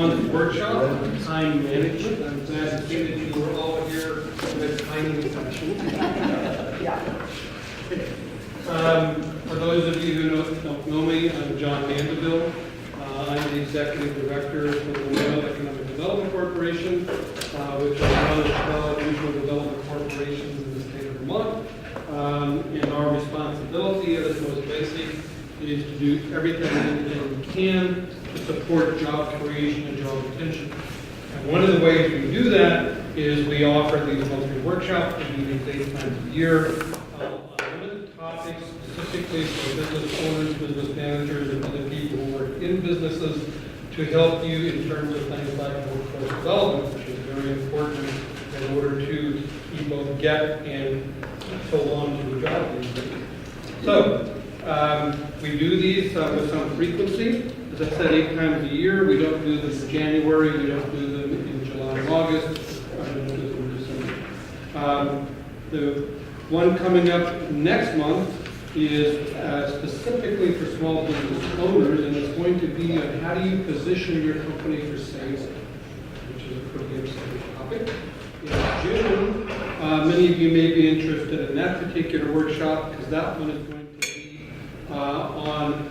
month's workshop on time management. I'm glad to see that you were all here with timing sessions. For those of you who don't know me, I'm John Mandeville. I'm the Executive Director for the Lamoille Economic Development Corporation, which is one of the 12 regional development corporations in the state of Vermont. And our responsibility at its most basic is to do everything that we can to support job creation and job retention. And one of the ways we do that is we offer these monthly workshops. We do these 8 times a year on limited topics specifically for business owners, business managers, and other people who work in businesses to help you in terms of things like workforce development, which is very important in order to you both get and hold on to the job these days. So, we do these with some frequency. As I said, 8 times a year. We don't do them in January. We don't do them in July and August. We don't do them in December. The one coming up next month is specifically for small business owners, and it's going to be on how do you position your company for sales, which is a pretty exciting topic. In June, many of you may be interested in that particular workshop because that one is going to be on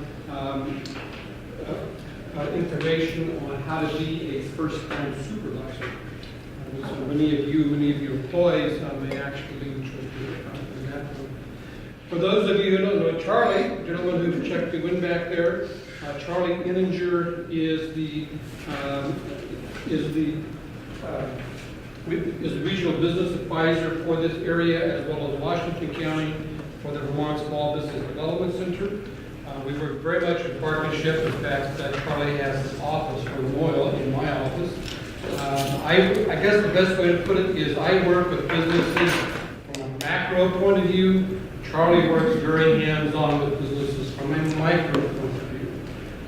information on how to be a first-time supervisor. So many of your employees may actually be interested in that one. For those of you who don't know Charlie, the gentleman who checked the win back there, Charlie Inninger is the regional business advisor for this area, as well as Washington County for the Vermont Small Business Development Center. We work very much in partnership. In fact, Charlie has his office for Lamoille in my office. I guess the best way to put it is I work with businesses from a macro point of view. Charlie works very hands-on with businesses from a micro point of view.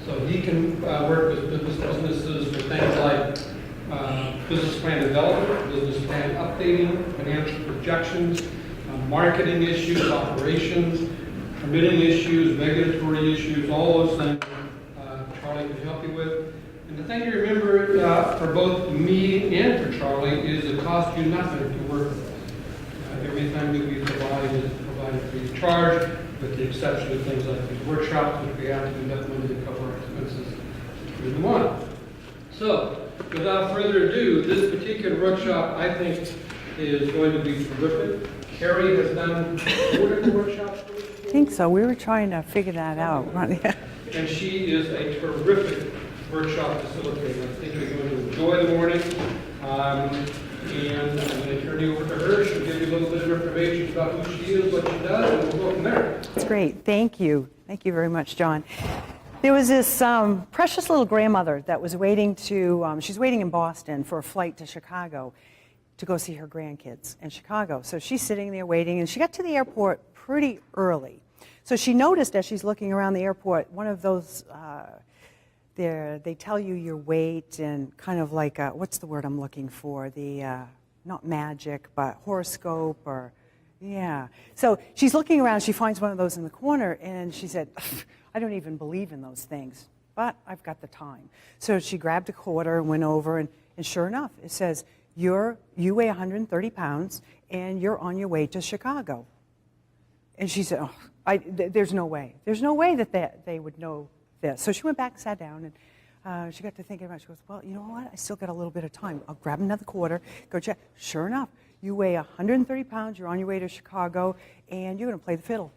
So he can work with businesses for things like business plan development, business plan updating, financial projections, marketing issues, operations, permitting issues, regulatory issues, all those things Charlie can help you with. And the thing to remember for both me and for Charlie is it costs you nothing to work with us. Everything that we provide is provided free of charge, with the exception of things like these workshops, which we have to conduct money to cover our expenses if we want. So, without further ado, this particular workshop I think is going to be terrific. Carrie has done 4 different workshops. I think so. We were trying to figure that out. And she is a terrific workshop facilitator. I think you're going to enjoy the morning. And I'm going to turn you over to her. She'll give you a little bit of information about who she is, what she does, and we'll go from there. That's great. Thank you. Thank you very much, John. There was this precious little grandmother that was waiting she's waiting in Boston for a flight to Chicago to go see her grandkids in Chicago. So she's sitting there waiting, and she got to the airport pretty early. So she noticed as she's looking around the airport, one of those, they tell you your weight and kind of like, what's the word I'm looking for? The, not magic, but horoscope or, yeah. So she's looking around, she finds one of those in the corner, and she said, I don't even believe in those things, but I've got the time. So she grabbed a quarter and went over, and sure enough, it says, you weigh 130 pounds, and you're on your way to Chicago. And she said, there's no way. There's no way that they would know this. So she went back, sat down, and she got to thinking about it. She goes, well, you know what? I still got a little bit of time. I'll grab another quarter, go check. Sure enough, you weigh 130 pounds, you're on your way to Chicago, and you're going to play the fiddle.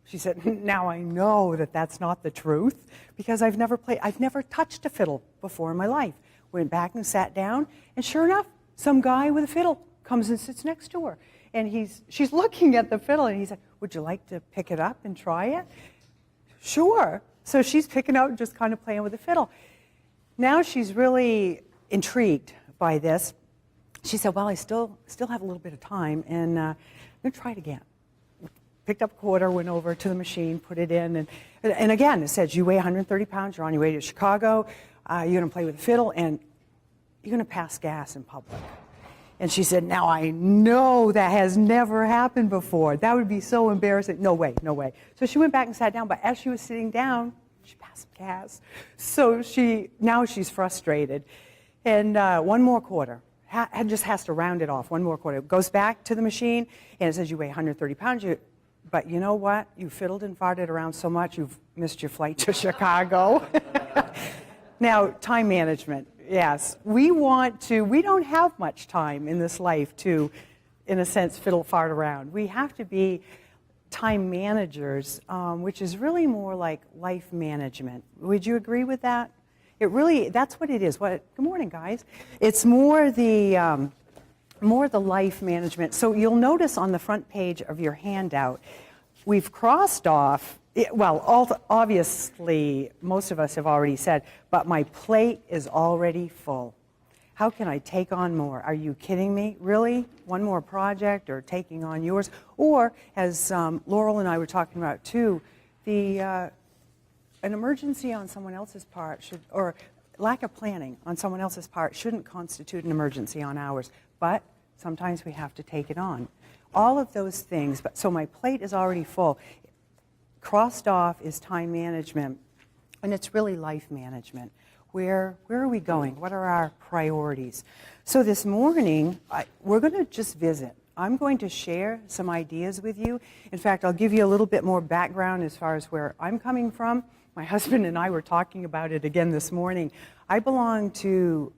She said, now I know that that's not the truth because I've never touched a fiddle before in my life. Went back and sat down, and sure enough, some guy with a fiddle comes and sits next to her. And she's looking at the fiddle, and he said, would you like to pick it up and try it? Sure. So she's picking out and just kind of playing with the fiddle. Now she's really intrigued by this. She said, well, I still have a little bit of time, and I'm going to try it again. Picked up a quarter, went over to the machine, put it in, and again, it says, you weigh 130 pounds, you're on your way to Chicago, you're going to play with the fiddle, and you're going to pass gas in public. And she said, now I know that has never happened before. That would be so embarrassing. No way, no way. So she went back and sat down, but as she was sitting down, she passed gas. So now she's frustrated. And one more quarter. Just has to round it off, one more quarter. Goes back to the machine, and it says you weigh 130 pounds. But you know what? You fiddled and farted around so much, you've missed your flight to Chicago. Now, time management. Yes, we don't have much time in this life to, in a sense, fiddle fart around. We have to be time managers, which is really more like life management. Would you agree with that? That's what it is. Good morning, guys. It's more the life management. So you'll notice on the front page of your handout, we've crossed off, obviously, most of us have already said, but my plate is already full. How can I take on more? Are you kidding me? Really? One more project or taking on yours? Or, as Laurel and I were talking about too, an emergency on someone else's part or lack of planning on someone else's part shouldn't constitute an emergency on ours, but sometimes we have to take it on. All of those things, so my plate is already full. Crossed off is time management, and it's really life management. Where are we going? What are our priorities? So this morning, we're going to just visit. I'm going to share some ideas with you. In fact, I'll give you a little bit more background as far as where I'm coming from. My husband and I were talking about it again this morning. I belong to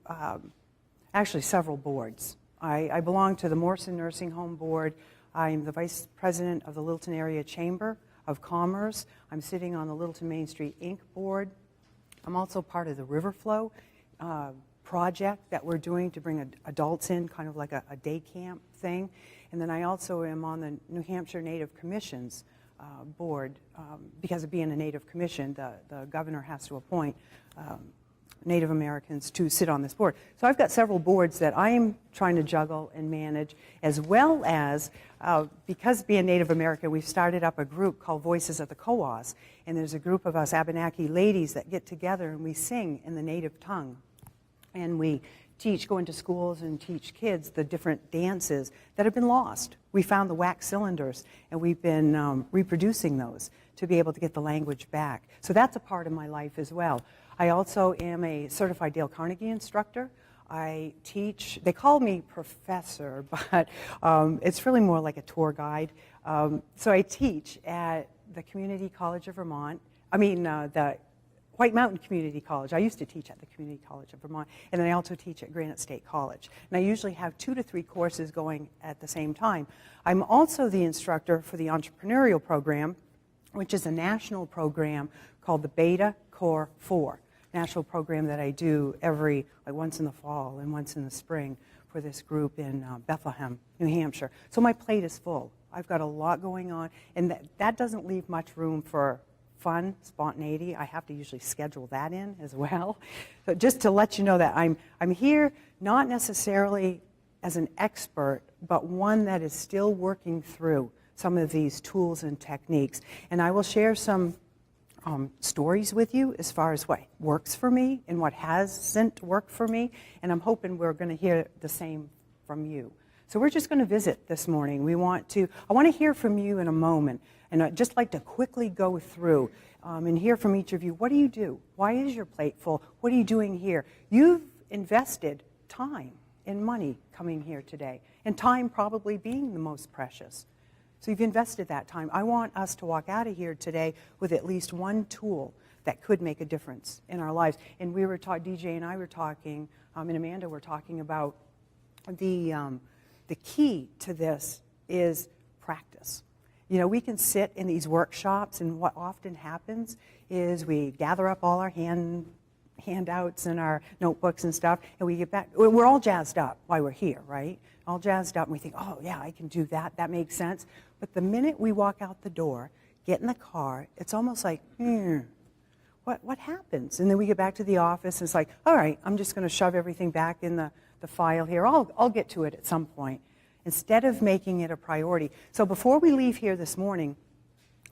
actually several boards. I belong to the Morrison Nursing Home Board. I'm the Vice President of the Littleton Area Chamber of Commerce. I'm sitting on the Littleton Main Street Inc. Board. I'm also part of the River Flow project that we're doing to bring adults in, kind of like a day camp thing. And then I also am on the New Hampshire Native Commissions board. Because of being a Native Commission, the governor has to appoint Native Americans to sit on this board. So I've got several boards that I'm trying to juggle and manage, as well as, because being Native American, we've started up a group called Voices of the Coas, and there's a group of us Abenaki ladies that get together and we sing in the native tongue. And we go into schools and teach kids the different dances that have been lost. We found the wax cylinders, and we've been reproducing those to be able to get the language back. So that's a part of my life as well. I also am a certified Dale Carnegie instructor. I teach, they call me professor, but it's really more like a tour guide. So I teach at the Community College of Vermont, the White Mountain Community College. I used to teach at the Community College of Vermont, and then I also teach at Granite State College. And I usually have 2 to 3 courses going at the same time. I'm also the instructor for the entrepreneurial program, which is a national program called the Beta Core 4, national program that I do once in the fall and once in the spring for this group in Bethlehem, New Hampshire. So my plate is full. I've got a lot going on, and that doesn't leave much room for fun, spontaneity. I have to usually schedule that in as well. So just to let you know that I'm here not necessarily as an expert, but one that is still working through some of these tools and techniques. And I will share some stories with you as far as what works for me and what hasn't worked for me. And I'm hoping we're going to hear the same from you. So we're just going to visit this morning. I want to hear from you in a moment. And I'd just like to quickly go through and hear from each of you. What do you do? Why is your plate full? What are you doing here? You've invested time and money coming here today, and time probably being the most precious. So you've invested that time. I want us to walk out of here today with at least one tool that could make a difference in our lives. And we were DJ and I were talking, and Amanda were talking about the key to this is practice. You know, we can sit in these workshops, and what often happens is we gather up all our handouts and our notebooks and stuff, and we get back. We're all jazzed up while we're here, right? All jazzed up, and we think, oh, yeah, I can do that. That makes sense. But the minute we walk out the door, get in the car, it's almost like, what happens? And then we get back to the office, and it's like, all right, I'm just going to shove everything back in the file here. I'll get to it at some point, instead of making it a priority. So before we leave here this morning,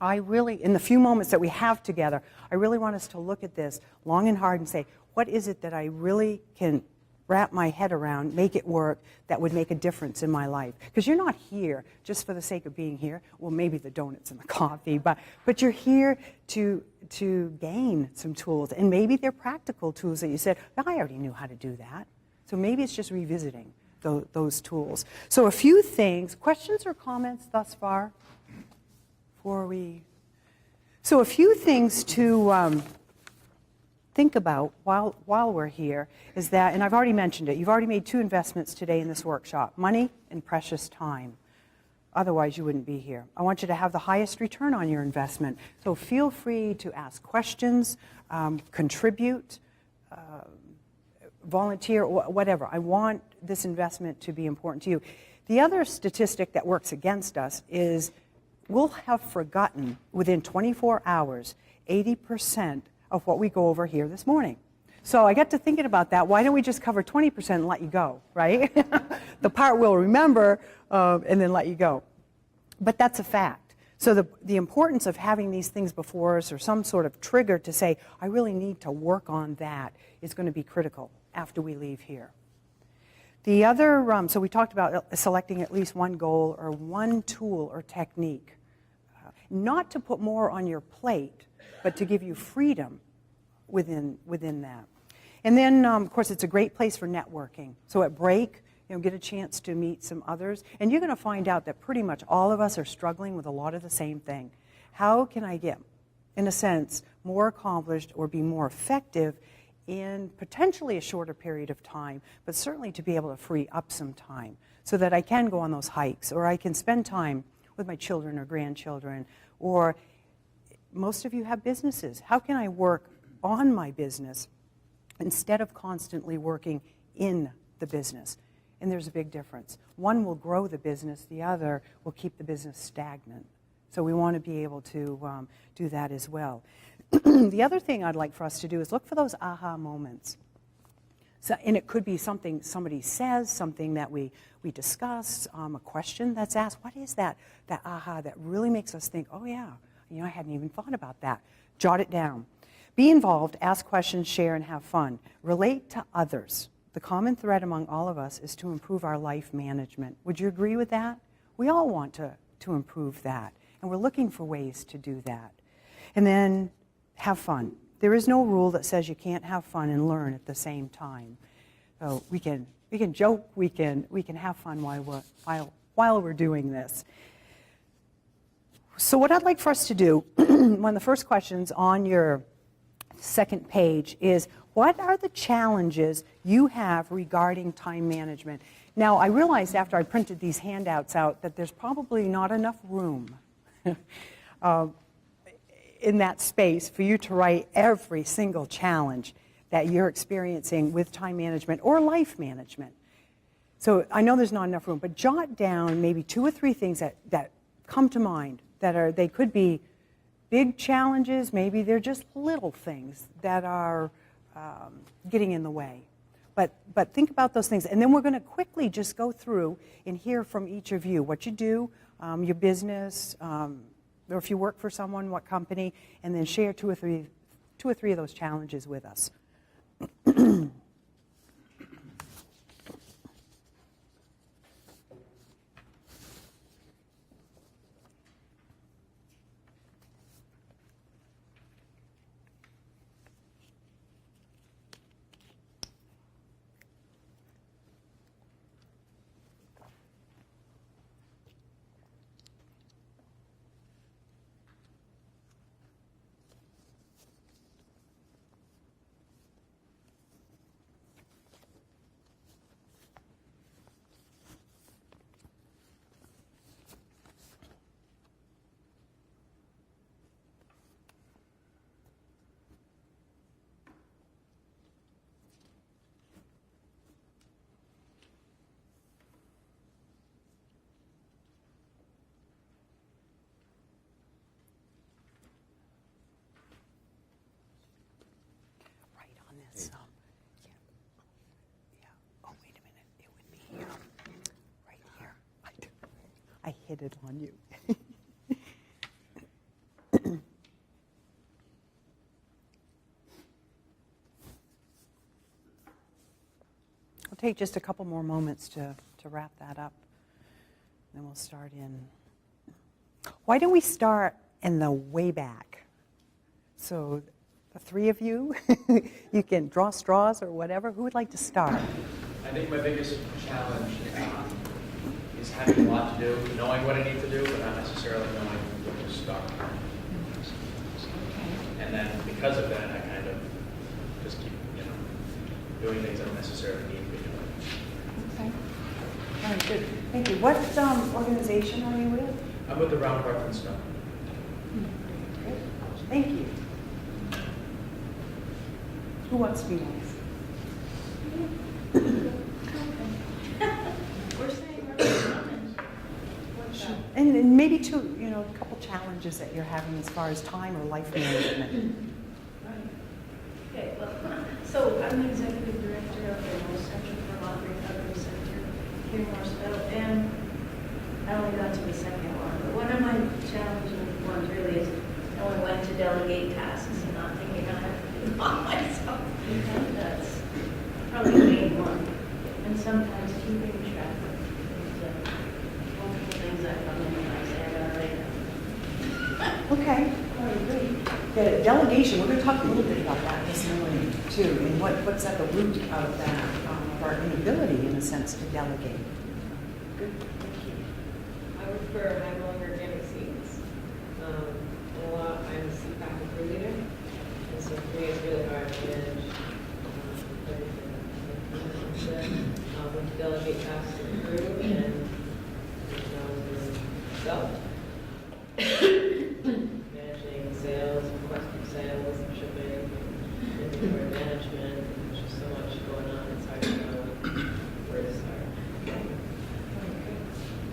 in the few moments that we have together, I really want us to look at this long and hard and say, what is it that I really can wrap my head around, make it work, that would make a difference in my life. Because you're not here just for the sake of being here. Well, maybe the donuts and the coffee, but you're here to gain some tools. And maybe they're practical tools that you said, I already knew how to do that. So maybe it's just revisiting those tools. So a few things, questions or comments thus far? So a few things to think about while we're here is that, and I've already mentioned it, you've already made 2 investments today in this workshop, money and precious time. Otherwise, you wouldn't be here. I want you to have the highest return on your investment. So feel free to ask questions, contribute, volunteer, or whatever. I want this investment to be important to you. The other statistic that works against us is we'll have forgotten within 24 hours 80% of what we go over here this morning. So I got to thinking about that. Why don't we just cover 20% and let you go, right? The part we'll remember and then let you go. But that's a fact. So the importance of having these things before us or some sort of trigger to say, I really need to work on that is going to be critical after we leave here. The other, so we talked about selecting at least one goal or one tool or technique. Not to put more on your plate, but to give you freedom within that. And then, of course, it's a great place for networking. So at break, get a chance to meet some others. And you're going to find out that pretty much all of us are struggling with a lot of the same thing. How can I get, in a sense, more accomplished or be more effective in potentially a shorter period of time, but certainly to be able to free up some time so that I can go on those hikes or I can spend time with my children or grandchildren, or most of you have businesses. How can I work on my business instead of constantly working in the business? And there's a big difference. One will grow the business, the other will keep the business stagnant. So we want to be able to do that as well. The other thing I'd like for us to do is look for those aha moments. So, and it could be something somebody says, something that we discuss, a question that's asked. What is that aha that really makes us think, oh yeah, I hadn't even thought about that. Jot it down. Be involved, ask questions, share, and have fun. Relate to others. The common thread among all of us is to improve our life management. Would you agree with that? We all want to improve that, and we're looking for ways to do that. And then have fun. There is no rule that says you can't have fun and learn at the same time. So we can joke, we can have fun while we're doing this. So what I'd like for us to do, one of the first questions on your second page is, what are the challenges you have regarding time management? Now, I realized after I printed these handouts out that there's probably not enough room in that space for you to write every single challenge that you're experiencing with time management or life management. So I know there's not enough room, but jot down maybe 2 or 3 things that come to mind they could be big challenges, maybe they're just little things that are getting in the way. But think about those things, and then we're going to quickly just go through and hear from each of you what you do, your business, or if you work for someone, what company, and then share 2 or 3 of those challenges with us. I hit it on you. We'll take just a couple more moments to wrap that up. Then we'll start in. Why don't we start in the way back? So the three of you, you can draw straws or whatever. Who would like to start? I think my biggest challenge is having a lot to do, knowing what I need to do, but not necessarily knowing where to start. And then because of that, I kind of just keep, doing things I don't necessarily need to be doing. Okay. All right, good. Thank you. What organization are you with? I'm with the Round Park and Stone. Great. Thank you. Who wants to be next? We're saying we're coming. And maybe too, a couple challenges that you're having as far as time or life management. Right. Okay, well, so I'm the executive director of the North Central Vermont Recovery Center here in Morrisville, and I only got to the second one. But one of my challenging ones really is knowing when to delegate tasks and not thinking I have to do them all myself. That's probably the main one. And sometimes keeping track of multiple things I've done and I say I got later. Okay, all right, great. The delegation, we're going to talk a little bit about that this morning too, and what's at the root of that, of our inability, in a sense, to delegate. Good, thank you. I work for High Volume Organic Seeds. And a lot, I'm a seed pack and crew leader. And so for me, it's really hard to manage everything. When to delegate tasks to the crew and myself. Managing sales, requesting sales, shipping, inventory management. There's just so much going on. It's hard to know where to start.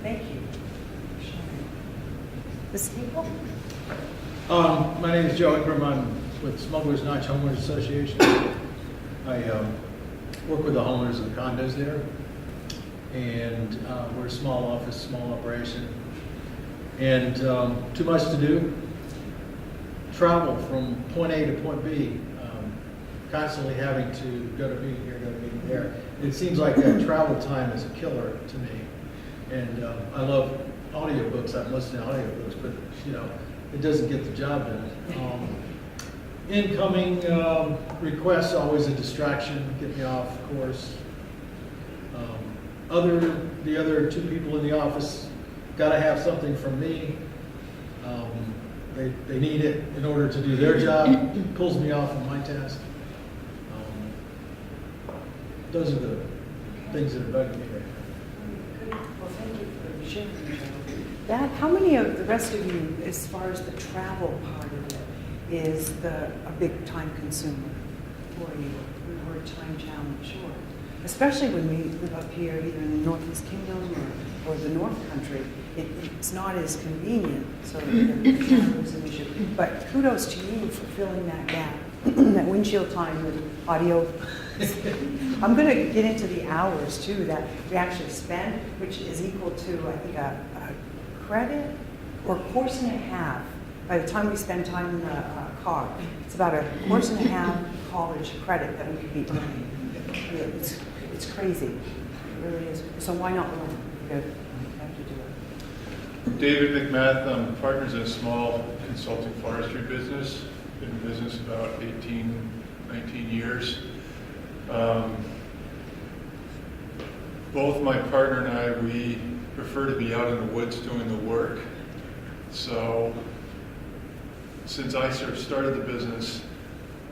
Thank you. Ms. Hinkle? My name is Joe Ingram. I'm with Smugglers Notch Homeowners Association. I work with the homeowners of the condos there. And we're a small office, small operation. And too much to do. Travel from point A to point B. Constantly having to go to meeting here, go to meeting there. It seems like that travel time is a killer to me. And I love audiobooks. I'm listening to audiobooks, but it doesn't get the job done. Incoming requests always a distraction, get me off course. The other two people in the office got to have something from me. They need it in order to do their job. Pulls me off of my task. Those are the things that are bugging me right now. Good. Well, thank you for sharing that. How many of the rest of you, as far as the travel part of it, is a big time consumer for you, or a time challenge? Sure. Especially when we live up here, either in the Northeast Kingdom or the North Country, it's not as convenient, so the travel is an issue. But kudos to you for filling that gap, that windshield time with audio. I'm going to get into the hours too that we actually spend, which is equal to, I think, a credit or course and a half. By the time we spend time in the car, it's about a course and a half college credit that we could be earning. It's crazy. It really is. So why not learn? Good. We have to do it. David McMath, I'm partners in a small consulting forestry business. Been in business about 18, 19 years. Both my partner and I, we prefer to be out in the woods doing the work. So since I sort of started the business,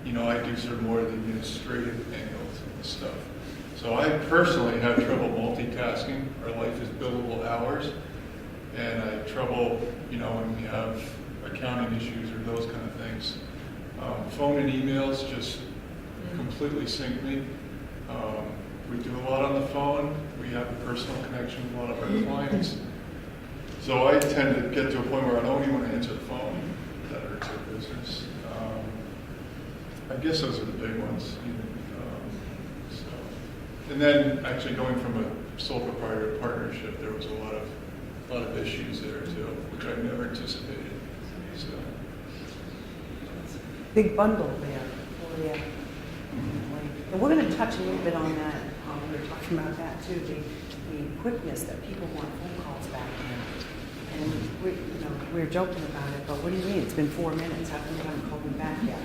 I do sort of more of the administrative angles of the stuff. So I personally have trouble multitasking. Our life is billable hours. And I have trouble, when we have accounting issues or those kind of things. Phone and emails just completely sink me. We do a lot on the phone. We have a personal connection with a lot of our clients. So I tend to get to a point where I don't even want to answer the phone. That hurts our business. I guess those are the big ones. And then actually going from a sole proprietor to partnership, there was a lot of issues there too, which I never anticipated. So. Big bundle there. Oh, yeah. And we're going to touch a little bit on that. We were talking talking about that too, the quickness that people want phone calls back now. And we're joking about it, but what do you mean? It's been 4 minutes. How come you haven't called me back yet?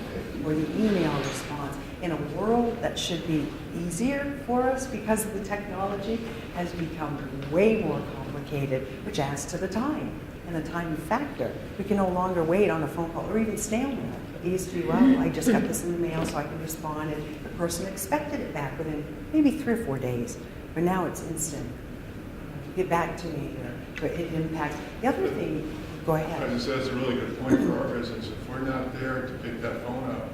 Or the email response. In a world that should be easier for us because of the technology has become way more complicated, which adds to the time and the time factor. We can no longer wait on a phone call or even snail mail. It used to be, well, I just got this in the mail so I can respond, and the person expected it back within maybe 3 or 4 days. But now it's instant. Get back to me, or it impacts. The other thing, go ahead. That's a really good point for our business. If we're not there to pick that phone up,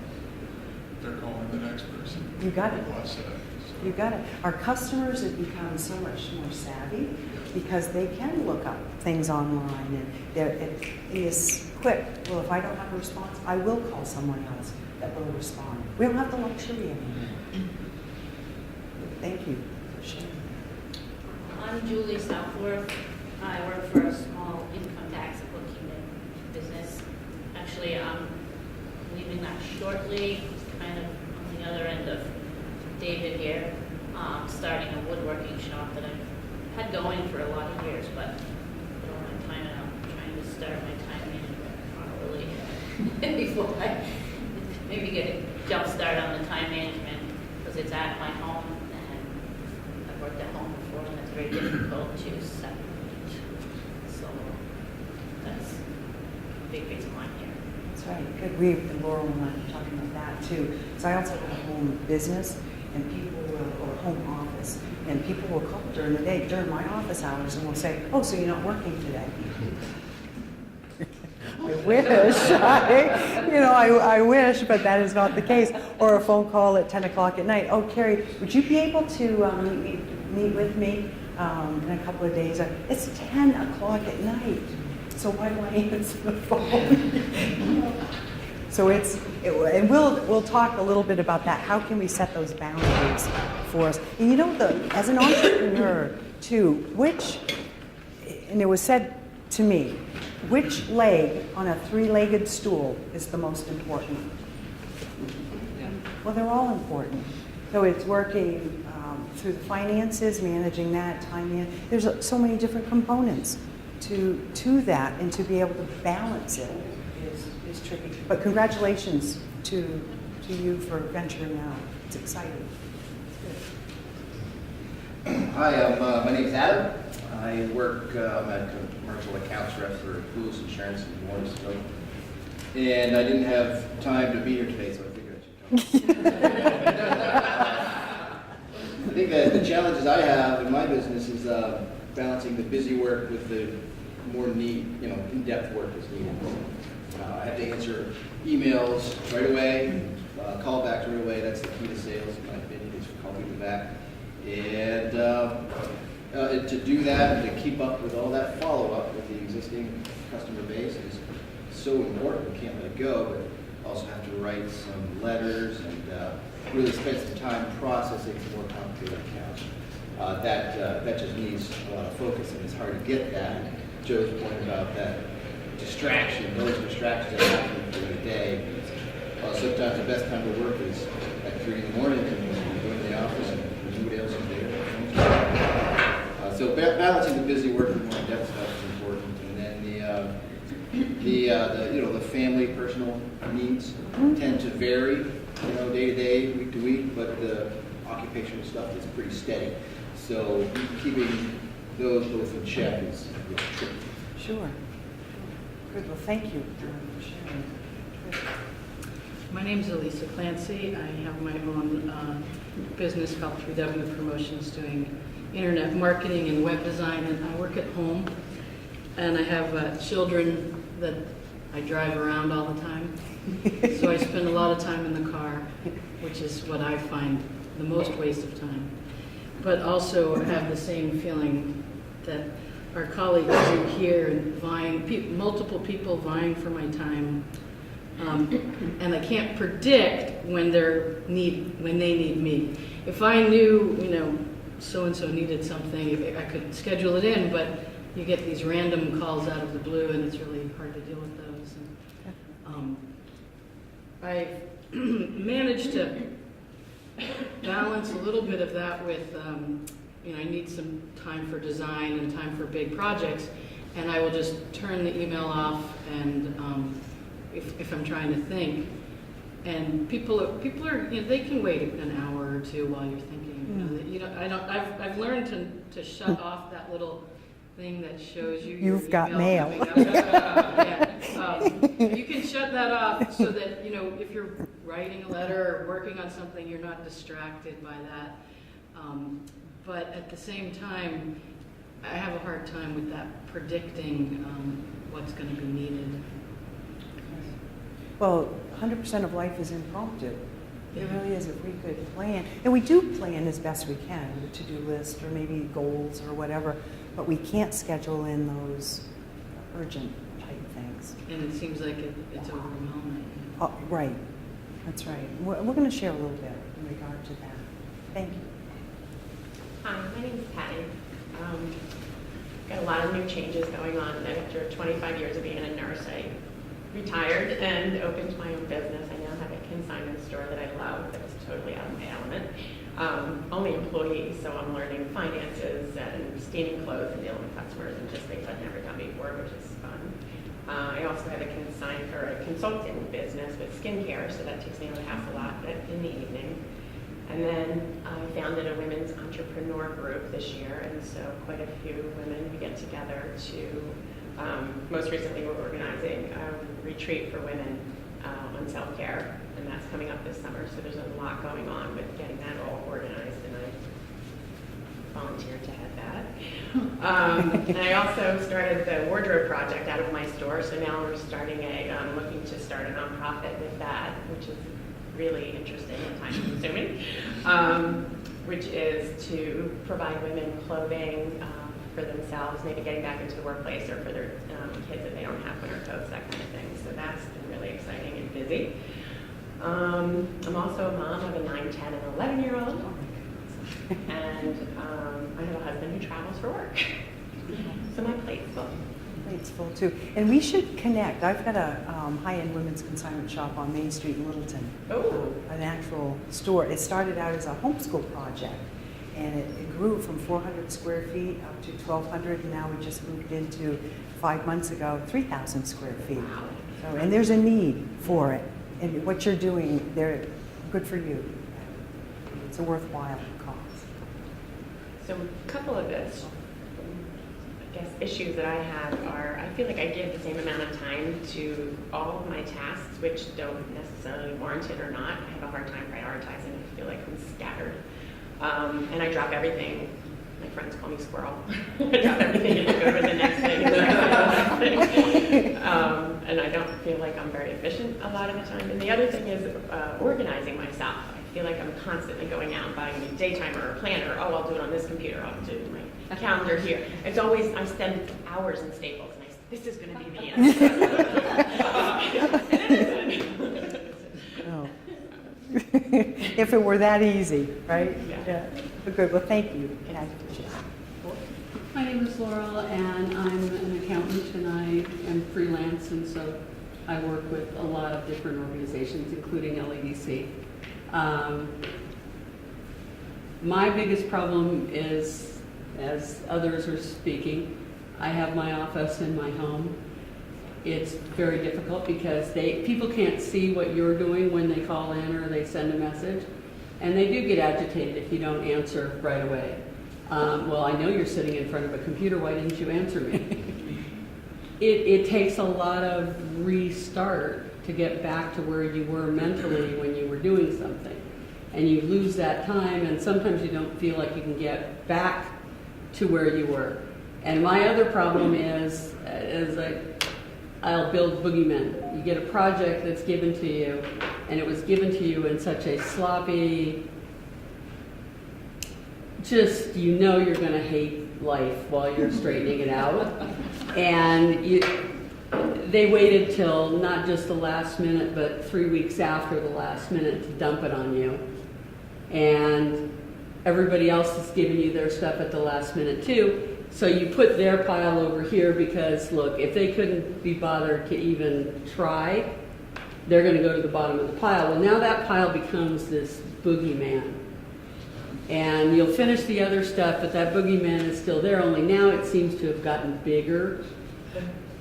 they're calling the next person. You got it. Plus that, so. You got it. Our customers have become so much more savvy because they can look up things online, and it is quick. Well, if I don't have a response, I will call someone else that will respond. We don't have the luxury anymore. Thank you for sharing. I'm Julie Southworth. I work for a small income tax bookkeeping business. Actually, I'm leaving that shortly, kind of on the other end of David here, starting a woodworking shop that I've had going for a lot of years, but I don't have time, and I'm trying to start my time management properly before I maybe get a jump start on the time management, because it's at my home, and I've worked at home before, and it's very difficult to separate. So that's a big reason why I'm here. That's right. Good. We, Laurel and I were talking about that too. So I also have a home business, and people will, or home office, and people will call during the day, during my office hours, and will say, "Oh, so you're not working today?" I wish. I wish, but that is not the case. Or a phone call at 10 o'clock at night. "Oh, Carrie, would you be able to meet with me in a couple of days?" It's 10 o'clock at night, so why do I answer the phone? So and we'll talk a little bit about that. How can we set those boundaries for us? And as an entrepreneur too, and it was said to me, which leg on a 3-legged stool is the most important? Well, they're all important. So it's working through the finances, managing that, time. There's so many different components to that, and to be able to balance it is tricky. But congratulations to you for venturing out. It's exciting. Hi, my name's Adam. I work, I'm a commercial accounts rep for Pools Insurance in Morrisville. And I didn't have time to be here today, so I figured I should come. I think that the challenges I have in my business is balancing the busy work with the more in-depth work that's needed. I have to answer emails right away, callbacks right away. That's the key to sales, in my opinion, is to call people back. And to do that and to keep up with all that follow-up with the existing customer base is so important. We can't let it go, but also have to write some letters and really spend some time processing some more complicated accounts. That just needs a lot of focus, and it's hard to get that. Joe's point about that distraction, those distractions that happen during the day. Sometimes the best time to work is at 3 in the morning when you go to the office and there's nobody else is there. So balancing the busy work with more in-depth stuff is important, and then the family, personal needs tend to vary, day to day, week to week, but the occupational stuff is pretty steady. So keeping those both in check is tricky. Sure. Good. Well, thank you for sharing. Good. My name is Elisa Clancy. I have my own business called 3W Promotions, doing internet marketing and web design, and I work at home. And I have children that I drive around all the time. So I spend a lot of time in the car, which is what I find the most waste of time. But also have the same feeling that our colleagues do here, and multiple people vying for my time. And I can't predict when they need me. If I knew, so-and-so needed something, if I could schedule it in, but you get these random calls out of the blue, and it's really hard to deal with those. And, I've managed to balance a little bit of that with, I need some time for design and time for big projects, and I will just turn the email off and if I'm trying to think. And people are, they can wait an hour or two while you're thinking. I've learned to shut off that little thing that shows you your You've got email mail. coming up. You can shut that off so that, if you're writing a letter or working on something, you're not distracted by that. But at the same time, I have a hard time with that predicting what's going to be needed. Well, 100% of life is impromptu. It really is. If we could plan, and we do plan as best we can, the to-do list or maybe goals or whatever, but we can't schedule in those urgent type things. And it seems like it's overwhelming. Oh, right. That's right. We're going to share a little bit in regard to that. Thank you. Hi, my name is Patty. Got a lot of new changes going on. After 25 years of being a nurse, I retired and opened my own business. I now have a consignment store that I love, but it's totally out of my element. Only employees, so I'm learning finances and steaming clothes and dealing with customers and just things I've never done before, which is fun. I also have a consulting business with skincare, so that takes me out of the house a lot in the evening. And then I founded a women's entrepreneur group this year, and so quite a few women we get together to, most recently we're organizing a retreat for women on self-care, and that's coming up this summer, so there's a lot going on with getting that all organized, and I volunteered to head that. And I also started the wardrobe project out of my store, so now we're starting looking to start a nonprofit with that, which is really interesting and time-consuming, which is to provide women clothing for themselves, maybe getting back into the workplace, or for their kids if they don't have winter coats, that kind of thing. So that's been really exciting and busy. I'm also a mom of a 9, 10, and 11-year-old, and I have a husband who travels for work. So my plate's full. It's full too. And we should connect. I've got a high-end women's consignment shop on Main Street in Littleton. Oh. An actual store. It started out as a homeschool project, and it grew from 400 square feet up to 1,200, and now we just moved into, 5 months ago, 3,000 square feet. Wow. So, and there's a need for it. And what you're doing, they're good for you. It's a worthwhile cause. So a couple of this, I guess, issues that I have are, I feel like I give the same amount of time to all of my tasks, which don't necessarily warrant it or not. I have a hard time prioritizing. I feel like I'm scattered. And I drop everything. My friends call me squirrel. I drop everything and go to the next thing. And I don't feel like I'm very efficient a lot of the time. And the other thing is organizing myself. I feel like I'm constantly going out and buying a daytimer or a planner. Oh, I'll do it on this computer. I'll do my calendar here. It's always, I spend hours in Staples, and this is going to be the answer. And it isn't. Oh. If it were that easy, right? Yeah. But good. Well, thank you. My name is Laurel, and I'm an accountant, and I am freelance, and so I work with a lot of different organizations, including LEDC. My biggest problem is, as others are speaking, I have my office in my home. It's very difficult because people can't see what you're doing when they call in or they send a message, and they do get agitated if you don't answer right away. Well, I know you're sitting in front of a computer, why didn't you answer me? It takes a lot of restart to get back to where you were mentally when you were doing something. And you lose that time, and sometimes you don't feel like you can get back to where you were. And my other problem is I'll build boogeymen. You get a project that's given to you, and it was given to you in such a sloppy, just, you know you're going to hate life while you're straightening it out. And they waited till not just the last minute, but 3 weeks after the last minute to dump it on you. And everybody else is giving you their stuff at the last minute too. So you put their pile over here because, look, if they couldn't be bothered to even try, they're going to go to the bottom of the pile. Well, now that pile becomes this boogeyman. And you'll finish the other stuff, but that boogeyman is still there, only now it seems to have gotten bigger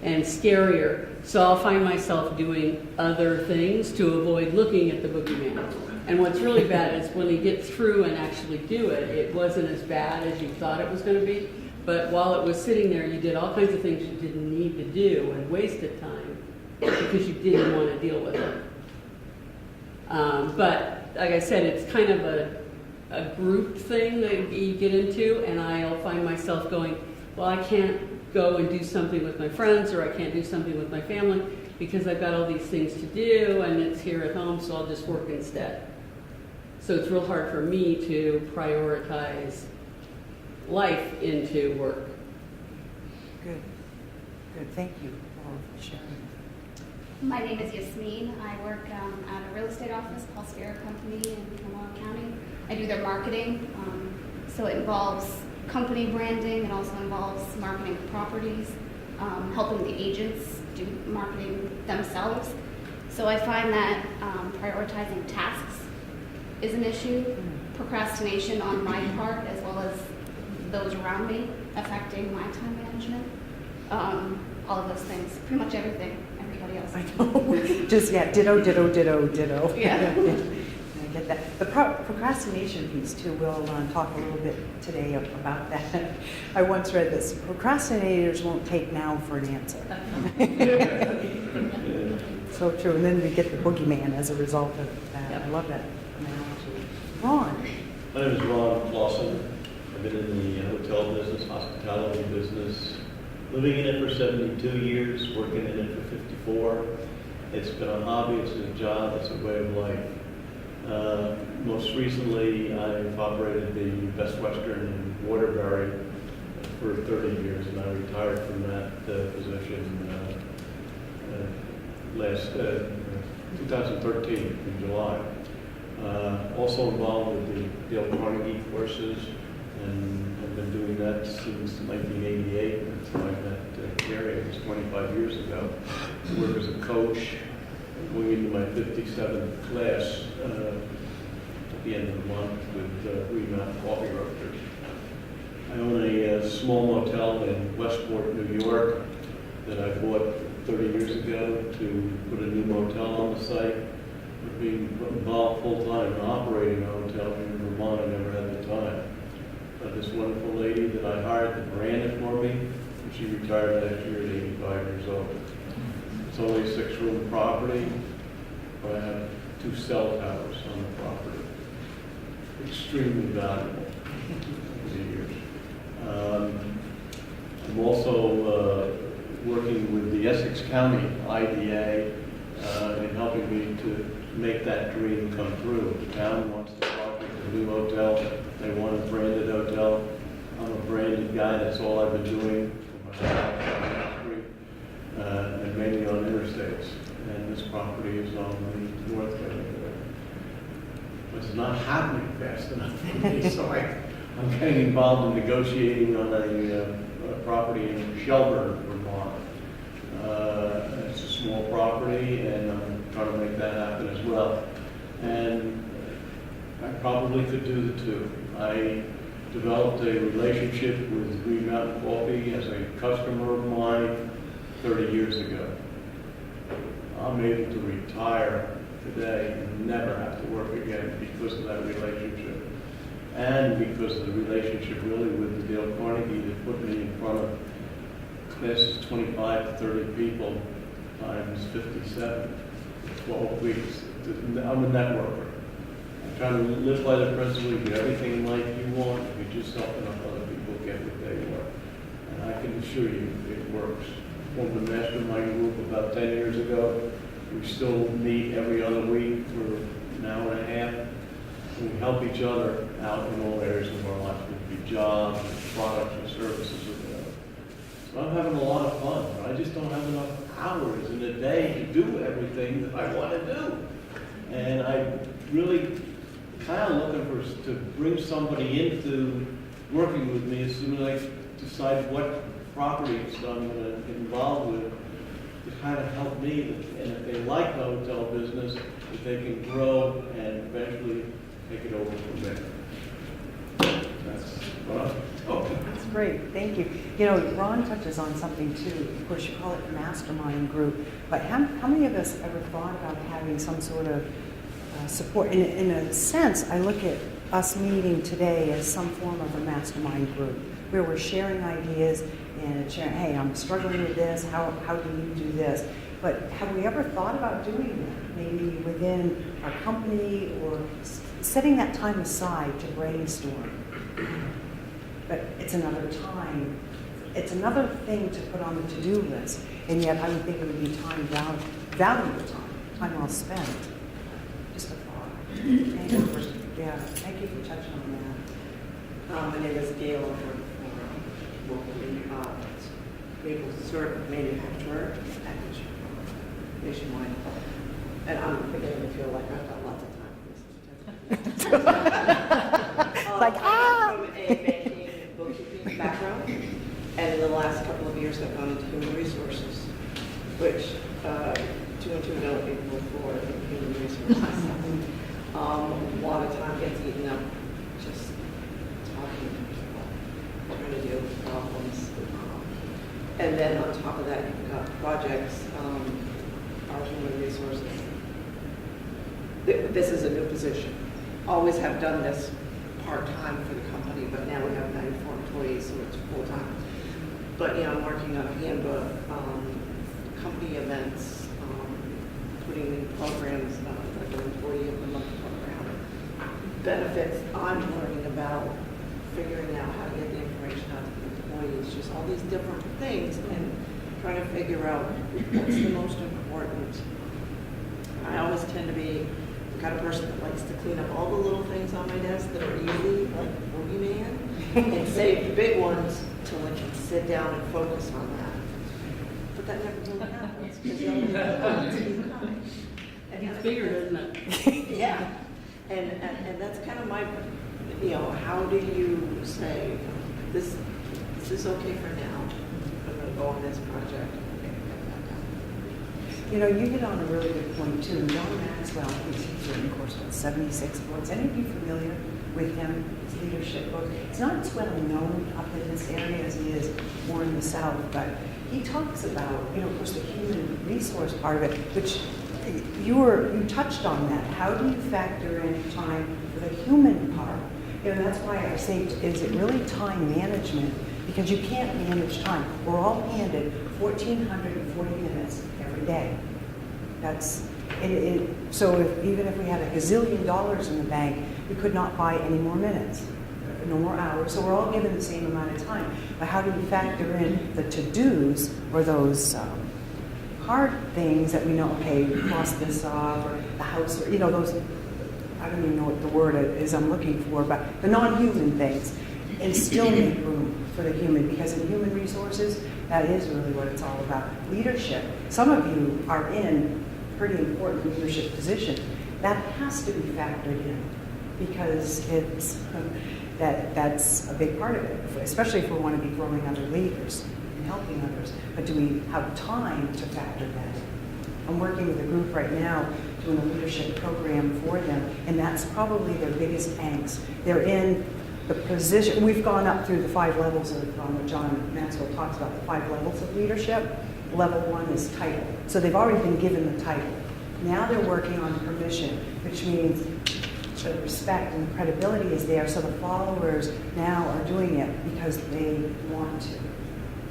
and scarier. So I'll find myself doing other things to avoid looking at the boogeyman. And what's really bad is when you get through and actually do it, it wasn't as bad as you thought it was going to be. But while it was sitting there, you did all kinds of things you didn't need to do and wasted time because you didn't want to deal with it. But like I said, it's kind of a group thing that you get into, and I'll find myself going, well, I can't go and do something with my friends, or I can't do something with my family because I've got all these things to do and it's here at home, so I'll just work instead. So it's real hard for me to prioritize life into work. Good. Good. Thank you for sharing. My name is Yasmin. I work at a real estate office, Paul Scarra Company in Lamoille County. I do their marketing, so it involves company branding. It also involves marketing properties, helping the agents do marketing themselves. So I find that prioritizing tasks is an issue, procrastination on my part as well as those around me, affecting my time management. All of those things, pretty much everything, everybody else. I know. Just, yeah, ditto, ditto, ditto, ditto. Yeah. I get that. The procrastination piece, too, we'll talk a little bit today about that. I once read this, procrastinators won't take now for an answer. So true. And then we get the boogeyman as a result of that. Yep. I love that analogy. Ron. My name is Ron Clausen. I've been in the hotel business, hospitality business, living in it for 72 years, working in it for 54. It's been a hobby, it's a job, it's a way of life. Most recently, I've operated the Best Western in Waterbury for 30 years, and I retired from that position last 2013 in July. Also involved with the Dale Carnegie courses, and I've been doing that since 1988. That's how I met Carrie. It was 25 years ago. I work as a coach, going into my 57th class at the end of the month with Green Mountain Coffee Roasters. I own a small motel in Westport, New York, that I bought 30 years ago to put a new motel on the site. But being involved full-time in operating a hotel here in Vermont, I never had the time. This wonderful lady that I hired to brand it for me, and she retired last year at 85 years old. It's only a 6-room property, but I have 2 cell towers on the property. Extremely valuable over the years. I'm also working with the Essex County IDA in helping me to make that dream come true. The town wants to project a new hotel. They want a branded hotel. I'm a branded guy. That's all I've been doing for my history, and mainly on interstates. And this property is on the north end. But it's not happening fast enough for me, so I'm getting involved in negotiating on a property in Shelburne, Vermont. It's a small property, and I'm trying to make that happen as well. And I probably could do the two. I developed a relationship with Green Mountain Coffee as a customer of mine 30 years ago. I'm able to retire today and never have to work again because of that relationship. And because of the relationship really with the Dale Carnegie that put me in front of classes 25 to 30 people times 57, 12 weeks. I'm a networker. I'm trying to live by the principle, you get everything in life you want if you just help enough other people get what they want. And I can assure you it works. Formed a mastermind group about 10 years ago. We still meet every other week for an hour and a half. And we help each other out in all areas of our life, whether it be jobs, products, or services, or whatever. So I'm having a lot of fun, but I just don't have enough hours in a day to do everything that I want to do. And I really kind of looking for to bring somebody into working with me as soon as I decide what properties I'm going to get involved with to kind of help me. And if they like the hotel business, that they can grow and eventually take it over from there. That's Ron. Oh. That's great, thank you. You know, Ron touches on something too. Of course, you call it the mastermind group, but how many of us ever thought about having some sort of support? In a sense, I look at us meeting today as some form of a mastermind group, where we're sharing ideas and sharing, hey, I'm struggling with this, how do you do this? But have we ever thought about doing that, maybe within our company, or setting that time aside to brainstorm? But it's another time. It's another thing to put on the to-do list, and yet I would think it would be valuable time well spent. Just a thought. Thank you for touching on that. My name is Gail. I work for locally maple syrup manufacturer nationwide, and I'm beginning to feel like I've got lots of time for this. Like, I'm from a banking and bookkeeping background, and in the last couple of years I've gone into human resources, which 2 and 2 don't equal 4 in human resources. A lot of time gets eaten up just talking to people, trying to deal with problems. And then on top of that, you've got projects, our human resources. This is a new position. Always have done this part-time for the company, but now we have 94 employees, so it's full-time. But yeah, I'm working on a handbook, company events, putting in programs, like an employee of the month program, benefits I'm learning about, figuring out how to get the information out to the employees, just all these different things, and trying to figure out what's the most important. I always tend to be the kind of person that likes to clean up all the little things on my desk that are easy, like boogeyman, and save the big ones till I can sit down and focus on that. But that never really happens, because the other ones keep coming. It's bigger, isn't it? Yeah, and that's kind of my, how do you say, this is okay for now, I'm going to go on this project. You know, you hit on a really good point too. John Maxwell, he's written, of course, about 76 books. Any of you familiar with him, his leadership book? It's not as well known up in this area as he is more in the South, but he talks about, of course, the human resource part of it, which you touched on that. How do you factor in time for the human part? That's why I say, is it really time management? Because you can't manage time. We're all handed 1,440 minutes every day. That's it. So even if we had $1 gazillion in the bank, we could not buy any more minutes, no more hours. So we're all given the same amount of time. But how do we factor in the to-dos, or those hard things that we know, okay, cross this off, or the house, or those, I don't even know what the word is I'm looking for, but the non-human things, and still make room for the human, because in human resources, that is really what it's all about. Leadership. Some of you are in pretty important leadership position. That has to be factored in, because that's a big part of it, especially if we want to be growing other leaders and helping others. But do we have time to factor that in? I'm working with a group right now doing a leadership program for them, and that's probably their biggest angst. They're in the position, we've gone up through the 5 levels of what John Maxwell talks about, the 5 levels of leadership. Level 1 is title. So they've already been given the title. Now they're working on permission, which means the respect and credibility is there, so the followers now are doing it because they want to.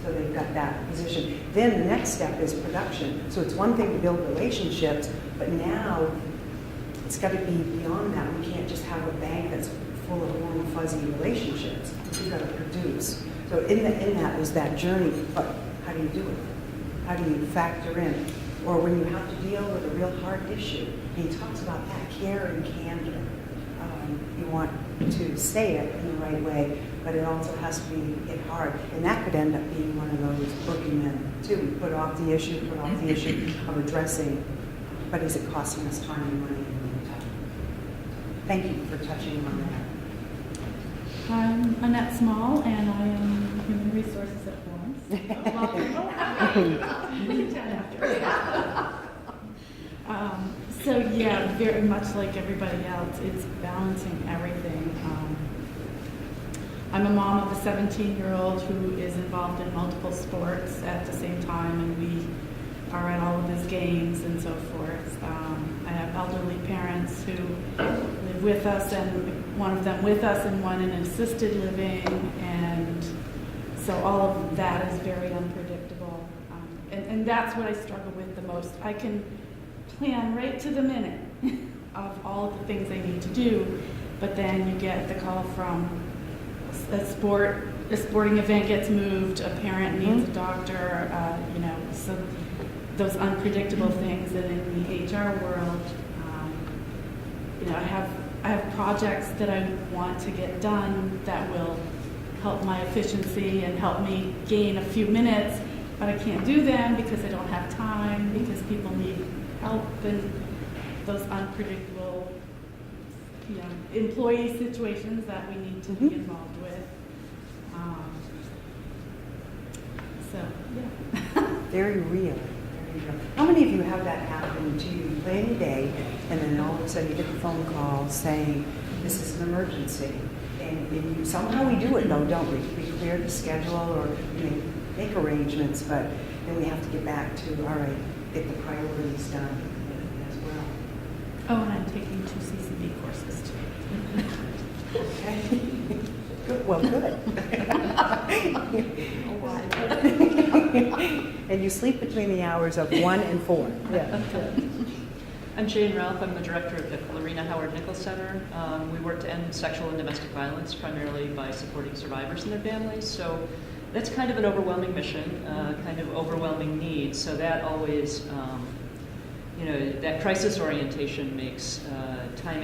So they've got that position. Then the next step is production. So it's one thing to build relationships, but now it's got to be beyond that. We can't just have a bank that's full of warm, fuzzy relationships. We've got to produce. So in that is that journey, but how do you do it? How do you factor in? Or when you have to deal with a real hard issue, and he talks about that, care and candor. You want to say it in the right way, but it also has to be hit hard. And that could end up being one of those boogeymen too. We put off the issue of addressing, but is it costing us time and money in the meantime? Thank you for touching on that. I'm Annette Small, and I am Human Resources at Florence. So yeah, very much like everybody else, it's balancing everything. I'm a mom of a 17-year-old who is involved in multiple sports at the same time, and we are at all of his games and so forth. I have elderly parents who live with us, and one of them with us and one in assisted living, and so all of that is very unpredictable. And that's what I struggle with the most. I can plan right to the minute of all of the things I need to do, but then you get the call from a sporting event gets moved, a parent needs a doctor, so those unpredictable things. And in the HR world, I have projects that I want to get done that will help my efficiency and help me gain a few minutes, but I can't do them because I don't have time, because people need help, and those unpredictable employee situations that we need to be involved with. So, yeah. Very real. How many of you have that happen to you? You plan your day, and then all of a sudden you get the phone call saying, this is an emergency. And somehow we do it, though, don't we? We clear the schedule or make arrangements, but then we have to get back to, all right, get the priorities done as well. Oh, and I'm taking 2 CCB courses too. Okay. Good. Well, good. And you sleep between the hours of 1 and 4. Yeah. I'm Jane Ralph. I'm the director of the Clarina Howard Nichols Center. We work to end sexual and domestic violence primarily by supporting survivors and their families. So that's kind of an overwhelming mission, kind of overwhelming need. So that always, that crisis orientation makes time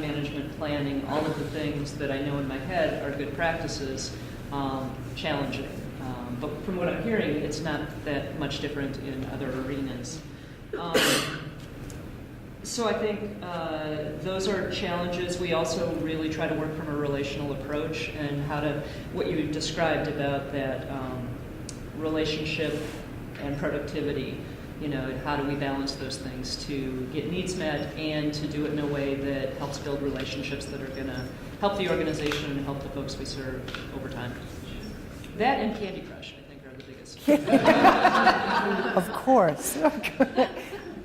management, planning, all of the things that I know in my head are good practices, challenging. But from what I'm hearing, it's not that much different in other arenas. So I think those are challenges. We also really try to work from a relational approach, and what you described about that relationship and productivity. How do we balance those things to get needs met and to do it in a way that helps build relationships that are going to help the organization and help the folks we serve over time. That and Candy Crush, I think, are the biggest. Of course.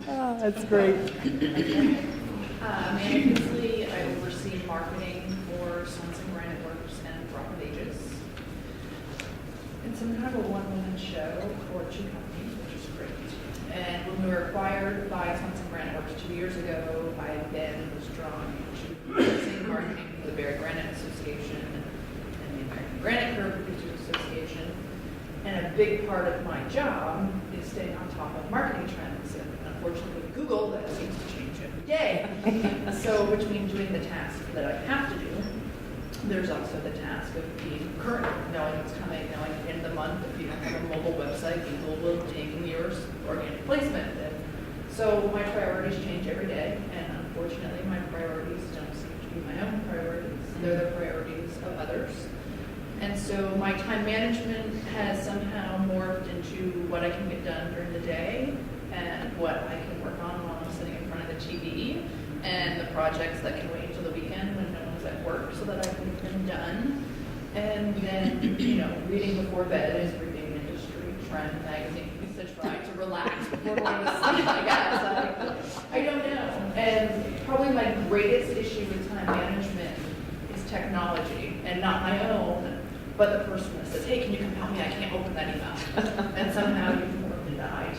Oh, that's great. Amanda Kinsley, I oversee marketing for Sons and Granite Works and Rock of Ages. It's some kind of a one-woman show for 2 companies, which is great. And when we were acquired by Sons and Granite Works 2 years ago, I then was drawn to marketing for the Barry Granite Association and the American Granite Curve Producers Association. And a big part of my job is staying on top of marketing trends. And unfortunately, Google, that seems to change every day. So between doing the task that I have to do, there's also the task of being current, knowing what's coming, knowing at the end of the month, if you don't have a mobile website, Google will ding your organic placement. And so my priorities change every day, and unfortunately, my priorities don't seem to be my own priorities. They're the priorities of others. And so my time management has somehow morphed into what I can get done during the day and what I can work on while I'm sitting in front of the TV, and the projects that can wait until the weekend when no one's at work so that I can get them done. And then, reading before bed is reading industry trend magazines to try to relax before going to sleep, I guess. I don't know. And probably my greatest issue with time management is technology, and not my own, but the person that says, hey, can you come help me? I can't open that email. And somehow you've morphed into IT.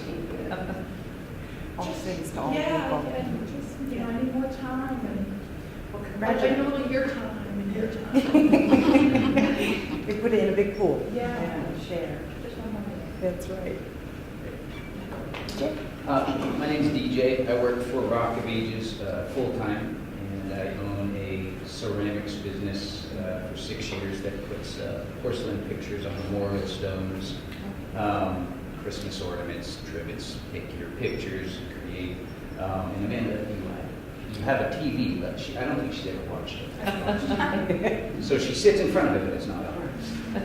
All things to all people. And just, I need more time. And congratulations. I know your time and your time. We put it in a big pool. Yeah. And share. Just one more minute. That's right. My name's DJ. I work for Rock of Ages full-time, and I own a ceramics business for 6 years that puts porcelain pictures on memorial stones, Christmas ornaments, trivets, pick your pictures, create. And Amanda, you have a TV, but I don't think she's ever watched it. So she sits in front of it, but it's not on.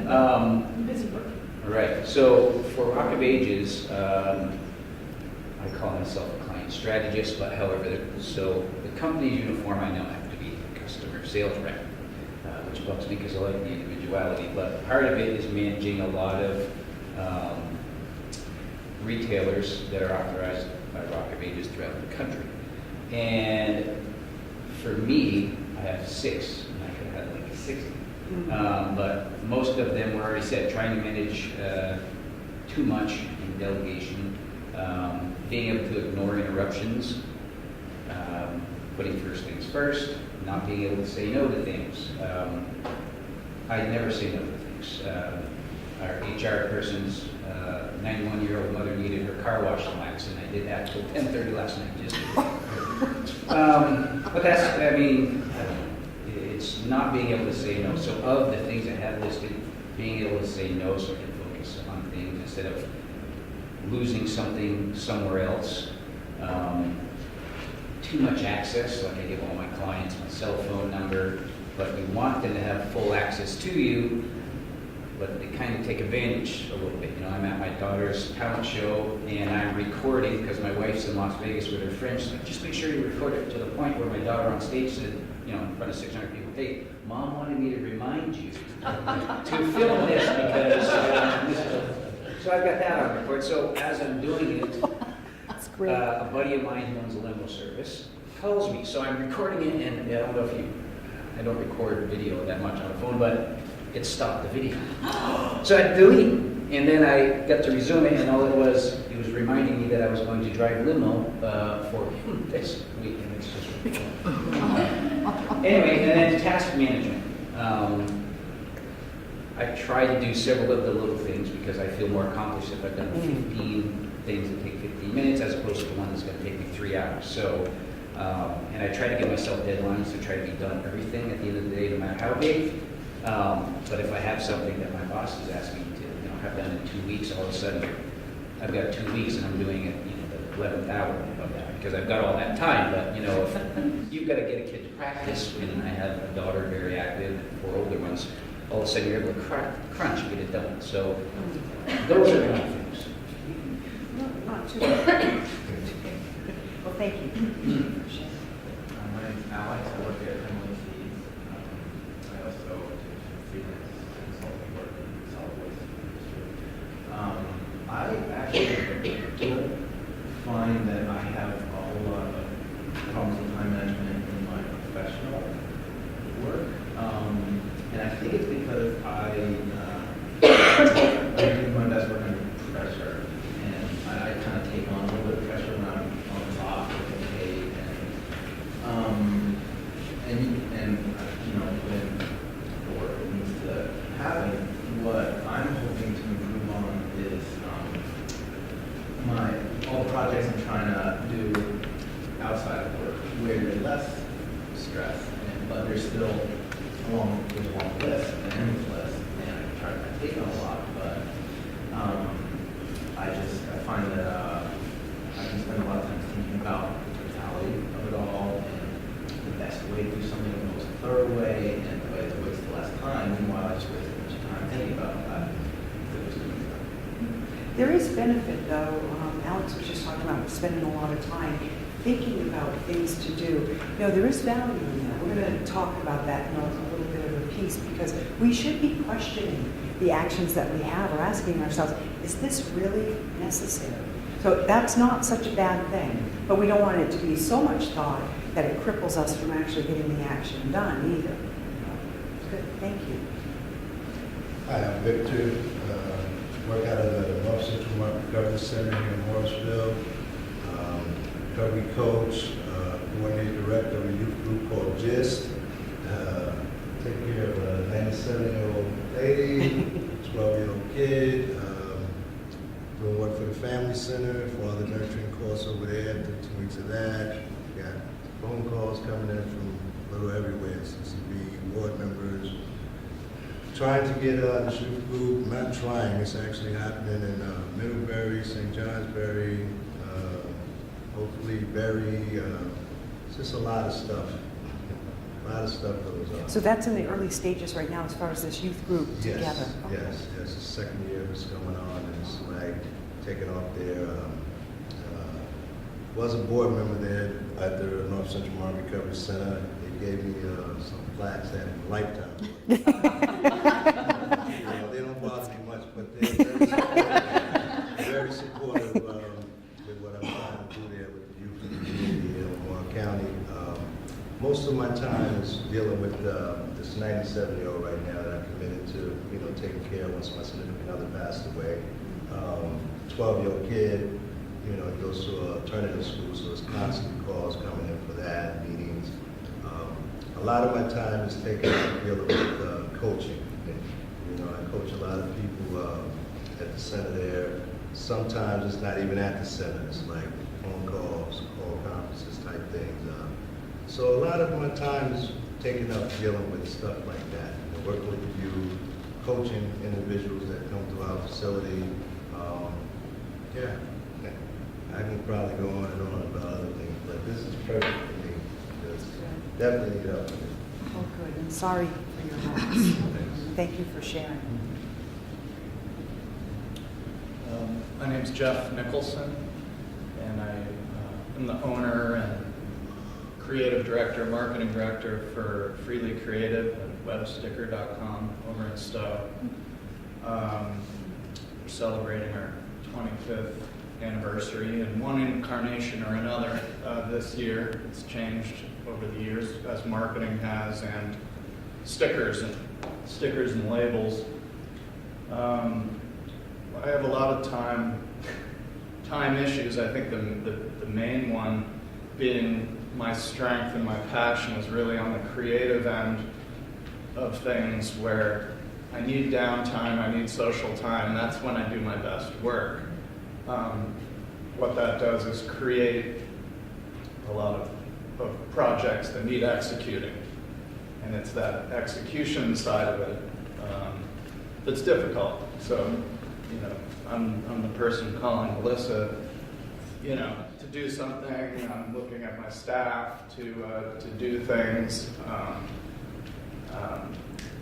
I'm busy working. All right. So for Rock of Ages, I call myself a client strategist, but however, so the company's uniform, I know I have to be a customer sales rep, which bugs me because I like the individuality, but part of it is managing a lot of retailers that are authorized by Rock of Ages throughout the country. And for me, I have 6, and I could have had like 60. But most of them were already set, trying to manage too much in delegation, being able to ignore interruptions, putting first things first, not being able to say no to things. I never say no to things. Our HR person's 91-year-old mother needed her car wash wax, and I did that till 10:30 last night just but that's, I mean, it's not being able to say no. So of the things I have listed, being able to say no so I can focus on things instead of losing something somewhere else. Too much access, like I give all my clients my cell phone number, but we want them to have full access to you, but they kind of take advantage a little bit. You know, I'm at my daughter's talent show and I'm recording because my wife's in Las Vegas with her friends. She's like, just make sure you record it, to the point where my daughter on stage said, you know, in front of 600 people, hey, Mom wanted me to remind you to film this because so I've got that on record. So as I'm doing it, a buddy of mine who owns a limo service calls me. So I'm recording it, and I don't know if I don't record video that much on the phone, but it stopped the video. So I delete, and then I got to resume it, and all it was reminding me that I was going to drive limo for this week, and it's just anyway. And then task management. I try to do several of the little things because I feel more accomplished if I've done 15 things that take 15 minutes as opposed to the one that's going to take me 3 hours. So, and I try to give myself deadlines to try to be done everything at the end of the day, no matter how big. But if I have something that my boss is asking me to, you know, have done in 2 weeks, all of a sudden I've got 2 weeks and I'm doing it, you know, the 11th hour of that because I've got all that time. But you know, if you've got to get a kid to practice, and I have a daughter very active, and 4 older ones, all of a sudden you're able to crunch and get it done. So those are my things. Not too bad. Well, thank you. My name's Alex. I work at Lamoille. I also do freelance consulting work in the solid waste industry. I actually don't find that I have a whole lot of problems with time management in my professional work. And I think it's because I do my best work under pressure, and I kind of take on a little bit of pressure when I'm on top or getting paid, and you know, when the work needs to happen. What I'm hoping to improve on is all the projects I'm trying to do outside of work, where there's less stress, but there's still there's a long list, an endless list, and I take on a lot, but I find that I can spend a lot of time thinking about the totality of it all and the best way to do something, the most thorough way, and the way that wastes less time. Meanwhile, I just waste a bunch of time thinking about that. There is benefit, though. Alex was just talking about spending a lot of time thinking about things to do. You know, there is value in that. We're going to talk about that in a little bit of a piece because we should be questioning the actions that we have or asking ourselves, is this really necessary? So that's not such a bad thing, but we don't want it to be so much thought that it cripples us from actually getting the action done either. Good, thank you. Hi, I'm Victor. Work out of the North Central Government Center here in Morrisville. Recovery coach, coordinating director of a youth group called GIST. Take care of a 97-year-old lady, 12-year-old kid. Doing work for the Family Center, for the nurturing course over there. Did 2 weeks of that. Got phone calls coming in from a little everywhere, CCB, board members. Trying to get the youth group, not trying, it's actually happening in Middlebury, St. Johnsbury, hopefully Berry, it's just a lot of stuff. A lot of stuff goes on. So that's in the early stages right now as far as this youth group together. Yes, it's the second year it's going on, and it's like taking off their was a board member there at the North Central Marine Recovery Center. They gave me some plaques that lifetime. They don't bother me much, but they're very supportive with what I'm trying to do there with the youth and the community in Lamoille County. Most of my time is dealing with this 97-year-old right now that I'm committed to, taking care of once my significant other passed away. 12-year-old kid, he goes to an alternative school, so there's constant calls coming in for that, meetings. A lot of my time is taken up dealing with coaching. I coach a lot of people at the center there. Sometimes it's not even at the center. It's like phone calls, call conferences type things. So a lot of my time is taken up dealing with stuff like that. Working with you, coaching individuals that come to our facility. Yeah, I can probably go on and on about other things, but this is perfect for me. Definitely need help. Oh, good. And sorry for your loss. Thank you for sharing. My name's Jeff Nicholson, and I am the owner and creative director, marketing director for Freely Creative and websticker.com over in Stowe. We're celebrating our 25th anniversary in one incarnation or another this year. It's changed over the years as marketing has, and stickers and labels. I have a lot of time issues. I think the main one being my strength and my passion is really on the creative end of things, where I need downtime, I need social time, and that's when I do my best work. What that does is create a lot of projects that need executing, and it's that execution side of it that's difficult. So, I'm the person calling Melissa, to do something. I'm looking at my staff to do things.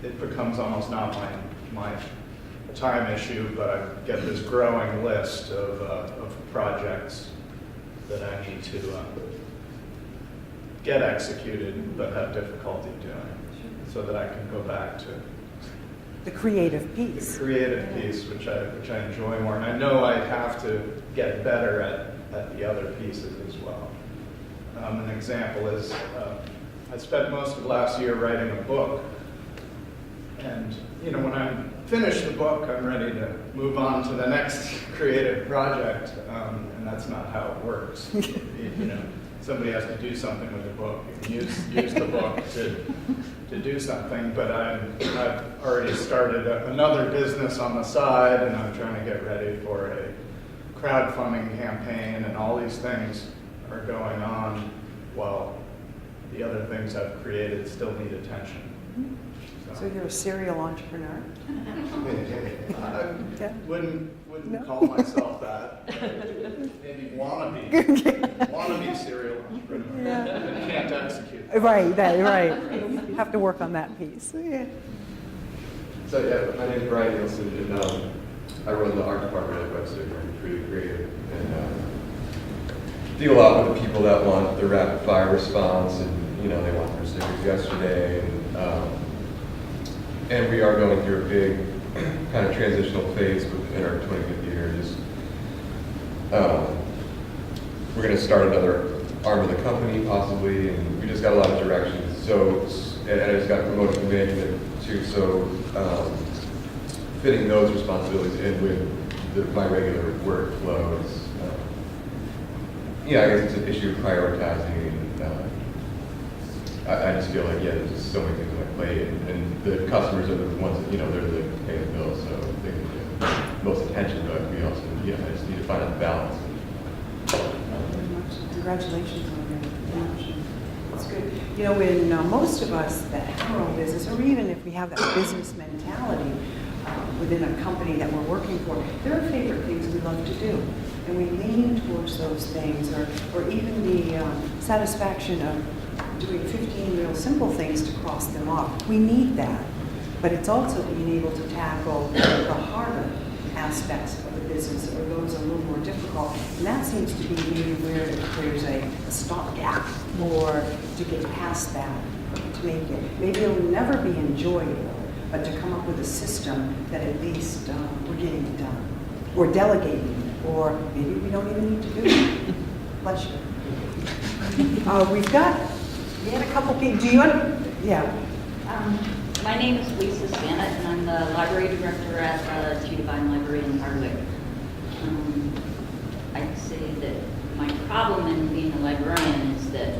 It becomes almost not my time issue, but I get this growing list of projects that I need to get executed, but have difficulty doing, so that I can go back to the creative piece. The creative piece, which I enjoy more, and I know I have to get better at the other pieces as well. An example is I spent most of last year writing a book, and when I'm finished the book, I'm ready to move on to the next creative project, and that's not how it works. Somebody has to do something with the book. You can use the book to do something, but I've already started another business on the side, and I'm trying to get ready for a crowdfunding campaign, and all these things are going on while the other things I've created still need attention. So you're a serial entrepreneur? I wouldn't call myself that. Maybe wannabe serial entrepreneur. Yeah. Can't execute. Right. You have to work on that piece. Yeah. So my name is Brian Nielsen, and I run the art department at Websticker and Freely Creative, and deal a lot with the people that want the rapid fire response, and they want their stickers yesterday, and we are going through a big kind of transitional phase within our 25th year. We're going to start another arm of the company possibly, and we just got a lot of directions. So, and I just got promoted to management too. So, fitting those responsibilities in with my regular workflow is, I guess it's an issue of prioritizing. And, I just feel like, there's just so many things on my plate, and the customers are the ones that, they're the pay the bills, so they get most attention, but we also, I just need to find out the balance. Congratulations on your promotion. That's good. When most of us that have our own business, or even if we have that business mentality within a company that we're working for, there are favorite things we love to do. And we lean towards those things, or even the satisfaction of doing 15 real simple things to cross them off. We need that. But it's also being able to tackle the harder aspects of the business, or those are a little more difficult. And that seems to be maybe where there's a stopgap, or to get past that, to make it, maybe it'll never be enjoyable, but to come up with a system that at least we're getting it done, or delegating, or maybe we don't even need to do it. Bless you. We had a couple people, do you want, yeah. My name is Lisa Sannett, and I'm the library director at the Divine Library in Hardwick. I'd say that my problem in being a librarian is that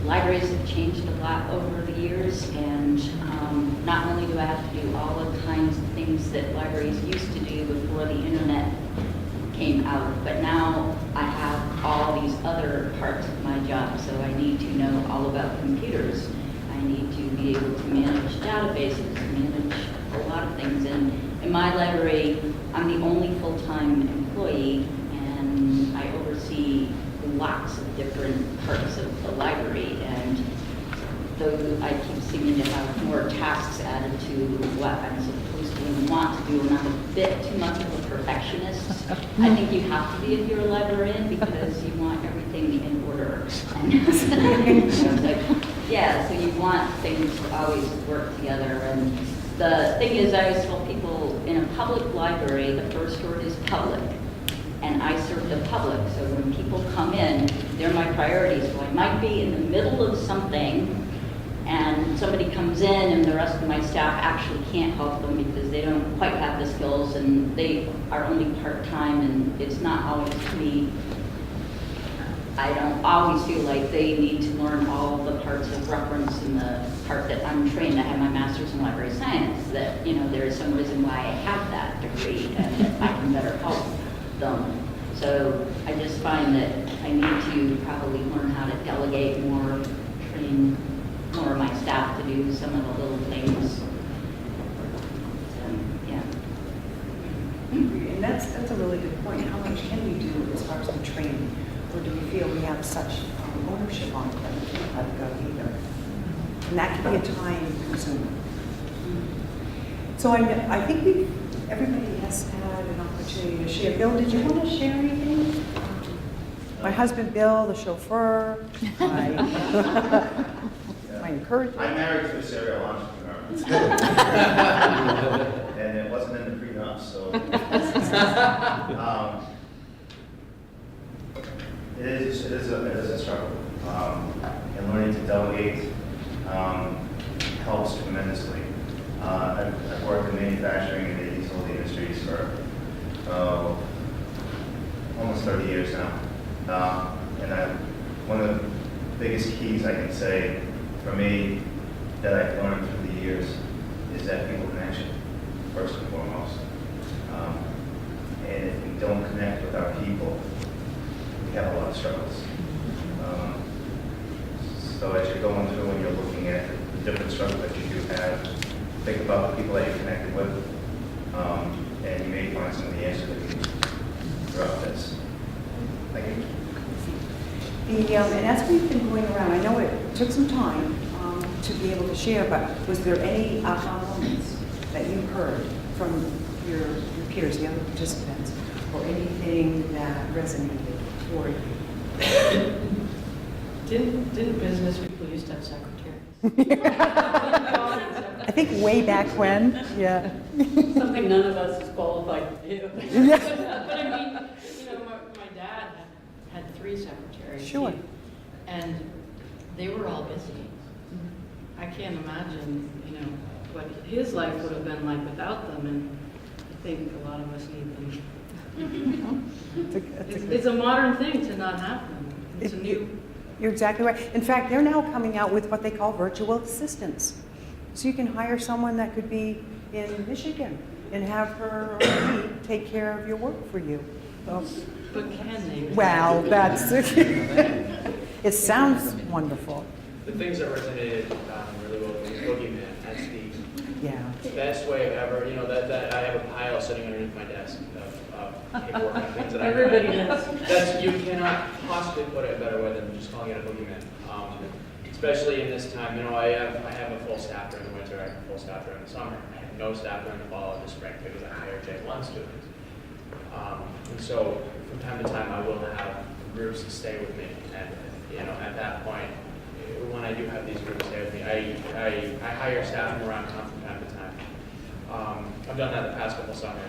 libraries have changed a lot over the years, and not only do I have to do all the kinds of things that libraries used to do before the internet came out, but now I have all these other parts of my job, so I need to know all about computers. I need to be able to manage databases, manage a lot of things. And in my library, I'm the only full-time employee, and I oversee lots of different parts of the library. And though I keep seeming to have more tasks added to what I'm supposed to and want to do, and I'm a bit too much of a perfectionist. I think you have to be if you're a librarian, because you want everything in order. And yeah, so you want things to always work together. And the thing is, I always tell people, in a public library, the first word is public. And I serve the public, so when people come in, they're my priorities. So I might be in the middle of something, and somebody comes in and the rest of my staff actually can't help them because they don't quite have the skills, and they are only part-time, and it's not always me. I don't always feel like they need to learn all the parts of reference and the part that I'm trained. I have my master's in library science, that, you know, there is some reason why I have that degree and that I can better help them. So I just find that I need to probably learn how to delegate more, train more of my staff to do some of the little things. So, yeah. And that's a really good point. How much can we do as far as the training? Or do we feel we have such ownership on it that we can't let it go either? And that can be a time consumer. So I think everybody has had an opportunity to share. Bill, did you want to share anything? My husband, Bill, the chauffeur, my encouragement. I'm married to a serial entrepreneur. And it wasn't in the prenup, so. It is a struggle. And learning to delegate helps tremendously. I've worked in manufacturing and the utility industries for almost 30 years now. And one of the biggest keys I can say for me that I've learned through the years is that people connection, first and foremost. And if we don't connect with our people, we have a lot of struggles. So as you're going through and you're looking at the different struggles that you do have, think about the people that you're connected with, and you may find some of the answers that you need throughout this. Thank you. And as we've been going around, I know it took some time to be able to share, but was there any aha moments that you heard from your peers, the other participants, or anything that resonated for you? Didn't business people used to have secretaries? I think way back when, yeah. Something none of us is qualified to do. But I mean, you know, my dad had 3 secretaries. Sure. And they were all busy. I can't imagine, you know, what his life would have been like without them, and I think a lot of us need them. It's a modern thing to not have them. It's a new. You're exactly right. In fact, they're now coming out with what they call virtual assistants. So you can hire someone that could be in Michigan and have her or he take care of your work for you. So, but can they? Well, that's it sounds wonderful. The things that resonated really well with me is Boogeyman. That's the Yeah. best way I've ever, you know, that I have a pile sitting underneath my desk of paperwork and things that I Everybody does. That's, you cannot possibly put it a better way than just calling it a Boogeyman. It's especially in this time, you know, I have a full staff during the winter, I have a full staff during the summer. I have no staff during the fall and the spring because I hire J1 students. And so from time to time, I will have groups to stay with me. And, you know, at that point, when I do have these groups stay with me, I hire staff from around town from time to time. I've done that the past couple summers.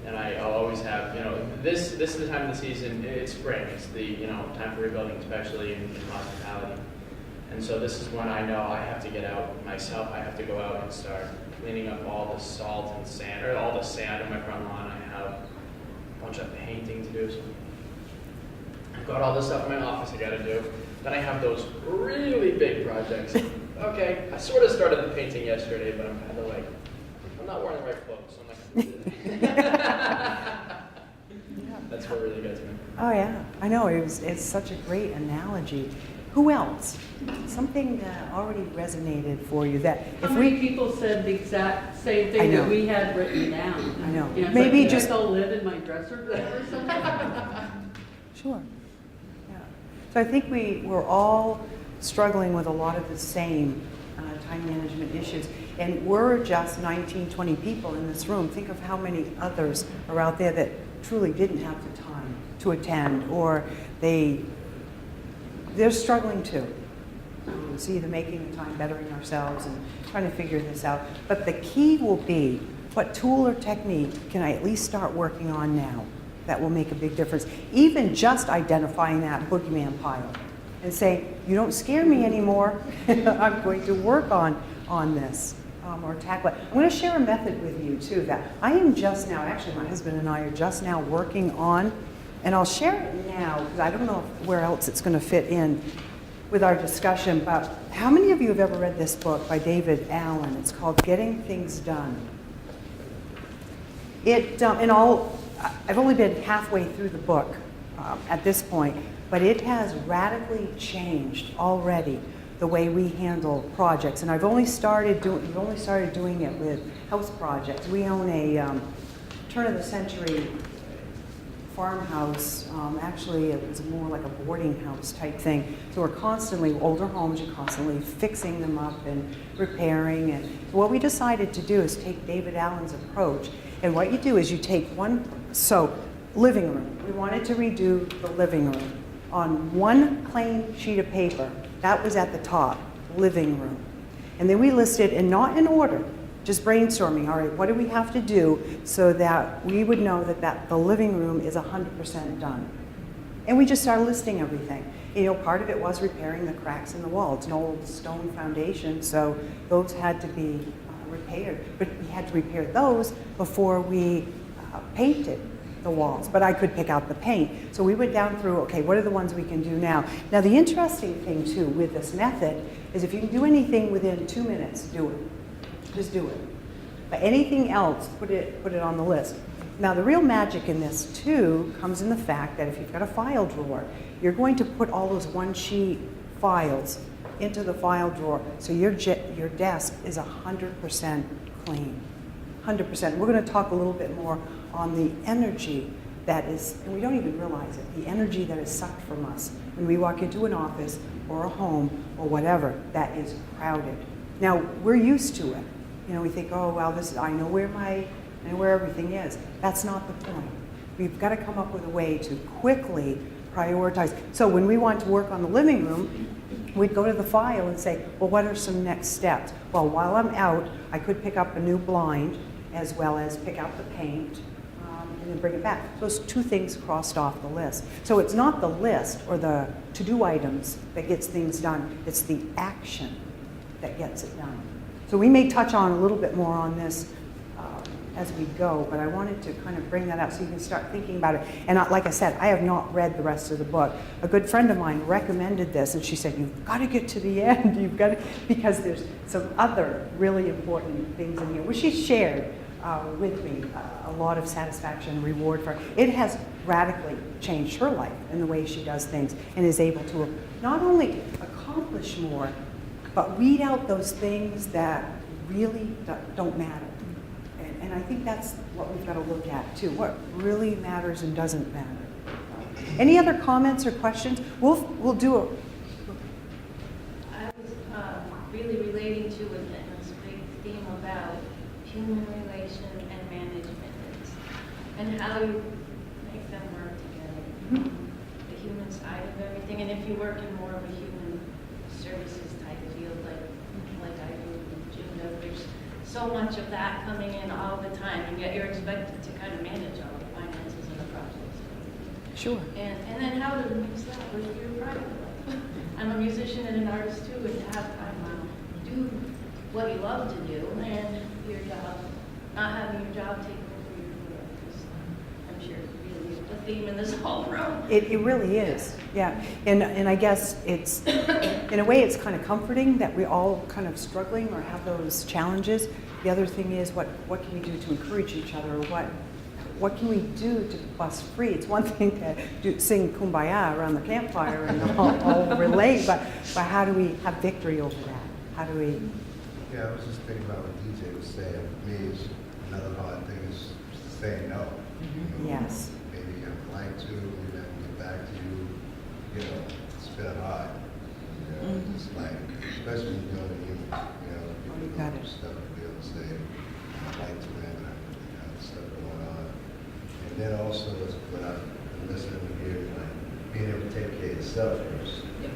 And I'll always have, you know, this is the time of the season, it's spring, it's the, you know, time for rebuilding, especially in hospitality. And so this is when I know I have to get out myself, I have to go out and start cleaning up all the salt and sand, or all the sand on my front lawn. I have a bunch of painting to do. So I've got all this stuff in my office I gotta do. Then I have those really big projects. Okay, I sort of started the painting yesterday, but I'm kind of like, I'm not wearing the right clothes, so I'm like, that's what really gets me. Oh yeah, I know, it's such a great analogy. Who else? Something that already resonated for you that How many people said the exact same thing that we had written down? I know. You know, Maybe like, just I'll live in my dresser drawer or something. Sure. Yeah. So I think we're all struggling with a lot of the same time management issues. And we're just 19, 20 people in this room. Think of how many others are out there that truly didn't have the time to attend, or they're struggling too. So either making the time, bettering ourselves, and trying to figure this out. But the key will be, what tool or technique can I at least start working on now that will make a big difference? Even just identifying that boogeyman pile and saying, you don't scare me anymore. I'm going to work on this. Or tackle it. I'm going to share a method with you too that I am just now, actually my husband and I are just now working on, and I'll share it now because I don't know where else it's going to fit in with our discussion, but how many of you have ever read this book by David Allen? It's called Getting Things Done. I've only been halfway through the book at this point, but it has radically changed already the way we handle projects. And we've only started doing it with house projects. We own a turn of the century farmhouse. Actually, it was more like a boarding house type thing. So we're constantly, older homes, you're constantly fixing them up and repairing. And what we decided to do is take David Allen's approach. And what you do is you take living room. We wanted to redo the living room on one plain sheet of paper. That was at the top, living room. And then we listed, and not in order, just brainstorming, all right, what do we have to do so that we would know that the living room is 100% done? And we just started listing everything. You know, part of it was repairing the cracks in the wall. It's an old stone foundation, so those had to be repaired. But we had to repair those before we painted the walls, but I could pick out the paint. So we went down through, okay, what are the ones we can do now? Now the interesting thing too with this method is if you can do anything within 2 minutes, do it. Just do it. But anything else, put it on the list. Now the real magic in this too comes in the fact that if you've got a file drawer, you're going to put all those one sheet files into the file drawer so your desk is 100% clean. 100%. We're going to talk a little bit more on the energy that is, and we don't even realize it, the energy that is sucked from us when we walk into an office or a home or whatever that is crowded. Now, we're used to it. You know, we think, oh, well, I know where everything is. That's not the point. We've got to come up with a way to quickly prioritize. So when we want to work on the living room, we'd go to the file and say, well, what are some next steps? Well, while I'm out, I could pick up a new blind as well as pick out the paint and then bring it back. Those two things crossed off the list. So it's not the list or the to-do items that gets things done. It's the action that gets it done. So we may touch on a little bit more on this as we go, but I wanted to kind of bring that up so you can start thinking about it. And like I said, I have not read the rest of the book. A good friend of mine recommended this, and she said, you've got to get to the end. You've got to, because there's some other really important things in here, which she shared with me, a lot of satisfaction and reward for her. It has radically changed her life and the way she does things, and is able to not only accomplish more, but weed out those things that really don't matter. And I think that's what we've got to look at too. What really matters and doesn't matter. Any other comments or questions? We'll do human relation and management is, and how you make them work together. The human side of everything, and if you work in more of a human services type field, like I do with Juno, there's so much of that coming in all the time, and yet you're expected to kind of manage all the finances of the project. Sure. And then how to mix that with your private life. I'm a musician and an artist too, and to have time to do what you love to do and your job, not having your job take over your work, is, I'm sure, really the theme in this whole room. It really is, yeah. And I guess it's, in a way, it's kind of comforting that we're all kind of struggling or have those challenges. The other thing is, what can we do to encourage each other? Or what can we do to bust free? It's one thing to sing Kumbaya around the campfire and all relate, but how do we have victory over that? How do we? Yeah, I was just thinking about what DJ was saying. For me, it's another hard thing is saying no. Mm-hmm. Yes. Maybe I'd like to, maybe I can get back to you. You know, it's been hard. You know, it's like, especially when you're dealing with humans, you know, people got go it. through stuff to be able to say, I'd like to, man, but I got stuff going on. And then also, when I'm listening to you, like, being able to take care of yourself first. Yep.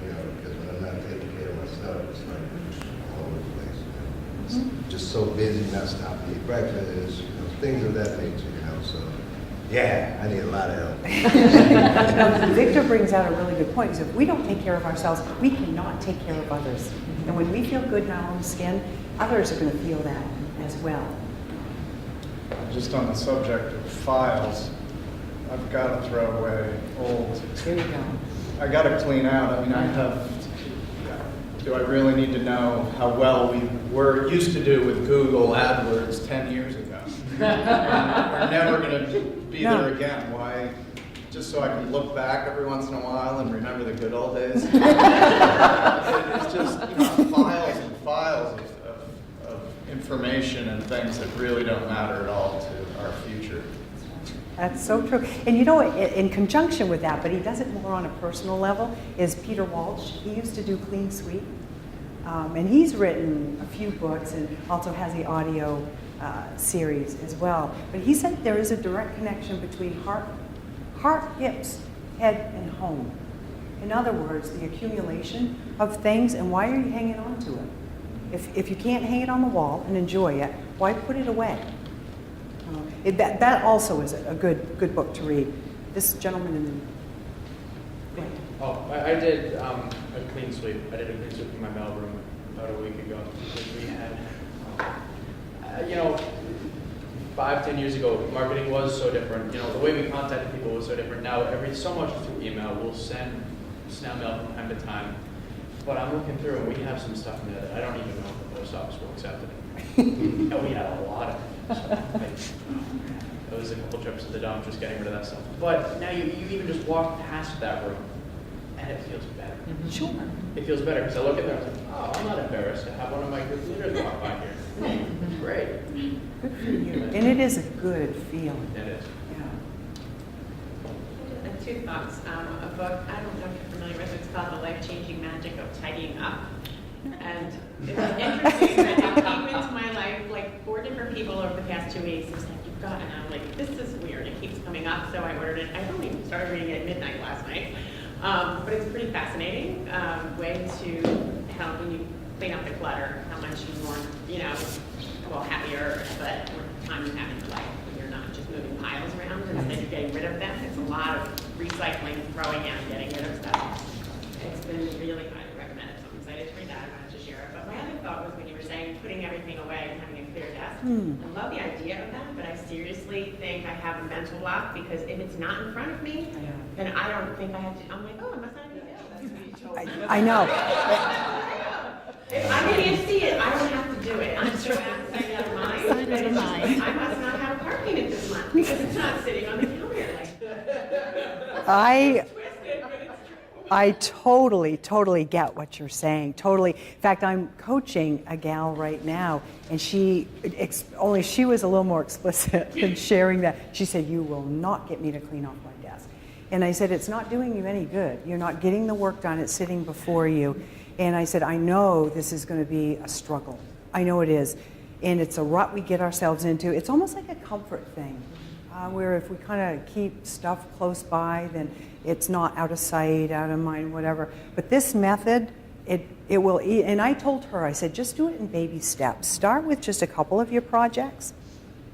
You know, because when I'm not taking care of myself, it's like all over the place. You know? It's just so busy, not stopping to eat breakfast, you know, things of that nature, you know. So, yeah, I need a lot of help. Now, Victor brings out a really good point. Because if we don't take care of ourselves, we cannot take care of others. And when we feel good in our own skin, others are going to feel that as well. Just on the subject of files, I've got to throw away old. Here we go. I got to clean out. I mean, I have. Do I really need to know how well we were used to do with Google AdWords 10 years ago? We're never going to be there again. Why? Just so I can look back every once in a while and remember the good old days. It's just, you know, files and files of information and things that really don't matter at all to our future. That's so true. And you know, in conjunction with that, but he does it more on a personal level, is Peter Walsh. He used to do Clean Sweep. And he's written a few books and also has the audio series as well. But he said there is a direct connection between heart, hips, head, and home. In other words, the accumulation of things, and why are you hanging on to it? If you can't hang it on the wall and enjoy it, why put it away? That also is a good book to read. This gentleman in the... Go ahead. Oh, I did a clean sweep. I did a clean sweep in my mailroom about a week ago. Because we had, you know, 5-10 years ago, marketing was so different. You know, the way we contacted people was so different. Now, so much through email. We'll send snail mail from time to time. But I'm looking through, and we have some stuff in there that I don't even know if the post office will accept it. And we had a lot of it. So, it was a couple trips to the dump just getting rid of that stuff. But now you even just walk past that room, and it feels better. Sure. It feels better because I look at them and I'm like, oh, I'm not embarrassed to have one of my group leaders walk by here. It's great. Good for you. And it is a good feeling. It is. Two thoughts. A book, I don't know if you're familiar with it, it's called The Life-Changing Magic of Tidying Up. And it's interesting that it came into my life, like 4 different people over the past 2 weeks. It's like, you've got, and I'm like, this is weird. It keeps coming up, so I ordered it. I only started reading it at midnight last night. But it's a pretty fascinating way to help when you clean up the clutter, how much you're more, you know, well, happier, but more time you have in your life when you're not just moving piles around instead of getting rid of them. It's a lot of recycling, throwing out, getting rid of stuff. It's been really highly recommended, so I'm excited to read that. I wanted to share it. But my other thought was when you were saying putting everything away and having a clear desk. I love the idea of that, but I seriously think I have a mental block because if it's not in front of me, then I don't think I have to. I'm like, oh, I must not be there. That's what you told me. I know. If I can't see it, I don't have to do it. I'm so outside out of mind. I must not have parking at this month because it's not sitting on the counter. I totally get what you're saying. Totally. In fact, I'm coaching a gal right now, and she was a little more explicit in sharing that. She said, "You will not get me to clean off my desk." And I said, "It's not doing you any good. You're not getting the work done. It's sitting before you." And I said, "I know this is going to be a struggle. I know it is." and it's a rut we get ourselves into. It's almost like a comfort thing, where if we kind of keep stuff close by, then it's not out of sight, out of mind, whatever. But this method, it will, and I told her, I said, just do it in baby steps. Start with just a couple of your projects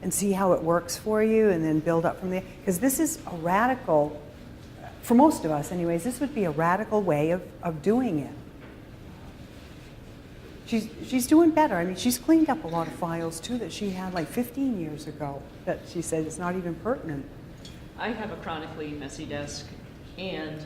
and see how it works for you, and then build up from there. Because this is a radical, for most of us anyways, this would be a radical way of doing it. She's doing better. I mean, she's cleaned up a lot of files too that she had like 15 years ago that she said it's not even pertinent. I have a chronically messy desk, and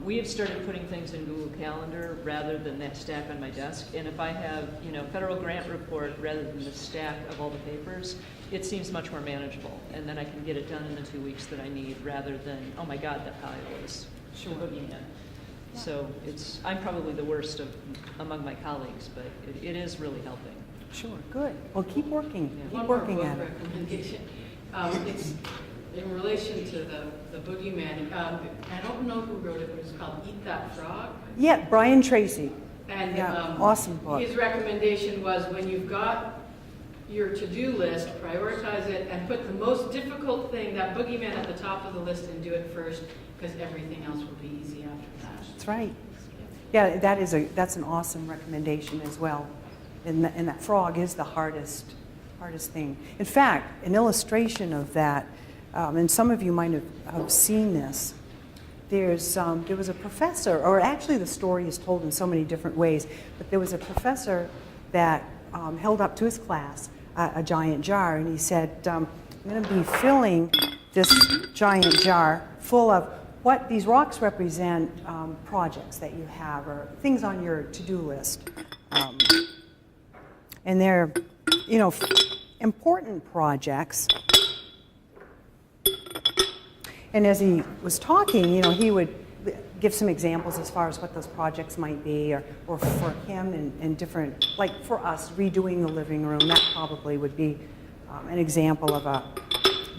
we have started putting things in Google Calendar rather than that stack on my desk. And if I have, federal grant report rather than the stack of all the papers, it seems much more manageable. And then I can get it done in the 2 weeks that I need rather than, oh my God, that pile is Sure. boogeyman. So I'm probably the worst among my colleagues, but it is really helping. Sure, good. Well, keep working. Yeah. Keep One more working book at it. recommendation. It's in relation to the boogeyman. I don't know who wrote it, but it's called Eat That Frog. Yeah, Brian Tracy. And yeah, awesome book. His recommendation was when you've got your to-do list, prioritize it and put the most difficult thing, that boogeyman, at the top of the list and do it first, because everything else will be easy after that. That's right. Yeah, that's an awesome recommendation as well. And that frog is the hardest thing. In fact, an illustration of that, and some of you might have seen this. There was a professor, or actually the story is told in so many different ways, but there was a professor that held up to his class a giant jar, and he said, I'm going to be filling this giant jar full of what these rocks represent, projects that you have or things on your to-do list. And they're, important projects. And as he was talking, he would give some examples as far as what those projects might be, or for him in different, like for us, redoing the living room, that probably would be an example of a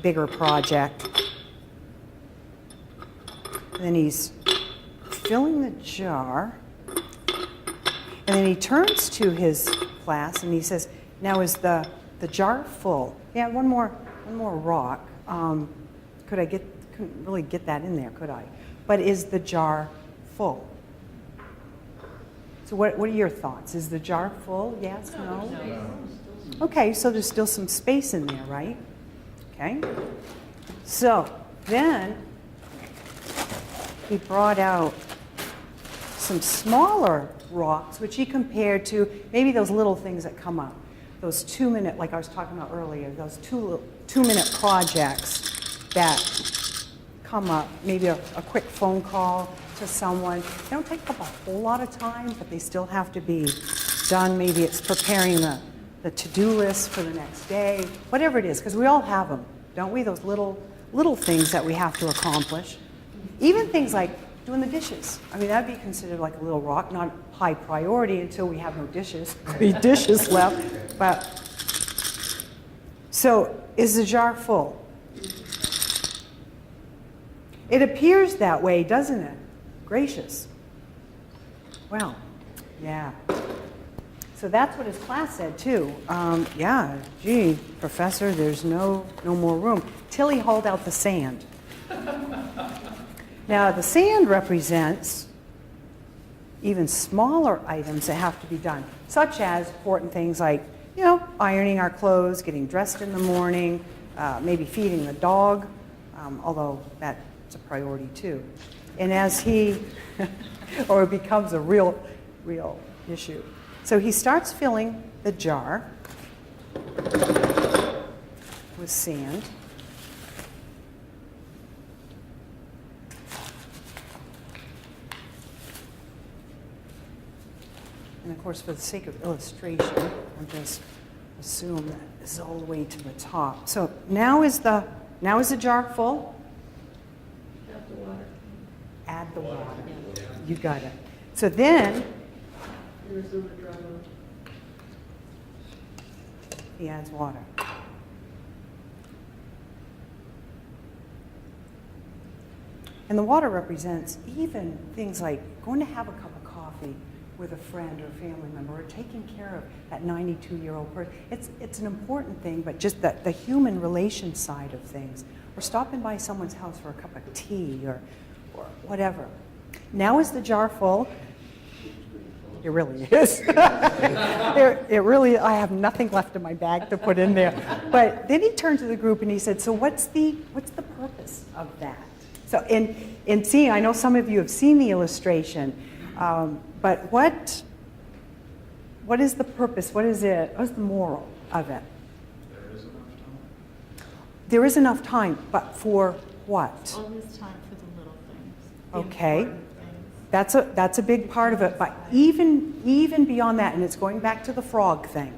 bigger project. And then he's filling the jar, and then he turns to his class and he says, now is the jar full? Yeah, one more rock. Couldn't really get that in there, could I? But is the jar full? So what are your thoughts? Is the jar full? Yes, no? Okay, so there's still some space in there, right? Okay. So then he brought out some smaller rocks, which he compared to maybe those little things that come up. Those 2-minute, like I was talking about earlier, those 2-minute projects that come up, maybe a quick phone call to someone. They don't take up a whole lot of time, but they still have to be done. Maybe it's preparing the to-do list for the next day, whatever it is, because we all have them, don't we? Those little things that we have to accomplish. Even things like doing the dishes. I mean, that'd be considered like a little rock, not high priority until we have no dishes, any dishes left. But so is the jar full? It appears that way, doesn't it? Gracious. Well, yeah. So that's what his class said too. Yeah, gee, professor, there's no more room. Till he hauled out the sand. Now the sand represents even smaller items that have to be done, such as important things like, ironing our clothes, getting dressed in the morning, maybe feeding the dog, although that's a priority too. And as or it becomes a real issue. So he starts filling the jar with sand. And of course, for the sake of illustration, I'll just assume that this is all the way to the top. So now is the jar full? Add the water. Add the water. You got it. So then he adds water. And the water represents even things like going to have a cup of coffee with a friend or a family member, or taking care of that 92-year-old person. It's an important thing, but just the human relation side of things, or stopping by someone's house for a cup of tea or whatever. Now is the jar full? It really is. It really, I have nothing left in my bag to put in there. But then he turned to the group and he said, so what's the purpose of that? So in seeing, I know some of you have seen the illustration, but what is the purpose? What is the moral of it? There is enough time. There is enough time, but for what? All this time for the little things. the Okay. important things. That's a big part of it, but even beyond that, and it's going back to the frog thing.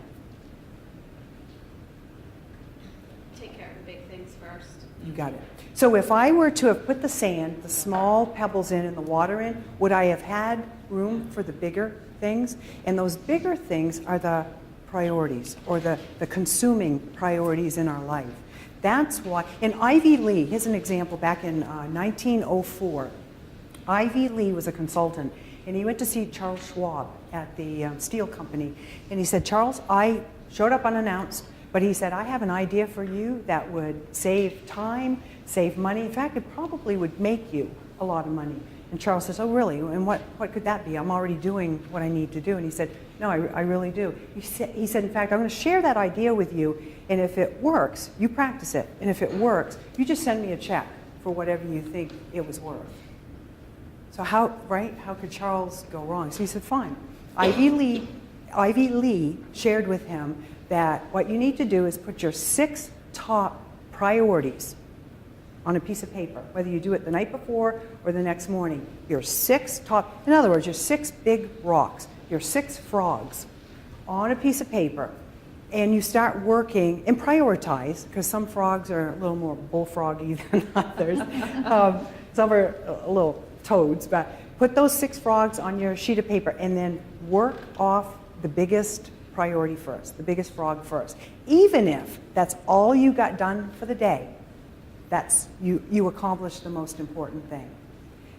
Take care of the big things first. You got it. So if I were to have put the sand, the small pebbles in and the water in, would I have had room for the bigger things? And those bigger things are the priorities, or the consuming priorities in our life. That's why, and Ivy Lee, here's an example, back in 1904, Ivy Lee was a consultant, and he went to see Charles Schwab at the steel company, and he said, Charles, I showed up unannounced, but he said, I have an idea for you that would save time, save money. In fact, it probably would make you a lot of money. And Charles says, oh, really? And what could that be? I'm already doing what I need to do. And he said, no, I really do. He said, in fact, I'm going to share that idea with you, and if it works, you practice it. And if it works, you just send me a check for whatever you think it was worth. So how could Charles go wrong? So he said, fine. Ivy Lee shared with him that what you need to do is put your 6 top priorities on a piece of paper, whether you do it the night before or the next morning. Your 6 top, in other words, your 6 big rocks, your 6 frogs on a piece of paper, and you start working and prioritize, because some frogs are a little more bullfroggy than others. Some are a little toads, but put those 6 frogs on your sheet of paper and then work off the biggest priority first, the biggest frog first. Even if that's all you got done for the day, that's you accomplished the most important thing.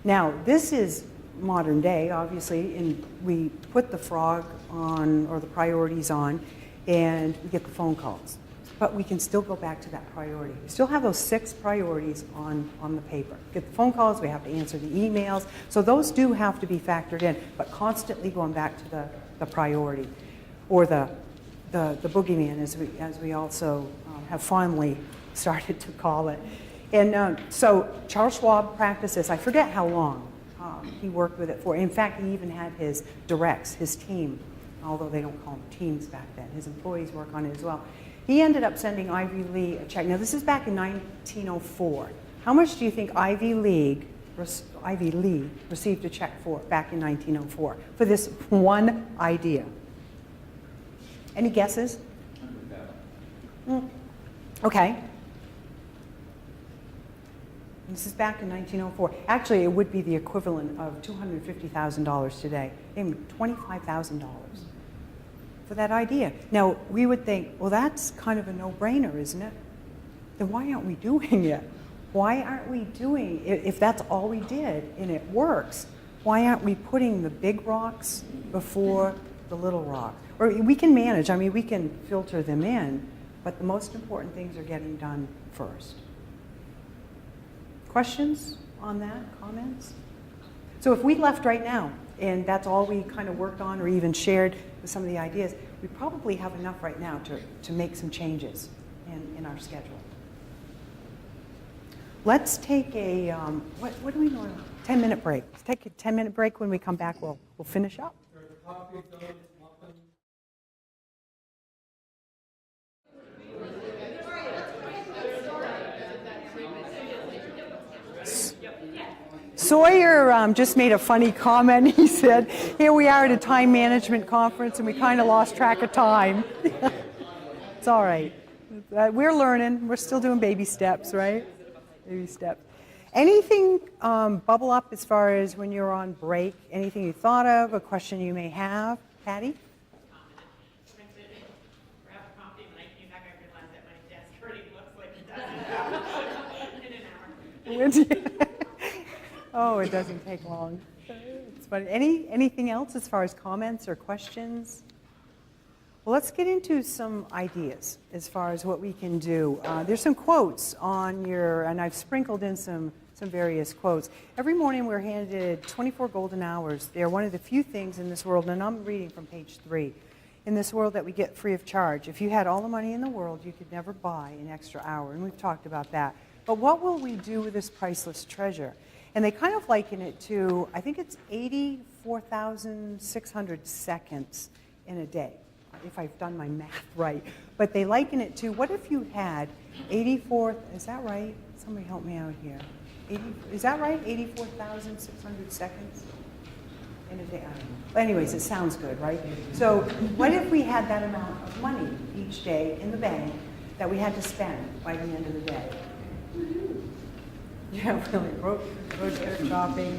Now, this is modern day, obviously, and we put the frog on, or the priorities on, and we get the phone calls. But we can still go back to that priority. We still have those 6 priorities on the paper. Get the phone calls, we have to answer the emails. So those do have to be factored in, but constantly going back to the priority, or the boogeyman, as we also have fondly started to call it. And so Charles Schwab practiced this. I forget how long he worked with it for. In fact, he even had his directs, his team, although they don't call them teams back then. His employees work on it as well. He ended up sending Ivy Lee a check. Now, this is back in 1904. How much do you think Ivy Lee received a check for back in 1904 for this one idea? Any guesses? Okay. This is back in 1904. Actually, it would be the equivalent of $250,000 today. They gave him $25,000 for that idea. Now, we would think, well, that's kind of a no-brainer, isn't it? Then why aren't we doing it? Why aren't we doing it? If that's all we did and it works, why aren't we putting the big rocks before the little rocks? Or we can manage, I mean, we can filter them in, but the most important things are getting done first. Questions on that? Comments? So if we left right now, and that's all we kind of worked on or even shared with some of the ideas, we probably have enough right now to make some changes in our schedule. Let's take a, what do we normally, 10-minute break. Let's take a 10-minute break. When we come back, we'll finish up. Sawyer just made a funny comment. He said, here we are at a time management conference and we kind of lost track of time. It's all right. We're learning. We're still doing baby steps, right? Baby steps. Anything bubble up as far as when you're on break? Anything you thought of, a question you may have? Patty? Oh, it doesn't take long. It's funny. Anything else as far as comments or questions? Well, let's get into some ideas as far as what we can do. There's some quotes on your, and I've sprinkled in some various quotes. Every morning we're handed 24 golden hours. They're one of the few things in this world, and I'm reading from page 3, in this world that we get free of charge. If you had all the money in the world, you could never buy an extra hour, and we've talked about that. But what will we do with this priceless treasure? And they kind of liken it to, I think it's 84,600 seconds in a day, if I've done my math right. But they liken it to, what if you had 84, is that right? Somebody help me out here. Is that right? 84,600 seconds in a day? I don't know. But anyways, it sounds good, right? So what if we had that amount of money each day in the bank that we had to spend by the end of the day? Yeah, really, grocery shopping,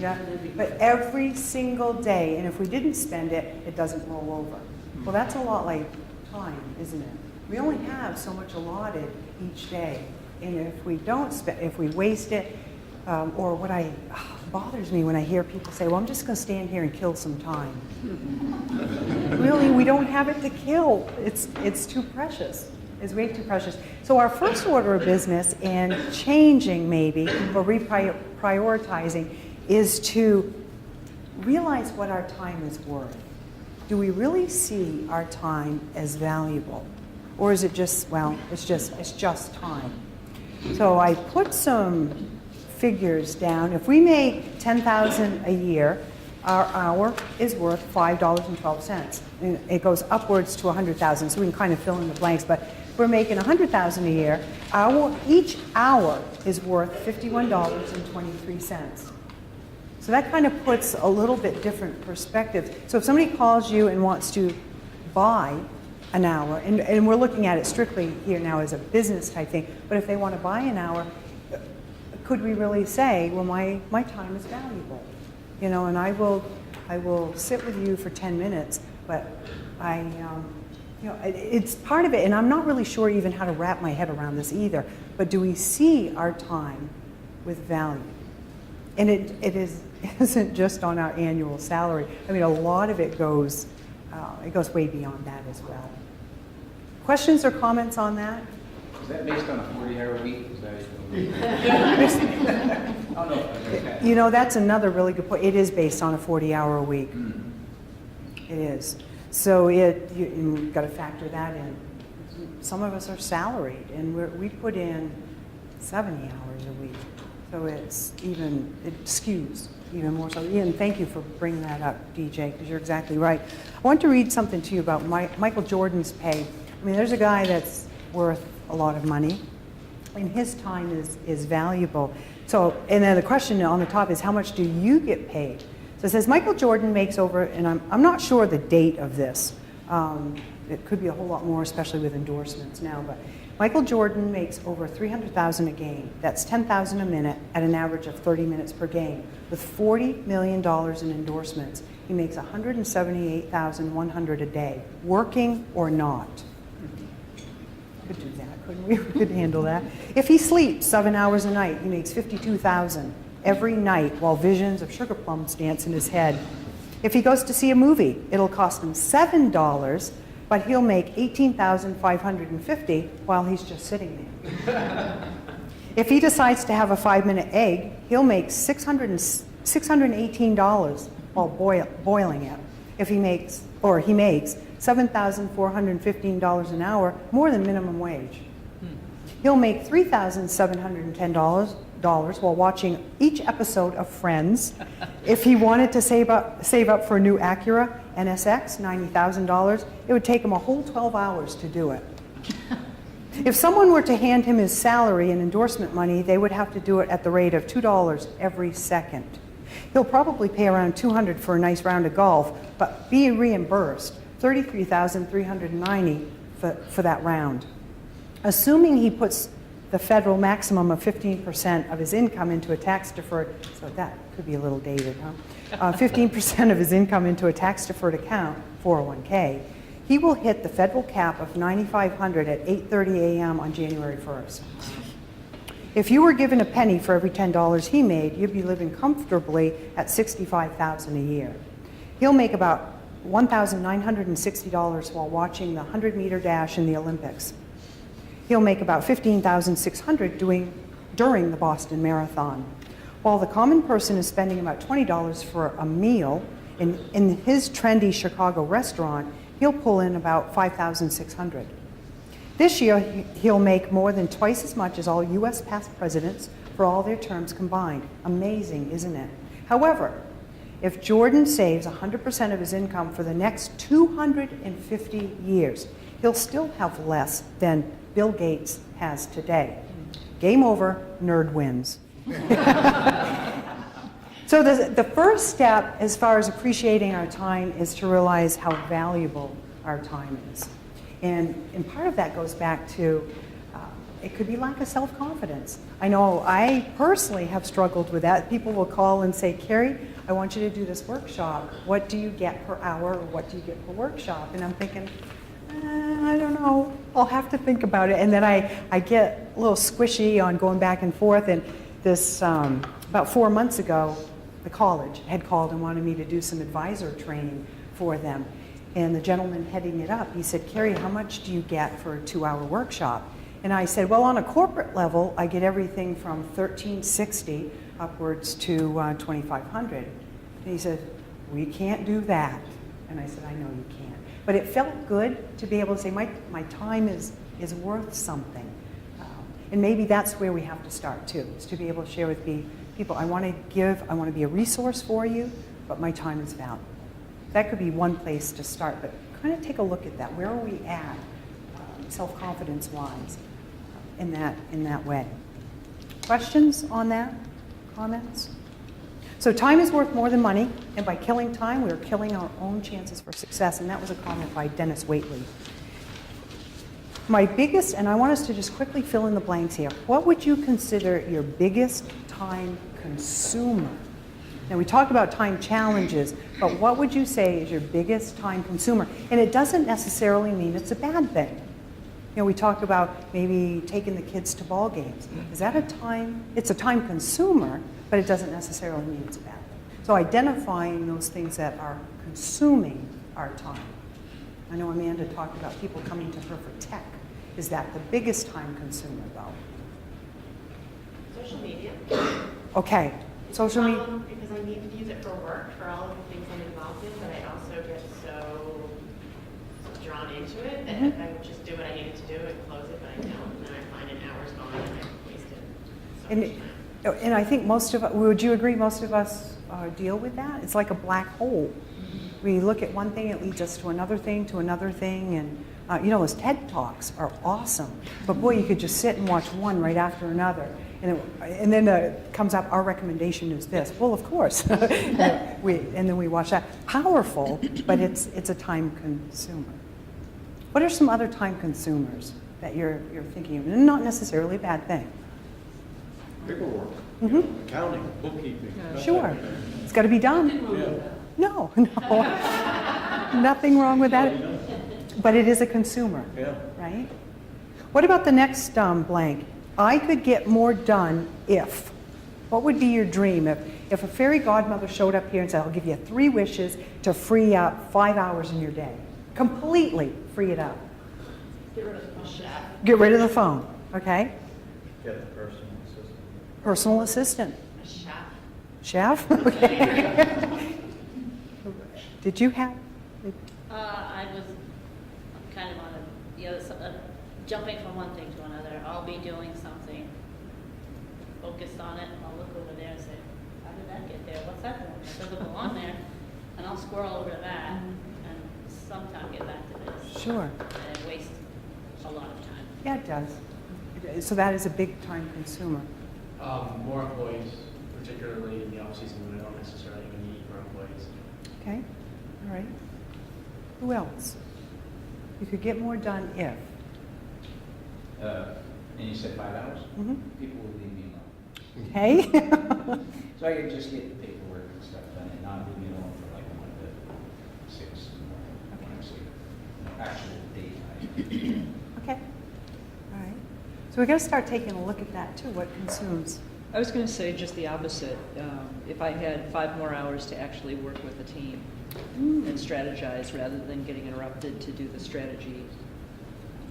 but every single day, and if we didn't spend it, it doesn't roll over. Well, that's a lot like time, isn't it? We only have so much allotted each day, and if we don't spend, if we waste it, or what bothers me when I hear people say, well, I'm just going to stand here and kill some time. Really, we don't have it to kill. It's too precious. It's way too precious. So our first order of business in changing maybe, or reprioritizing, is to realize what our time is worth. Do we really see our time as valuable? Or is it just, well, it's just time? So I put some figures down. If we make $10,000 a year, our hour is worth $5.12. And it goes upwards to 100,000, so we can kind of fill in the blanks. But if we're making 100,000 a year, each hour is worth $51.23. So that kind of puts a little bit different perspective. So if somebody calls you and wants to buy an hour, and we're looking at it strictly here now as a business type thing, but if they want to buy an hour, could we really say, well, my time is valuable? You know, and I will sit with you for 10 minutes, but it's part of it, and I'm not really sure even how to wrap my head around this either, but do we see our time with value? And it isn't just on our annual salary. I mean, a lot of it goes way beyond that as well. Questions or comments on that? Is that based on a 40-hour week? Oh, no. Okay. You know, that's another really good point. It is based on a 40-hour a week. It is. So you've got to factor that in. Some of us are salaried, and we put in 70 hours a week. So it skews even more so. Ian, thank you for bringing that up, DJ, because you're exactly right. I want to read something to you about Michael Jordan's pay. I mean, there's a guy that's worth a lot of money, and his time is valuable. So, and then the question on the top is, how much do you get paid? So it says Michael Jordan makes over, and I'm not sure the date of this. It could be a whole lot more, especially with endorsements now. But Michael Jordan makes over $300,000 a game. That's $10,000 a minute at an average of 30 minutes per game. With $40 million in endorsements, he makes $178,100 a day, working or not. Could do that, couldn't we? We could handle that. If he sleeps 7 hours a night, he makes $52,000 every night while visions of sugar plums dance in his head. If he goes to see a movie, it'll cost him $7, but he'll make $18,550 while he's just sitting there. If he decides to have a 5-minute egg, he'll make $618 while boiling it. He makes $7,415 an hour, more than minimum wage. He'll make $3,710 while watching each episode of Friends. If he wanted to save up for a new Acura NSX, $90,000, it would take him a whole 12 hours to do it. If someone were to hand him his salary and endorsement money, they would have to do it at the rate of $2 every second. He'll probably pay around $200 for a nice round of golf, but be reimbursed $33,390 for that round. Assuming he puts the federal maximum of 15% of his income into a tax-deferred, so that could be a little dated, huh? 15% of his income into a tax-deferred account, 401k, he will hit the federal cap of $9,500 at 8:30 a.m. on January 1st. If you were given a penny for every $10 he made, you'd be living comfortably at $65,000 a year. He'll make about $1,960 while watching the 100-meter dash in the Olympics. He'll make about $15,600 during the Boston Marathon. While the common person is spending about $20 for a meal in his trendy Chicago restaurant, he'll pull in about $5,600. This year, he'll make more than twice as much as all U.S. past presidents for all their terms combined. Amazing, isn't it? However, if Jordan saves 100% of his income for the next 250 years, he'll still have less than Bill Gates has today. Game over, nerd wins. So the first step as far as appreciating our time is to realize how valuable our time is. And part of that goes back to, it could be lack of self-confidence. I know I personally have struggled with that. People will call and say, Carrie, I want you to do this workshop. What do you get per hour, or what do you get per workshop? And I'm thinking, I don't know. I'll have to think about it. And then I get a little squishy on going back and forth. And this, about 4 months ago, the college had called and wanted me to do some advisor training for them. And the gentleman heading it up, he said, Carrie, how much do you get for a 2-hour workshop? And I said, well, on a corporate level, I get everything from $1,360 upwards to $2,500. And he said, we can't do that. And I said, I know you can't. But it felt good to be able to say, my time is worth something. And maybe that's where we have to start too, is to be able to share with people, I want to give, I want to be a resource for you, but my time is valuable. That could be one place to start, but kind of take a look at that. Where are we at, self-confidence-wise, in that way? Questions on that? Comments? So time is worth more than money, and by killing time, we are killing our own chances for success, and that was a comment by Dennis Waitley. My biggest, and I want us to just quickly fill in the blanks here, what would you consider your biggest time consumer? Now, we talked about time challenges, but what would you say is your biggest time consumer? And it doesn't necessarily mean it's a bad thing. You know, we talk about maybe taking the kids to ball games. Is that a time? It's a time consumer, but it doesn't necessarily mean it's a bad thing. So identifying those things that are consuming our time. I know Amanda talked about people coming to her for tech. Is that the biggest time consumer, though? Social media. Okay. Social media. Because I need to use it for work, for all of the things I'm involved in, but I also get so drawn into it that I would just do what I needed to do and close it, but I don't, and then I find an hour's gone and I wasted so much time. And I think most of us, would you agree most of us deal with that? It's like a black hole. We look at one thing, it leads us to another thing, and you know, those TED Talks are awesome. But boy, you could just sit and watch one right after another. And then it comes up, our recommendation is this. Well, of course. And then we watch that. Powerful, but it's a time consumer. What are some other time consumers that you're thinking of? And not necessarily a bad thing. Paperwork, accounting, bookkeeping. Sure. It's got to be done. No. Nothing wrong with that. But it is a consumer, right? What about the next blank? I could get more done if. What would be your dream if a fairy godmother showed up here and said, I'll give you 3 wishes to free up 5 hours in your day? Completely free it up. Get rid of the phone. Get rid of the phone, okay? Get the personal assistant. Personal assistant. A chef. Chef? Okay. Did you have? I was kind of on the other side, jumping from one thing to another. I'll be doing something, focused on it, and I'll look over there and say, how did that get there? What's that doing? It doesn't belong there. And I'll squirrel over to that and sometime get back to this. Sure. And it wastes a lot of time. Yeah, it does. So that is a big time consumer. More employees, particularly in the off-season when I don't necessarily even need more employees. Okay, all right. Who else? You could get more done if. And you said 5 hours? People will leave me alone. Hey? So I could just get the paperwork and stuff done and not leave me alone for like 1 to 6 in the morning when I'm sleeping. Actual daytime. Okay. All right. So we got to start taking a look at that too, what consumes. I was going to say just the opposite. If I had 5 more hours to actually work with a team and strategize rather than getting interrupted to do the strategy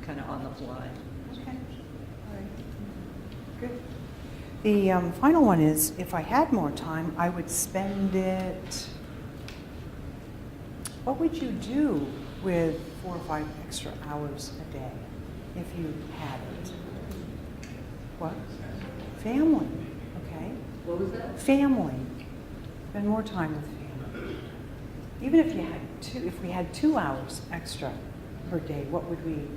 kind of on the fly. Okay. All right. Good. The final one is, if I had more time, I would spend it. What would you do with 4 or 5 extra hours a day if you had it? What? Family. Okay. What was that? Family. Spend more time with family. Even if you had if we had 2 hours extra per day, what would we do?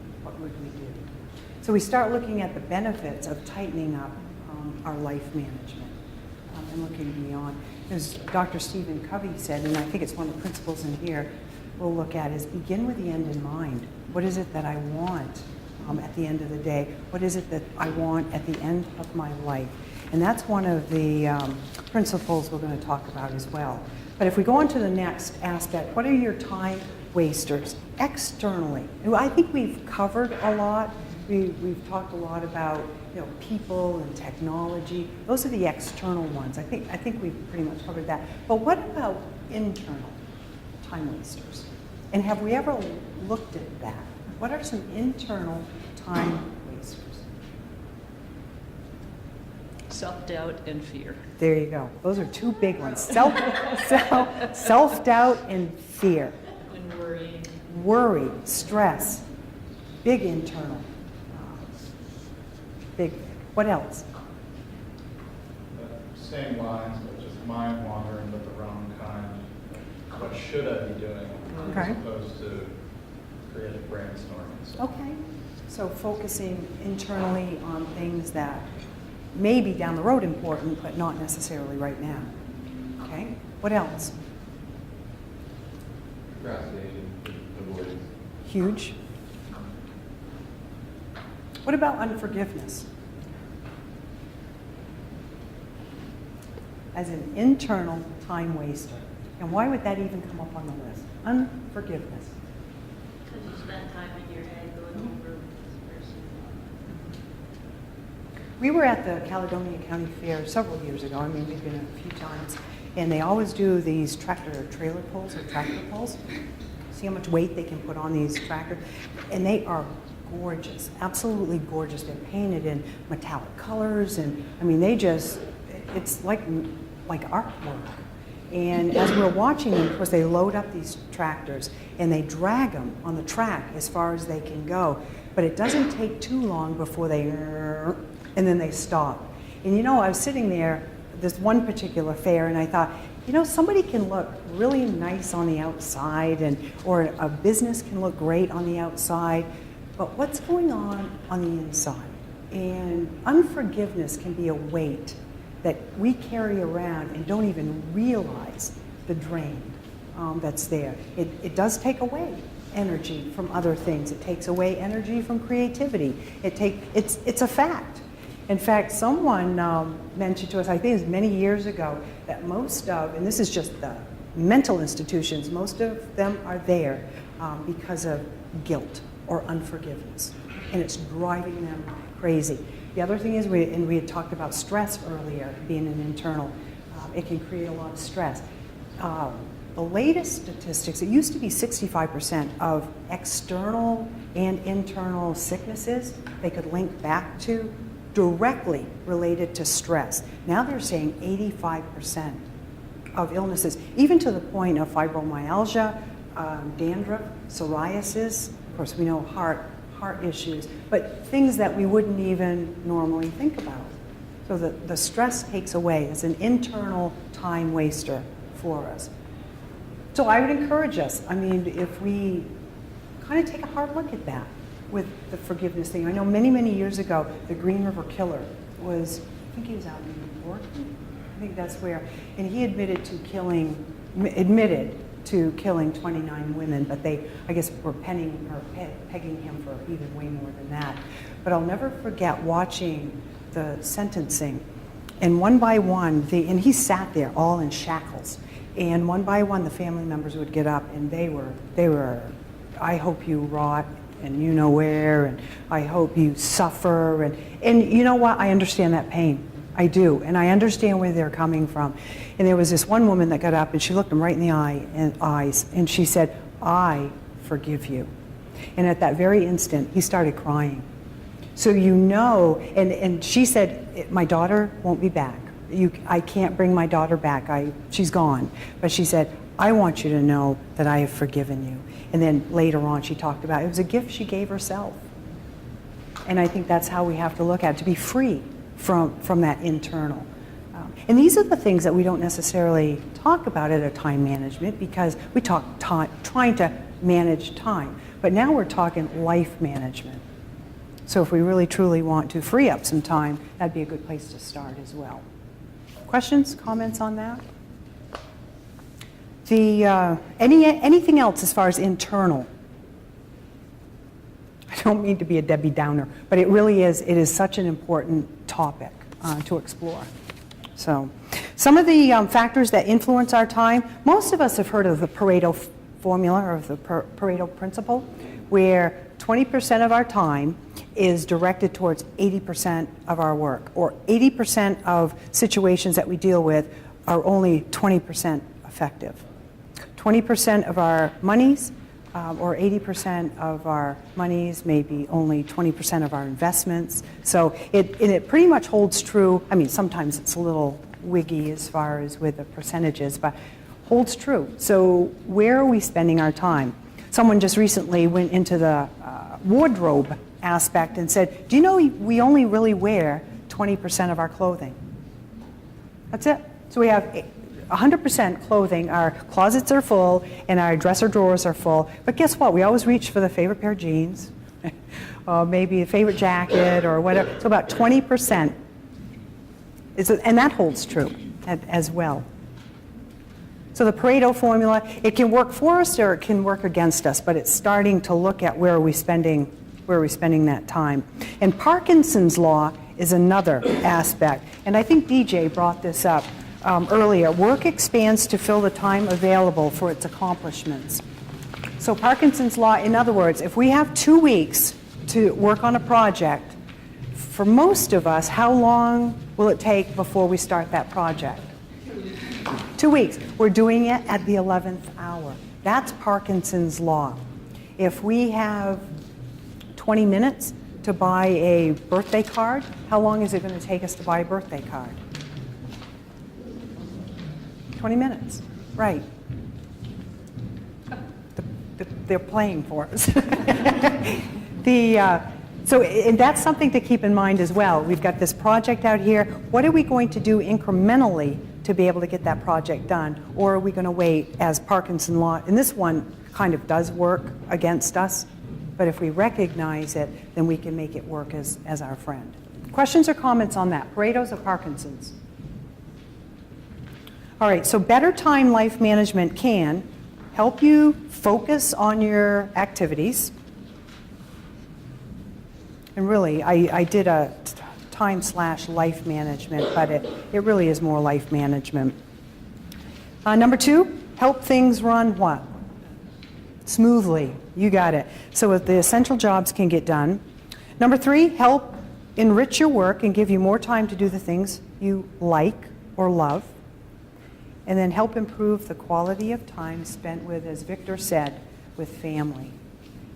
So we start looking at the benefits of tightening up our life management and looking beyond. As Dr. Stephen Covey said, and I think it's one of the principles in here we'll look at, is begin with the end in mind. What is it that I want at the end of the day? What is it that I want at the end of my life? And that's one of the principles we're going to talk about as well. But if we go on to the next aspect, what are your time wasters externally? I think we've covered a lot. We've talked a lot about people and technology. Those are the external ones. I think we've pretty much covered that. But what about internal time wasters? And have we ever looked at that? What are some internal time wasters? Self-doubt and fear. There you go. Those are 2 big ones. Self-doubt and fear. And worrying. Worry, stress, big internal. Big. What else? Same lines, but just mind wandering, but the wrong kind. What should I be doing? Okay. As opposed to creative brainstorming. So. Okay. So focusing internally on things that may be down the road important, but not necessarily right now. Okay. What else? Procrastination, avoidance. Huge. What about unforgiveness? As an internal time waster. And why would that even come up on the list? Unforgiveness. Because you spend time in your head going over this person. We were at the Caledonia County Fair several years ago. I mean, we've been a few times. And they always do these tractor trailer pulls or tractor pulls. See how much weight they can put on these tractors. And they are gorgeous, absolutely gorgeous. They're painted in metallic colors. And I mean, it's like artwork. And as we're watching them, of course, they load up these tractors and they drag them on the track as far as they can go. But it doesn't take too long before and then they stop. And I was sitting there this one particular fair and I thought, somebody can look really nice on the outside or a business can look great on the outside, but what's going on the inside? And unforgiveness can be a weight that we carry around and don't even realize the drain that's there. It does take away energy from other things. It takes away energy from creativity. It's a fact. In fact, someone mentioned to us, I think it was many years ago, that most of, and this is just the mental institutions, most of them are there because of guilt or unforgiveness. And it's driving them crazy. The other thing is, we had talked about stress earlier, being an internal. It can create a lot of stress. The latest statistics, it used to be 65% of external and internal sicknesses they could link back to directly related to stress. Now they're saying 85% of illnesses, even to the point of fibromyalgia, dandruff, psoriasis, of course we know heart issues, but things that we wouldn't even normally think about. So the stress takes away. It's an internal time waster for us. So I would encourage us, if we kind of take a hard look at that with the forgiveness thing. I know many years ago, the Green River Killer was, I think he was out in New York, I think that's where, and he admitted to killing 29 women, but they, I guess, were pegging him for even way more than that. But I'll never forget watching the sentencing, and one by one, and he sat there all in shackles, and one by one the family members would get up, and they were, I hope you rot, and you know where, and I hope you suffer, and you know what, I understand that pain. I do, and I understand where they're coming from. And there was this one woman that got up and she looked him right in the eyes, and she said, I forgive you. And at that very instant, he started crying. So you know, and she said, my daughter won't be back. I can't bring my daughter back. She's gone. But she said, I want you to know that I have forgiven you. And then later on, she talked about it was a gift she gave herself. And I think that's how we have to look at it, to be free from that internal. And these are the things that we don't necessarily talk about at a time management, because we talk trying to manage time. But now we're talking life management. So if we really truly want to free up some time, that'd be a good place to start as well. Questions, comments on that? Anything else as far as internal? I don't mean to be a Debbie Downer, but it really is, it is such an important topic to explore. So, some of the factors that influence our time, most of us have heard of the Pareto formula, or the Pareto principle, where 20% of our time is directed towards 80% of our work, or 80% of situations that we deal with are only 20% effective. 20% of our monies, or 80% of our monies, maybe only 20% of our investments. So it pretty much holds true. I mean, sometimes it's a little wiggy as far as with the percentages, but holds true. So where are we spending our time? Someone just recently went into the wardrobe aspect and said, do you know we only really wear 20% of our clothing? That's it. So we have 100% clothing. Our closets are full and our dresser drawers are full. But guess what? We always reach for the favorite pair of jeans, or maybe a favorite jacket or whatever. So about 20%. And that holds true as well. So the Pareto formula, it can work for us or it can work against us, but it's starting to look at where are we spending that time. And Parkinson's law is another aspect. And I think DJ brought this up earlier. Work expands to fill the time available for its accomplishments. So Parkinson's law, in other words, if we have 2 weeks to work on a project, for most of us, how long will it take before we start that project? 2 weeks. We're doing it at the 11th hour. That's Parkinson's law. If we have 20 minutes to buy a birthday card, how long is it going to take us to buy a birthday card? 20 minutes, right. They're playing for us. And that's something to keep in mind as well. We've got this project out here. What are we going to do incrementally to be able to get that project done? Or are we going to wait as Parkinson's law? And this one kind of does work against us. But if we recognize it, then we can make it work as our friend. Questions or comments on that? Pareto's or Parkinson's? All right, so better time life management can help you focus on your activities. And really, I did a time/life management, but it really is more life management. Number 2, help things run what? Smoothly. You got it. So the essential jobs can get done. Number 3, help enrich your work and give you more time to do the things you like or love. And then help improve the quality of time spent with, as Victor said, with family.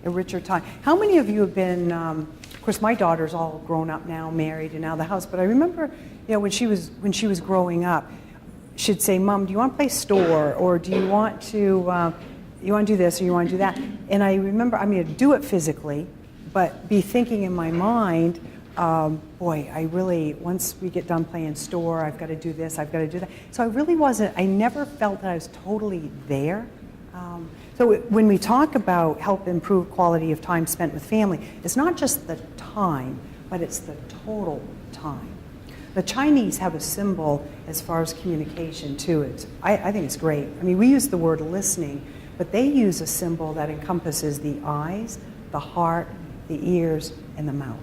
A richer time. How many of you have been, of course my daughter's all grown up now, married and out of the house, but I remember, when she was growing up, she'd say, Mom, do you want to play store? Or do you want to do this or you want to do that? And I remember, I'd do it physically, but be thinking in my mind, once we get done playing store, I've got to do this, I've got to do that. So I never felt that I was totally there. So when we talk about help improve quality of time spent with family, it's not just the time, but it's the total time. The Chinese have a symbol as far as communication too. I think it's great. We use the word listening, but they use a symbol that encompasses the eyes, the heart, the ears, and the mouth.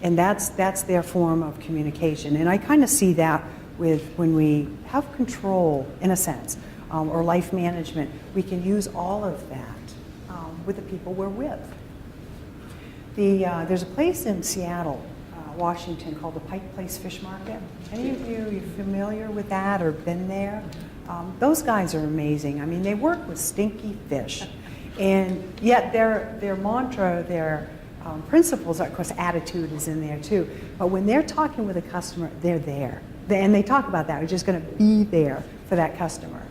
And that's their form of communication. And I kind of see that with when we have control, in a sense, or life management, we can use all of that with the people we're with. There's a place in Seattle, Washington, called the Pike Place Fish Market. Any of you familiar with that or been there? Those guys are amazing. I mean, they work with stinky fish, and yet their mantra, their principles, of course, attitude is in there too. But when they're talking with a customer, they're there, and they talk about that. We're just going to be there for that customer.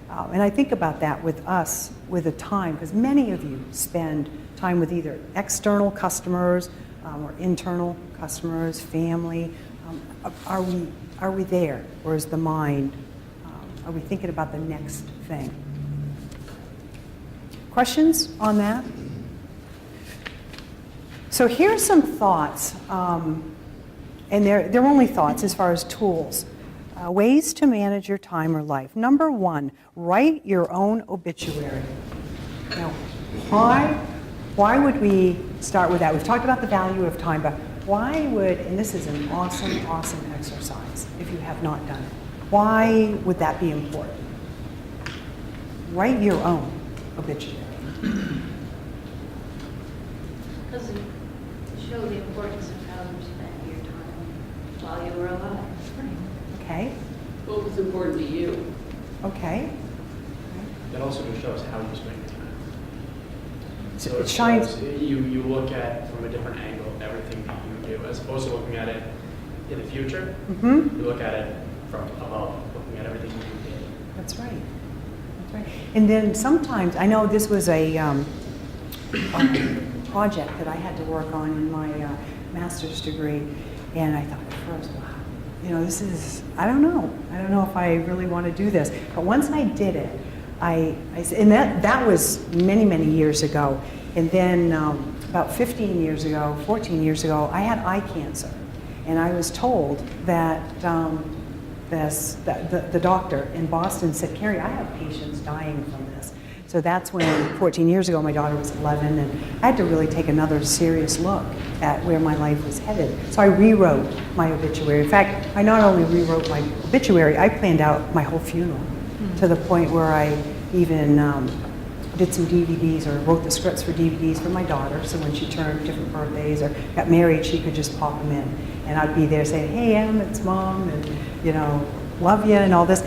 And I think about that with us, with the time, because many of you spend time with either external customers or internal customers, family. Are we there, or is the mind? Are we thinking about the next thing? Questions on that? So here's some thoughts, and they're only thoughts as far as tools. Ways to manage your time or life. Number one, write your own obituary. Now, why would we start with that? We've talked about the value of time, but why would, and this is an awesome, awesome exercise if you have not done it, why would that be important? Write your own obituary. Because it show the importance of how you spent your time while you were alive. Okay. What was important to you? Okay. That also just shows how you spend your time. So So it it shines. shows, you look at from a different angle everything that you do, as opposed to looking at it in the future. Mm-hmm. You look at it from above, looking at everything you did. That's right. That's right. And then sometimes, I know this was a project that I had to work on in my master's degree, and I thought at first, wow, this is, I don't know if I really want to do this. But once I did it, and that was many, many years ago. And then about 14 years ago, I had eye cancer. And I was told that the doctor in Boston said, Carrie, I have patients dying from this. So that's when, 14 years ago, my daughter was 11, and I had to really take another serious look at where my life was headed. So I rewrote my obituary. In fact, I not only rewrote my obituary, I planned out my whole funeral to the point where I even did some DVDs or wrote the scripts for DVDs for my daughter, so when she turned different birthdays or got married, she could just pop them in. And I'd be there saying, hey, Em, it's Mom, and, love you, and all this.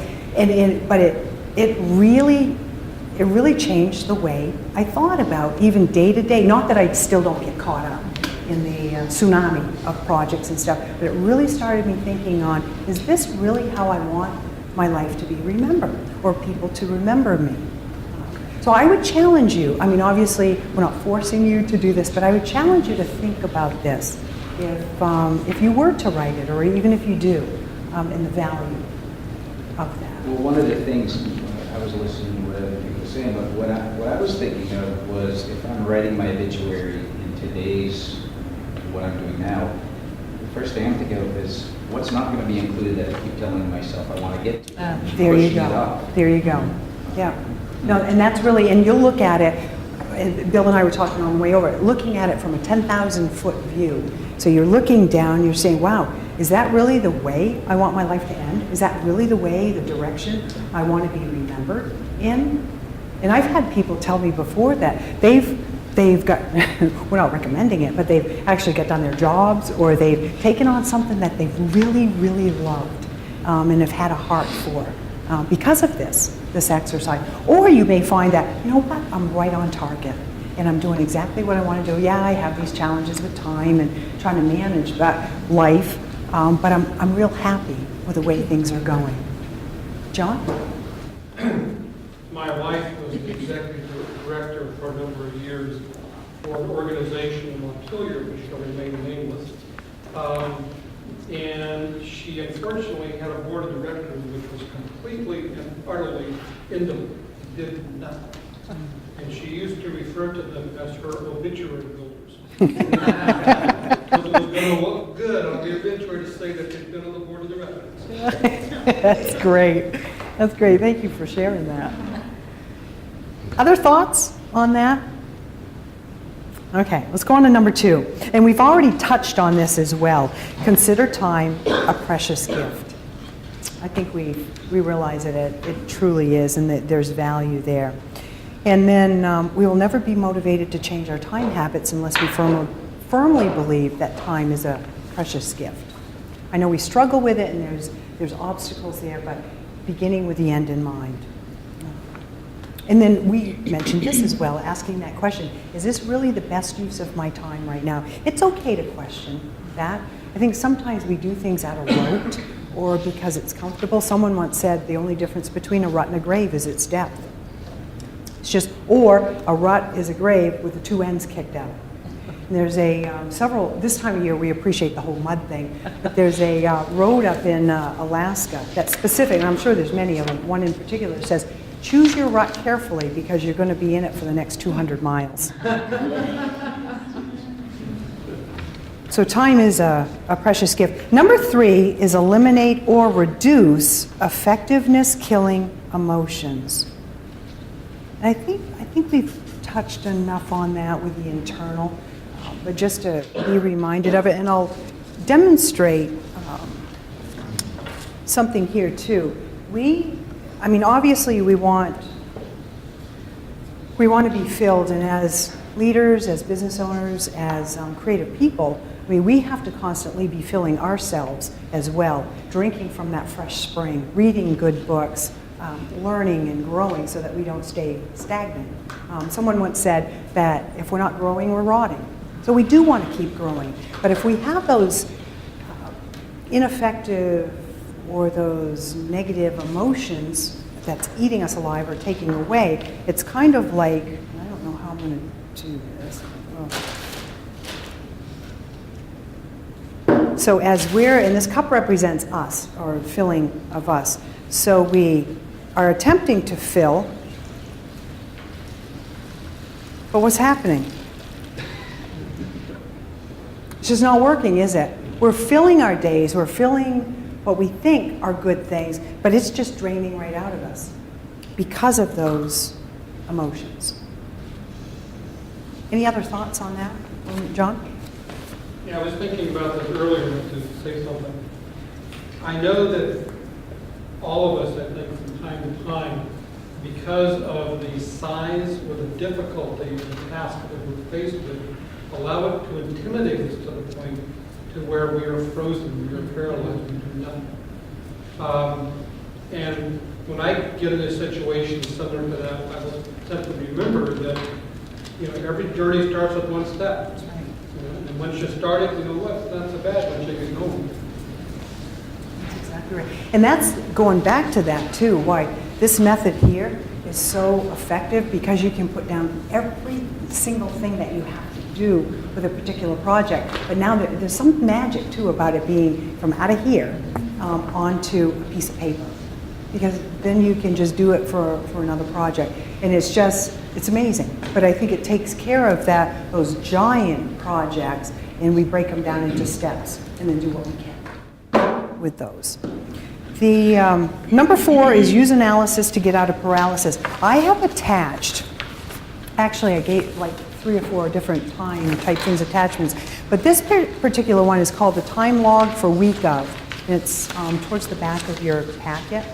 But it really changed the way I thought about even day to day. Not that I still don't get caught up in the tsunami of projects and stuff, but it really started me thinking on, is this really how I want my life to be remembered, or people to remember me? So I would challenge you, I mean, obviously, we're not forcing you to do this, but I would challenge you to think about this. If you were to write it, or even if you do, and the value of that. Well, one of the things I was listening to what other people were saying, but what I was thinking of was if I'm writing my obituary in today's, what I'm doing now, the first thing I'm thinking of is what's not going to be included that I keep telling myself I want to get to. There you Pushing it go. up. There you go. Yeah. No, and that's really, and you'll look at it, and Bill and I were talking on the way over, looking at it from a 10,000-foot view. So you're looking down, you're saying, wow, is that really the way I want my life to end? Is that really the way, the direction I want to be remembered in? And I've had people tell me before that they've got, we're not recommending it, but they've actually got done their jobs, or they've taken on something that they've really, really loved and have had a heart for because of this exercise. Or you may find that, you know what, I'm right on target and I'm doing exactly what I want to do. Yeah, I have these challenges with time and trying to manage that life, but I'm real happy with the way things are going. John? My wife was the executive director for a number of years for an organization in Montpelier, which shall remain nameless. And she unfortunately had a board of directors which was completely and utterly indolent, did nothing. And she used to refer to them as her obituary builders. Because it was going to look good on the obituary to say that they'd been on the board of directors. That's great. That's great. Thank you for sharing that. Other thoughts on that? Okay, let's go on to number 2. And we've already touched on this as well. Consider time a precious gift. I think we realize that it truly is, and that there's value there. And then we will never be motivated to change our time habits unless we firmly believe that time is a precious gift. I know we struggle with it, and there's obstacles there, but beginning with the end in mind. And then we mentioned this as well, asking that question, is this really the best use of my time right now? It's okay to question that. I think sometimes we do things out of rote or because it's comfortable. Someone once said the only difference between a rut and a grave is its depth. It's just, or a rut is a grave with the two ends kicked out. And there's this time of year we appreciate the whole mud thing, but there's a road up in Alaska that's specific, and I'm sure there's many of them. One in particular says, choose your rut carefully because you're going to be in it for the next 200 miles. So time is a precious gift. Number 3 is eliminate or reduce effectiveness-killing emotions. And I think we've touched enough on that with the internal, but just to be reminded of it, and I'll demonstrate something here too. Obviously we want to be filled, and as leaders, as business owners, as creative people, we have to constantly be filling ourselves as well, drinking from that fresh spring, reading good books, learning and growing so that we don't stay stagnant. Someone once said that if we're not growing, we're rotting. So we do want to keep growing. But if we have those ineffective or those negative emotions that's eating us alive or taking away, it's kind of like, I don't know how I'm going to do this. So as and this cup represents us, or filling of us. So we are attempting to fill, but what's happening? It's just not working, is it? We're filling our days, we're filling what we think are good things, but it's just draining right out of us because of those emotions. Any other thoughts on that, John? Yeah, I was thinking about this earlier to say something. I know that all of us, I think, from time to time, because of the size or the difficulty of the task that we're faced with, allow it to intimidate us to the point to where we are frozen, we are paralyzed, we do nothing. And when I get in a situation similar to that, I will attempt to remember that every journey starts with one step. And once you start it, you know what? It's not so bad once you get going. That's exactly right. And that's going back to that too, why this method here is so effective, because you can put down every single thing that you have to do with a particular project. But now there's some magic too about it being from out of here onto a piece of paper, because then you can just do it for another project. And it's amazing. But I think it takes care of those giant projects, and we break them down into steps and then do what we can with those. The number 4 is use analysis to get out of paralysis. I have attached, actually I gave like 3 or 4 different time type things, attachments, but this particular one is called the time log for week of. It's towards the back of your packet.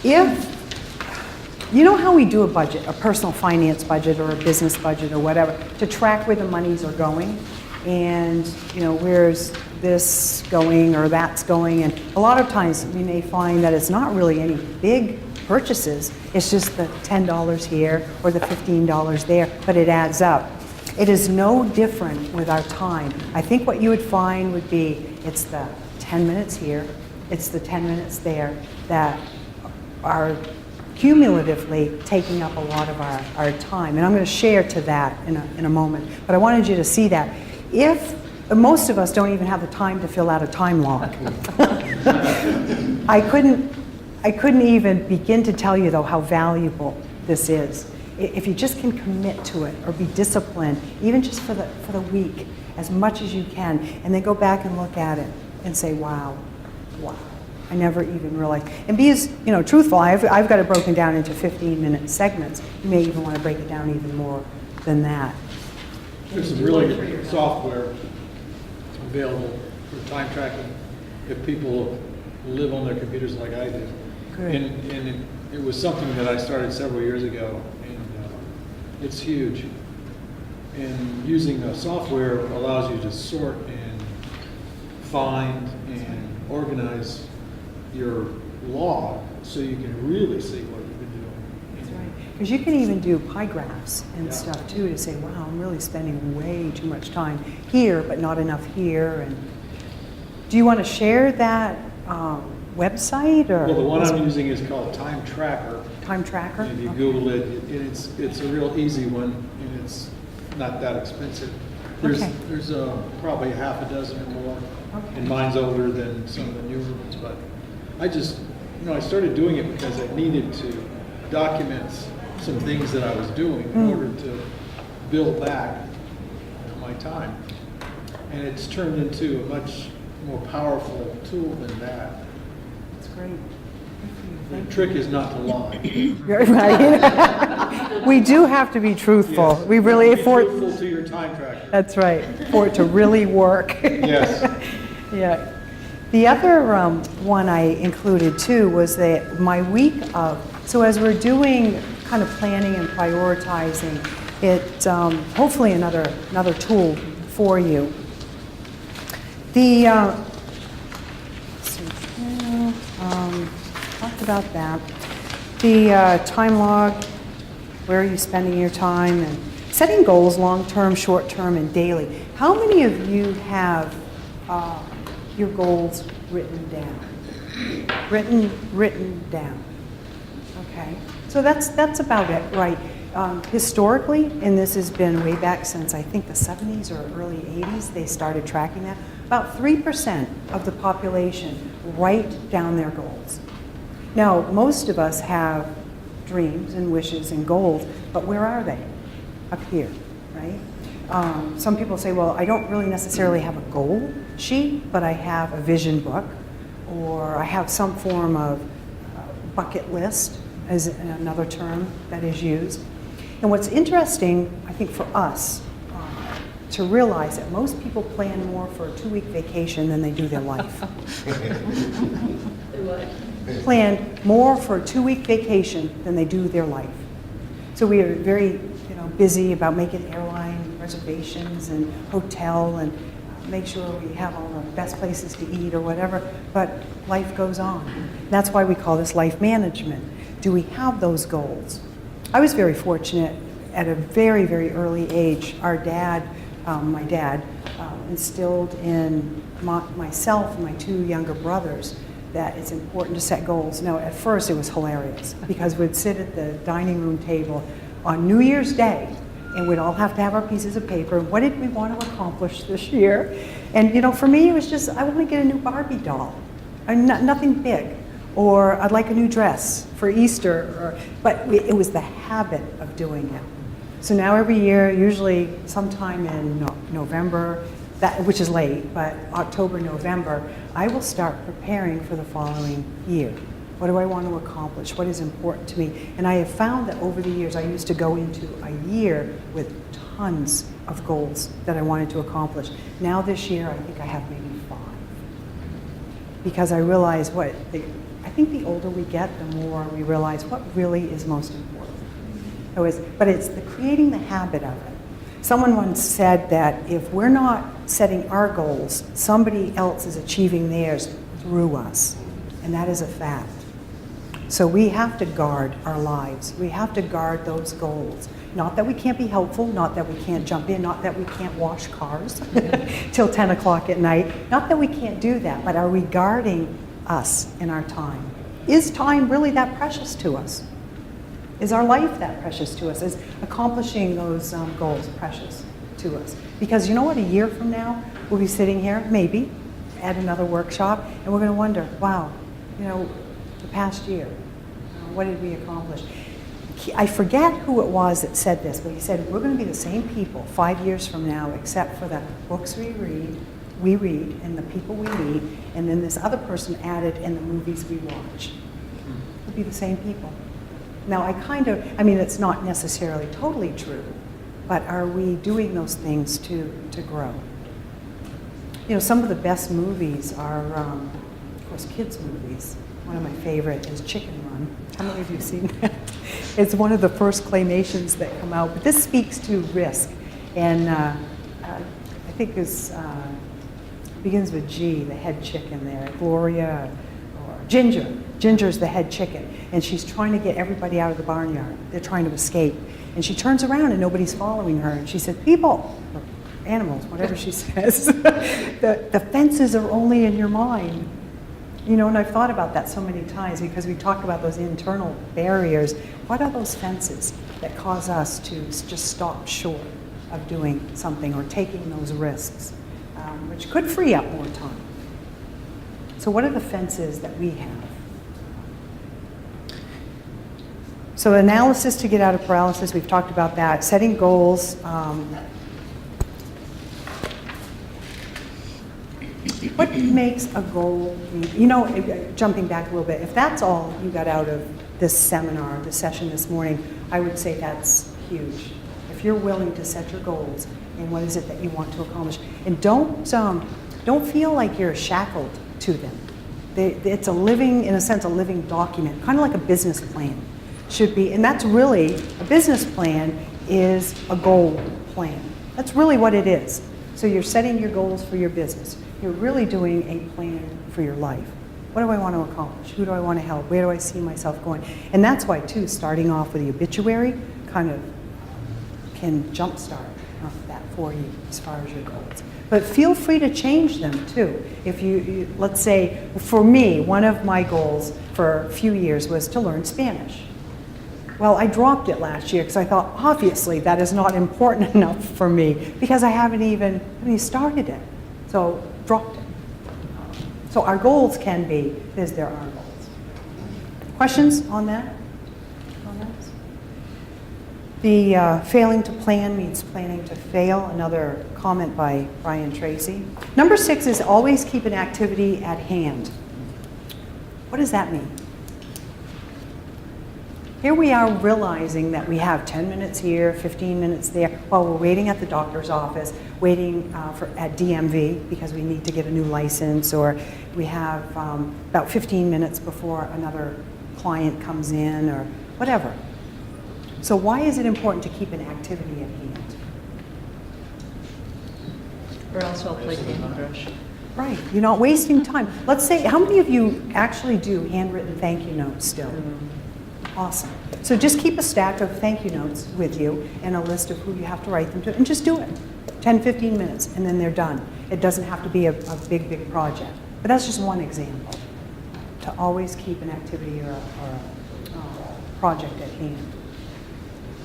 You know how we do a budget, a personal finance budget or a business budget or whatever, to track where the monies are going, and where's this going or that's going, and a lot of times we may find that it's not really any big purchases, it's just the $10 here or the $15 there, but it adds up. It is no different with our time. I think what you would find would be it's the 10 minutes here, it's the 10 minutes there that are cumulatively taking up a lot of our time. And I'm going to share to that in a moment. But I wanted you to see that. Most of us don't even have the time to fill out a time log. I couldn't even begin to tell you, though, how valuable this is. If you just can commit to it or be disciplined, even just for the week, as much as you can, and then go back and look at it and say, wow. I never even realized. And be as truthful. I've got it broken down into 15-minute segments. You may even want to break it down even more than that. There's some really good software available for time tracking if people live on their computers like I do. Good. And it was something that I started several years ago, and it's huge. And using a software allows you to sort and find and organize your log so you can really see what you've been doing. That's right. Because you can even do pie graphs and Yeah. stuff too to say, wow, I'm really spending way too much time here, but not enough here. And do you want to share that website or? Well, the one I'm using is called Time Tracker. Time Tracker? And if you Okay. Google it, it's a real easy one, and it's not that expensive. There's Okay. there's probably a half a dozen or more, Okay. and mine's older than some of the newer ones. But I just, I started doing it because I needed to document some things that I was doing in order to build back my time, and it's turned into a much more powerful tool than that. That's great. The trick is not to lie. Right. We do have to be truthful. Yes. We really Be truthful to your time tracker. That's right, for it to really work. Yes. Yeah. The other one I included too was that my week of, so as we're doing kind of planning and prioritizing, it hopefully another tool for you. The talked about that. The time log, where are you spending your time, and setting goals, long-term, short-term, and daily. How many of you have your goals written down? Written down. Okay, so that's about it, right? Historically, and this has been way back since I think the 70s or early 80s, they started tracking that. About 3% of the population write down their goals. Now, most of us have dreams and wishes and goals, but where are they? Up here, right? Some people say, well, I don't really necessarily have a goal sheet, but I have a vision book, or I have some form of bucket list, as another term that is used. And what's interesting, I think, for us, to realize that most people plan more for a 2-week vacation than they do their life. Plan more for a 2-week vacation than they do their life. So we are very, busy about making airline reservations and hotel and make sure we have all the best places to eat or whatever, but life goes on. That's why we call this life management. Do we have those goals? I was very fortunate at a very, very early age. Our dad, my dad, instilled in myself and my 2 younger brothers that it's important to set goals. Now, at first it was hilarious because we'd sit at the dining room table on New Year's Day and we'd all have to have our pieces of paper. What did we want to accomplish this year? And for me, it was just, I want to get a new Barbie doll. Nothing big. Or I'd like a new dress for Easter. But it was the habit of doing it. So now every year, usually sometime in November, which is late, but October, November, I will start preparing for the following year. What do I want to accomplish? What is important to me? And I have found that over the years, I used to go into a year with tons of goals that I wanted to accomplish. Now this year, I think I have maybe 5. Because I realize I think the older we get, the more we realize what really is most important. But it's creating the habit of it. Someone once said that if we're not setting our goals, somebody else is achieving theirs through us. And that is a fact. So we have to guard our lives. We have to guard those goals. Not that we can't be helpful, not that we can't jump in, not that we can't wash cars till 10 o'clock at night. Not that we can't do that, but are we guarding us in our time? Is time really that precious to us? Is our life that precious to us? Is accomplishing those goals precious to us? Because you know what, a year from now, we'll be sitting here, maybe, at another workshop, and we're going to wonder, wow, the past year, what did we accomplish? I forget who it was that said this, but he said, we're going to be the same people 5 years from now, except for the books we read, and the people we meet, and then this other person added, and the movies we watch. We'll be the same people. Now, it's not necessarily totally true, but are we doing those things to grow? Some of the best movies are, of course, kids' movies. One of my favorite is Chicken Run. How many of you have seen that? It's one of the first claymations that come out, but this speaks to risk And I think it's begins with G, the head chicken there, Gloria or Ginger. Ginger's the head chicken, and she's trying to get everybody out of the barnyard. They're trying to escape. And she turns around and nobody's following her. And she said, people, or animals, whatever she says, the fences are only in your mind. You know, and I've thought about that so many times because we talk about those internal barriers. What are those fences that cause us to just stop short of doing something or taking those risks, which could free up more time? So what are the fences that we have? So analysis to get out of paralysis, we've talked about that. Setting goals. What makes a goal, you know, jumping back a little bit, if that's all you got out of this seminar, this session this morning, I would say that's huge. If you're willing to set your goals and what is it that you want to accomplish. And don't feel like you're shackled to them. It's a living, in a sense, a living document, kind of like a business plan should be. And that's really, a business plan is a goal plan. That's really what it is. So you're setting your goals for your business. You're really doing a plan for your life. What do I want to accomplish? Who do I want to help? Where do I see myself going? And that's why, too, starting off with the obituary kind of can jumpstart that for you as far as your goals. But feel free to change them, too. If you, let's say, for me, one of my goals for a few years was to learn Spanish. Well, I dropped it last year because I thought, obviously, that is not important enough for me because I haven't even started it. So, dropped it. So our goals can be, because there are goals. Questions on that? The failing to plan means planning to fail. Another comment by Brian Tracy. Number 6 is always keep an activity at hand. What does that mean? Here we are realizing that we have 10 minutes here, 15 minutes there, while we're waiting at the doctor's office, waiting at DMV because we need to get a new license, or we have about 15 minutes before another client comes in, or whatever. So why is it important to keep an activity at hand? Or else I'll play Candy Crush. Right, you're not wasting time. Let's say, how many of you actually do handwritten thank you notes still? Awesome. So just keep a stack of thank you notes with you and a list of who you have to write them to, and just do it. 10, 15 minutes, and then they're done. It doesn't have to be a big, big project. But that's just one example, to always keep an activity or a project at hand.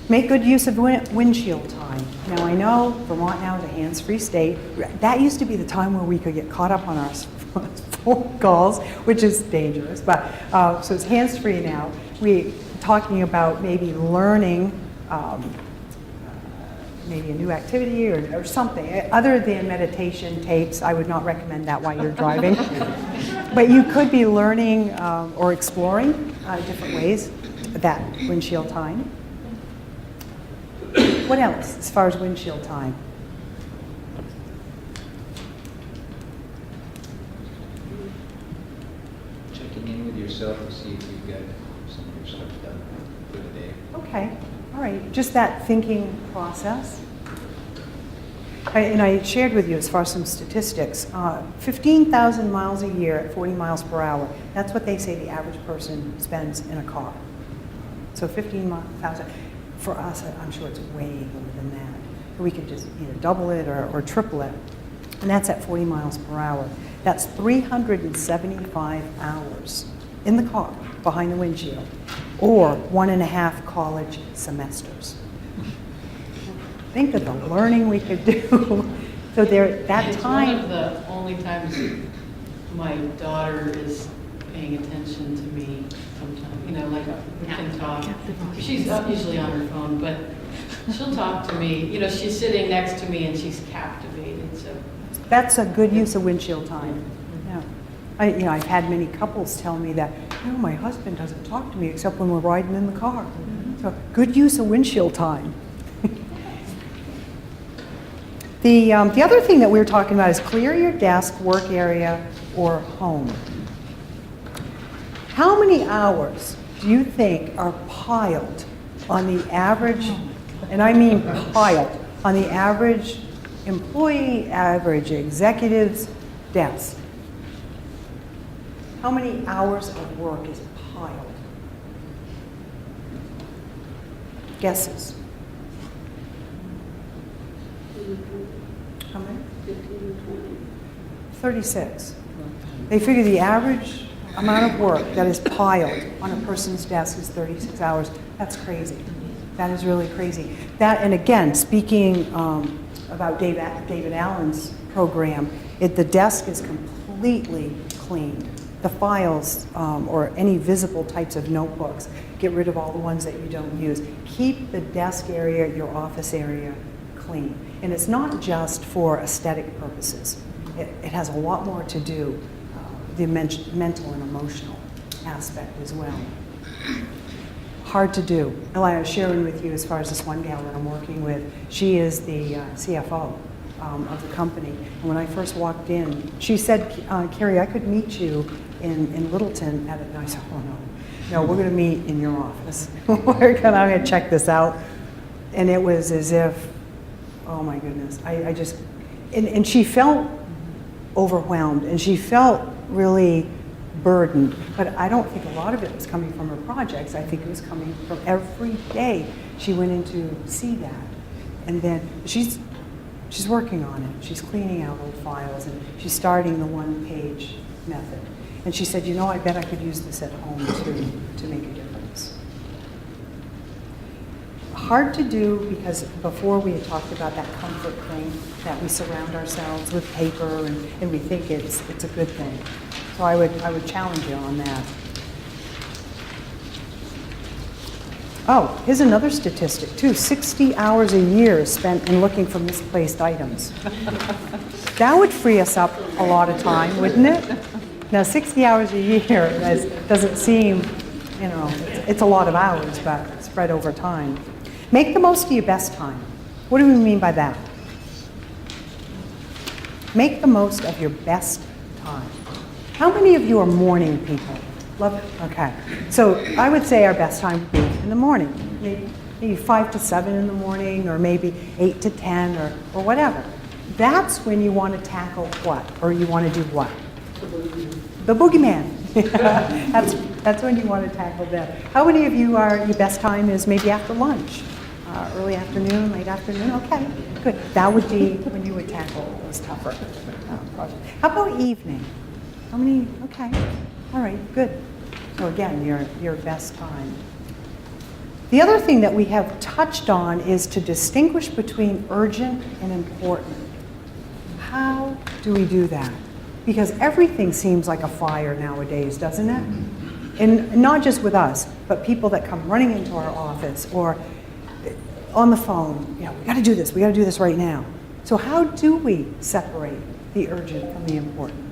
Make good use of windshield time. Now I know Vermont now is a hands-free state. That used to be the time where we could get caught up on our phone calls, which is dangerous, but so it's hands-free now. We're talking about maybe learning maybe a new activity or something. Other than meditation tapes, I would not recommend that while you're driving. But you could be learning or exploring different ways that windshield time. What else as far as windshield time? Checking in with yourself to see if you've got some of your stuff done for the day. Okay, all right, just that thinking process. And I shared with you as far as some statistics, 15,000 miles a year at 40 miles per hour. That's what they say the average person spends in a car. So 15,000. For us, I'm sure it's way more than that. We could just either double it or triple it. And that's at 40 miles per hour. That's 375 hours in the car behind the windshield, or 1.5 college semesters. Think of the learning we could do. So that time. It's one of the only times my daughter is paying attention to me sometimes. You know, like we can talk. She's usually on her phone, but she'll talk to me. You know, she's sitting next to me and she's captivated. So that's a good use of windshield time. Yeah. I've had many couples tell me that, my husband doesn't talk to me except when we're riding in the car. So good use of windshield time. The other thing that we were talking about is clear your desk, work area, or home. How many hours do you think are piled on the average, and I mean piled, on the average employee, average executive's desk, how many hours of work is piled? Guesses? How many? 36. They figure the average amount of work that is piled on a person's desk is 36 hours. That's crazy. That is really crazy. That, and again, speaking about David Allen's program, the desk is completely cleaned. The files or any visible types of notebooks, get rid of all the ones that you don't use. Keep the desk area, your office area clean. And it's not just for aesthetic purposes. It has a lot more to do, the mental and emotional aspect as well. Hard to do. And like I was sharing with you as far as this one gal that I'm working with, she is the CFO of the company. And when I first walked in, she said, Carrie, I could meet you in Littleton at it. And I said, oh no. No, we're gonna meet in your office. I'm gonna check this out. And it was as if, oh my goodness, I just, and she felt overwhelmed and she felt really burdened, but I don't think a lot of it was coming from her projects. I think it was coming from every day she went in to see that. And then she's working on it. She's cleaning out old files and she's starting the one-page method. And she said, you know, I bet I could use this at home too, to make a difference. Hard to do because before we had talked about that comfort thing, that we surround ourselves with paper and we think it's a good thing. So I would challenge you on that. Oh, here's another statistic too. 60 hours a year spent in looking for misplaced items. That would free us up a lot of time, wouldn't it? Now 60 hours a year doesn't seem, you know, it's a lot of hours, but spread over time. Make the most of your best time. What do we mean by that? Make the most of your best time. How many of you are morning people? Love it? Okay. So I would say our best time would be in the morning. Maybe 5 to 7 in the morning, or maybe 8 to 10, or whatever. That's when you want to tackle what? Or you want to do what? The boogeyman. That's when you want to tackle that. How many of you are, your best time is maybe after lunch? Early afternoon, late afternoon? Okay, good. That would be when you would tackle those tougher projects. How about evening? How many? Okay, all right, good. So again, your best time. The other thing that we have touched on is to distinguish between urgent and important. How do we do that? Because everything seems like a fire nowadays, doesn't it? And not just with us, but people that come running into our office or on the phone, you know, we gotta do this right now. So how do we separate the urgent from the important?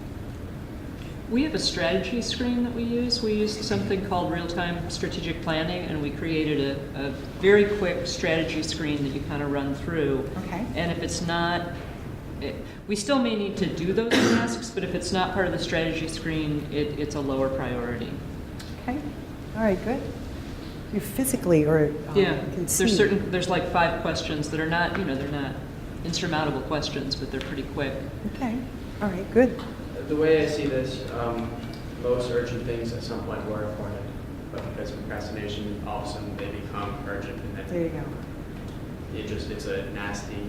We have a strategy screen that we use. We use something called real-time strategic planning, and we created a very quick strategy screen that you kind of run through. Okay. And if it's not, we still may need to do those tasks, but if it's not part of the strategy screen, it's a lower priority. Okay, all right, good. You physically or can see. There's like 5 questions that are not, they're not insurmountable questions, but they're pretty quick. Okay, all right, good. The way I see this, most urgent things at some point were important, but because of procrastination, all of a sudden they become urgent, and then there you go. It's a nasty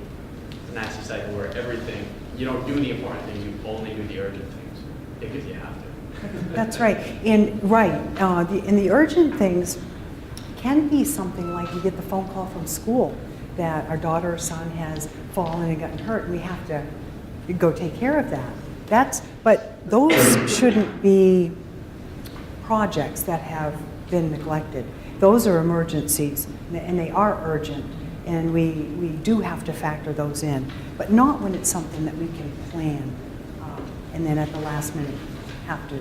cycle where everything, you don't do the important things, you only do the urgent things because you have to. That's right. And the urgent things can be something like we get the phone call from school that our daughter or son has fallen and gotten hurt, and we have to go take care of that. But those shouldn't be projects that have been neglected. Those are emergencies, and they are urgent, and we do have to factor those in, but not when it's something that we can plan, and then at the last minute have to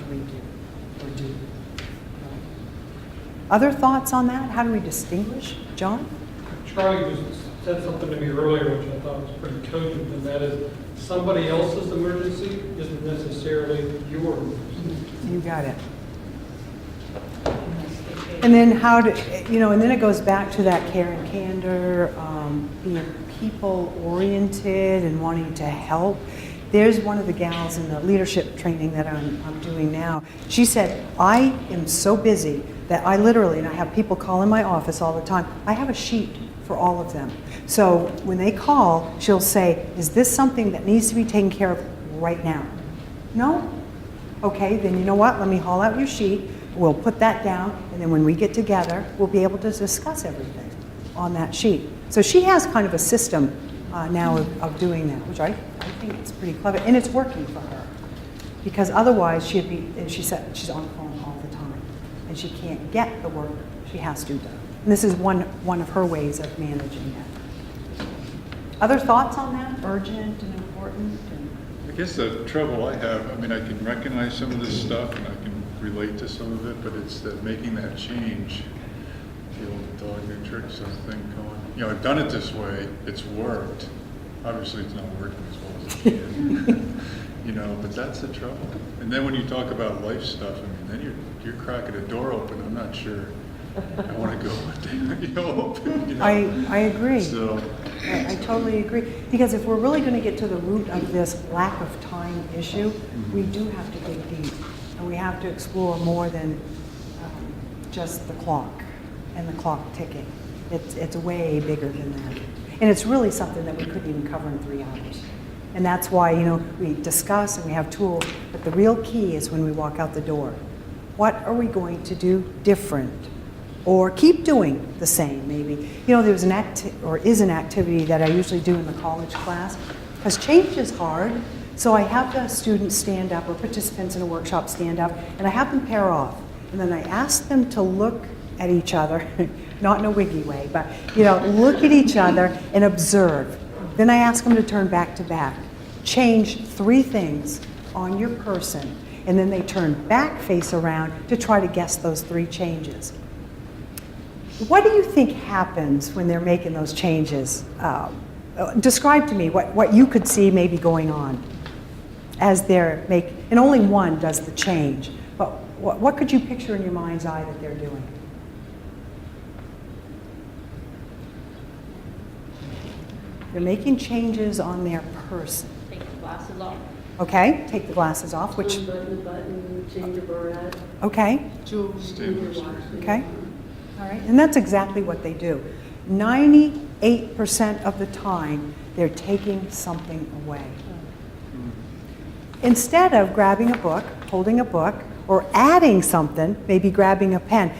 redo or do. Other thoughts on that? How do we distinguish? John? Charlie said something to me earlier, which I thought was pretty cogent, and that is somebody else's emergency isn't necessarily your emergency. You got it. And then and then it goes back to that care and candor, being people-oriented and wanting to help. There's one of the gals in the leadership training that I'm doing now. She said, I am so busy that I literally, and I have people call in my office all the time, I have a sheet for all of them. So when they call, she'll say, is this something that needs to be taken care of right now? No? Okay, then you know what? Let me haul out your sheet. We'll put that down, and then when we get together, we'll be able to discuss everything on that sheet. So she has kind of a system now of doing that, which I think it's pretty clever, and it's working for her. Because otherwise, she'd be, and she said she's on the phone all the time, and she can't get the work she has to do. And this is one of her ways of managing that. Other thoughts on that? Urgent and important? I guess the trouble I have, I mean, I can recognize some of this stuff and I can relate to some of it, but it's that making that change, the old dog new trick sort of thing going. You know, I've done it this way, it's worked. Obviously, it's not working as well as it can. You know, but that's the trouble. And then when you talk about life stuff, I mean, then you're cracking a door open. I'm not sure I want to go with you know, open. You know? I agree. So I totally agree. Because if we're really going to get to the root of this lack of time issue, we do have to dig deep. And we have to explore more than just the clock and the clock ticking. It's way bigger than that. And it's really something that we couldn't even cover in 3 hours. And that's why, you know, we discuss and we have tools, but the real key is when we walk out the door. What are we going to do different? Or keep doing the same, maybe. You know, there's an activity that I usually do in the college class, because change is hard. So I have the students stand up, or participants in a workshop stand up, and I have them pair off. And then I ask them to look at each other, not in a wiggy way, but, you know, look at each other and observe. Then I ask them to turn back to back. Change 3 things on your person, and then they turn back face around to try to guess those 3 changes. What do you think happens when they're making those changes? Describe to me what you could see maybe going on as they're and only one does the change, but what could you picture in your mind's eye that they're doing? They're making changes on their person. Take the glasses off. Okay, take the glasses off, which... Button, change a barrette. Okay. Okay. All right, and that's exactly what they do. 98% of the time, they're taking something away. Instead of grabbing a book, holding a book, or adding something, maybe grabbing a pen.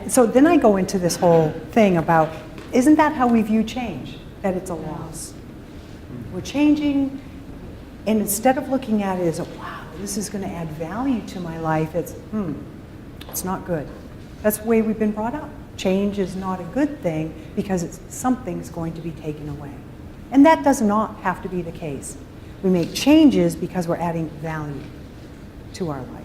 So then I go into this whole thing about, isn't that how we view change? That it's a loss. We're changing, and instead of looking at it as, wow, this is going to add value to my life, it's not good. That's the way we've been brought up. Change is not a good thing because something's going to be taken away. And that does not have to be the case. We make changes because we're adding value to our life.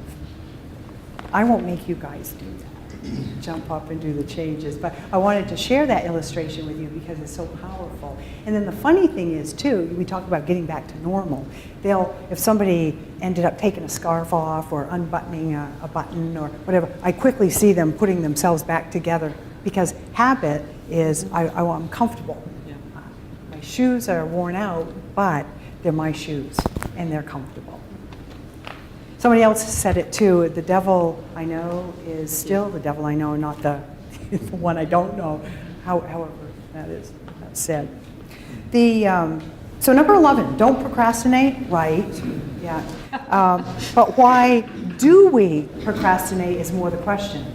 I won't make you guys do that, jump up and do the changes, but I wanted to share that illustration with you because it's so powerful. And then the funny thing is too, we talk about getting back to normal. If somebody ended up taking a scarf off or unbuttoning a button or whatever, I quickly see them putting themselves back together because habit is, I'm comfortable. My shoes are worn out, but they're my shoes and they're comfortable. Somebody else said it too, the devil I know is still the devil I know, not the one I don't know, however that's said. So number 11, don't procrastinate, right, yeah. But why do we procrastinate is more the question.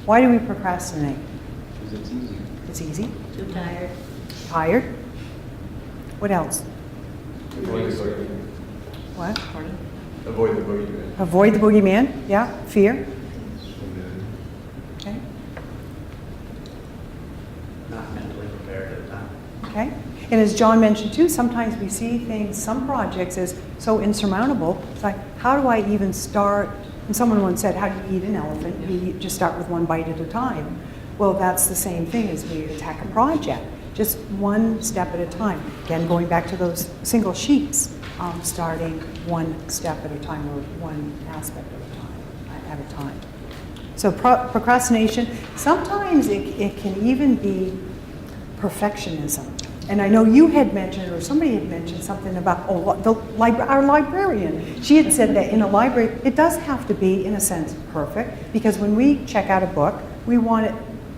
Why do we procrastinate? Because it's easy. It's easy? Too tired. Tired? What else? Avoid the boogeyman. What? Pardon? Avoid the boogeyman. Avoid the boogeyman, yeah. Fear? Okay. Not mentally prepared at the time. Okay. And as John mentioned too, sometimes we see things, some projects as so insurmountable. It's like, how do I even start? And someone once said, how do you eat an elephant? You just start with one bite at a time. Well, that's the same thing as we attack a project. Just one step at a time. Again, going back to those single sheets, starting one step at a time or one aspect at a time. So procrastination, sometimes it can even be perfectionism. And I know you had mentioned, or somebody had mentioned something about, our librarian. She had said that in a library, it does have to be, in a sense, perfect, because when we check out a book, we want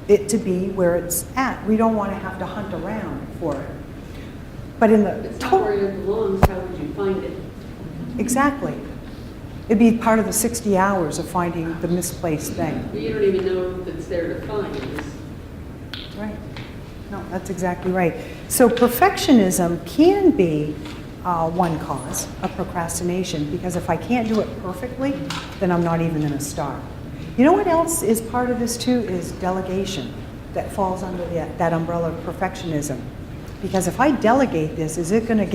it to be where it's at. We don't want to have to hunt around for it. But in the If it's not where it belongs, how would you find it? Exactly. It'd be part of the 60 hours of finding the misplaced thing. You don't even know if it's there to find. Right. No, that's exactly right. So perfectionism can be one cause of procrastination, because if I can't do it perfectly, then I'm not even going to start. You know what else is part of this too is delegation, that falls under that umbrella of perfectionism. Because if I delegate this, is it going to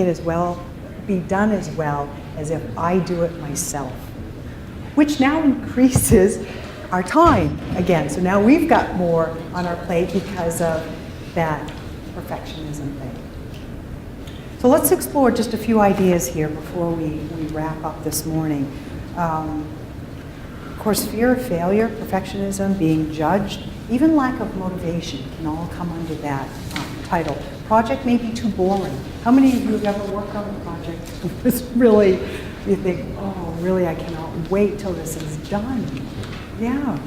be done as well as if I do it myself? Which now increases our time again. So now we've got more on our plate because of that perfectionism thing. So let's explore just a few ideas here before we wrap up this morning. Of course, fear of failure, perfectionism, being judged, even lack of motivation can all come under that title. Project may be too boring. How many of you have ever worked on a project? It's really, you think, oh, really, I cannot wait till this is done. Yeah.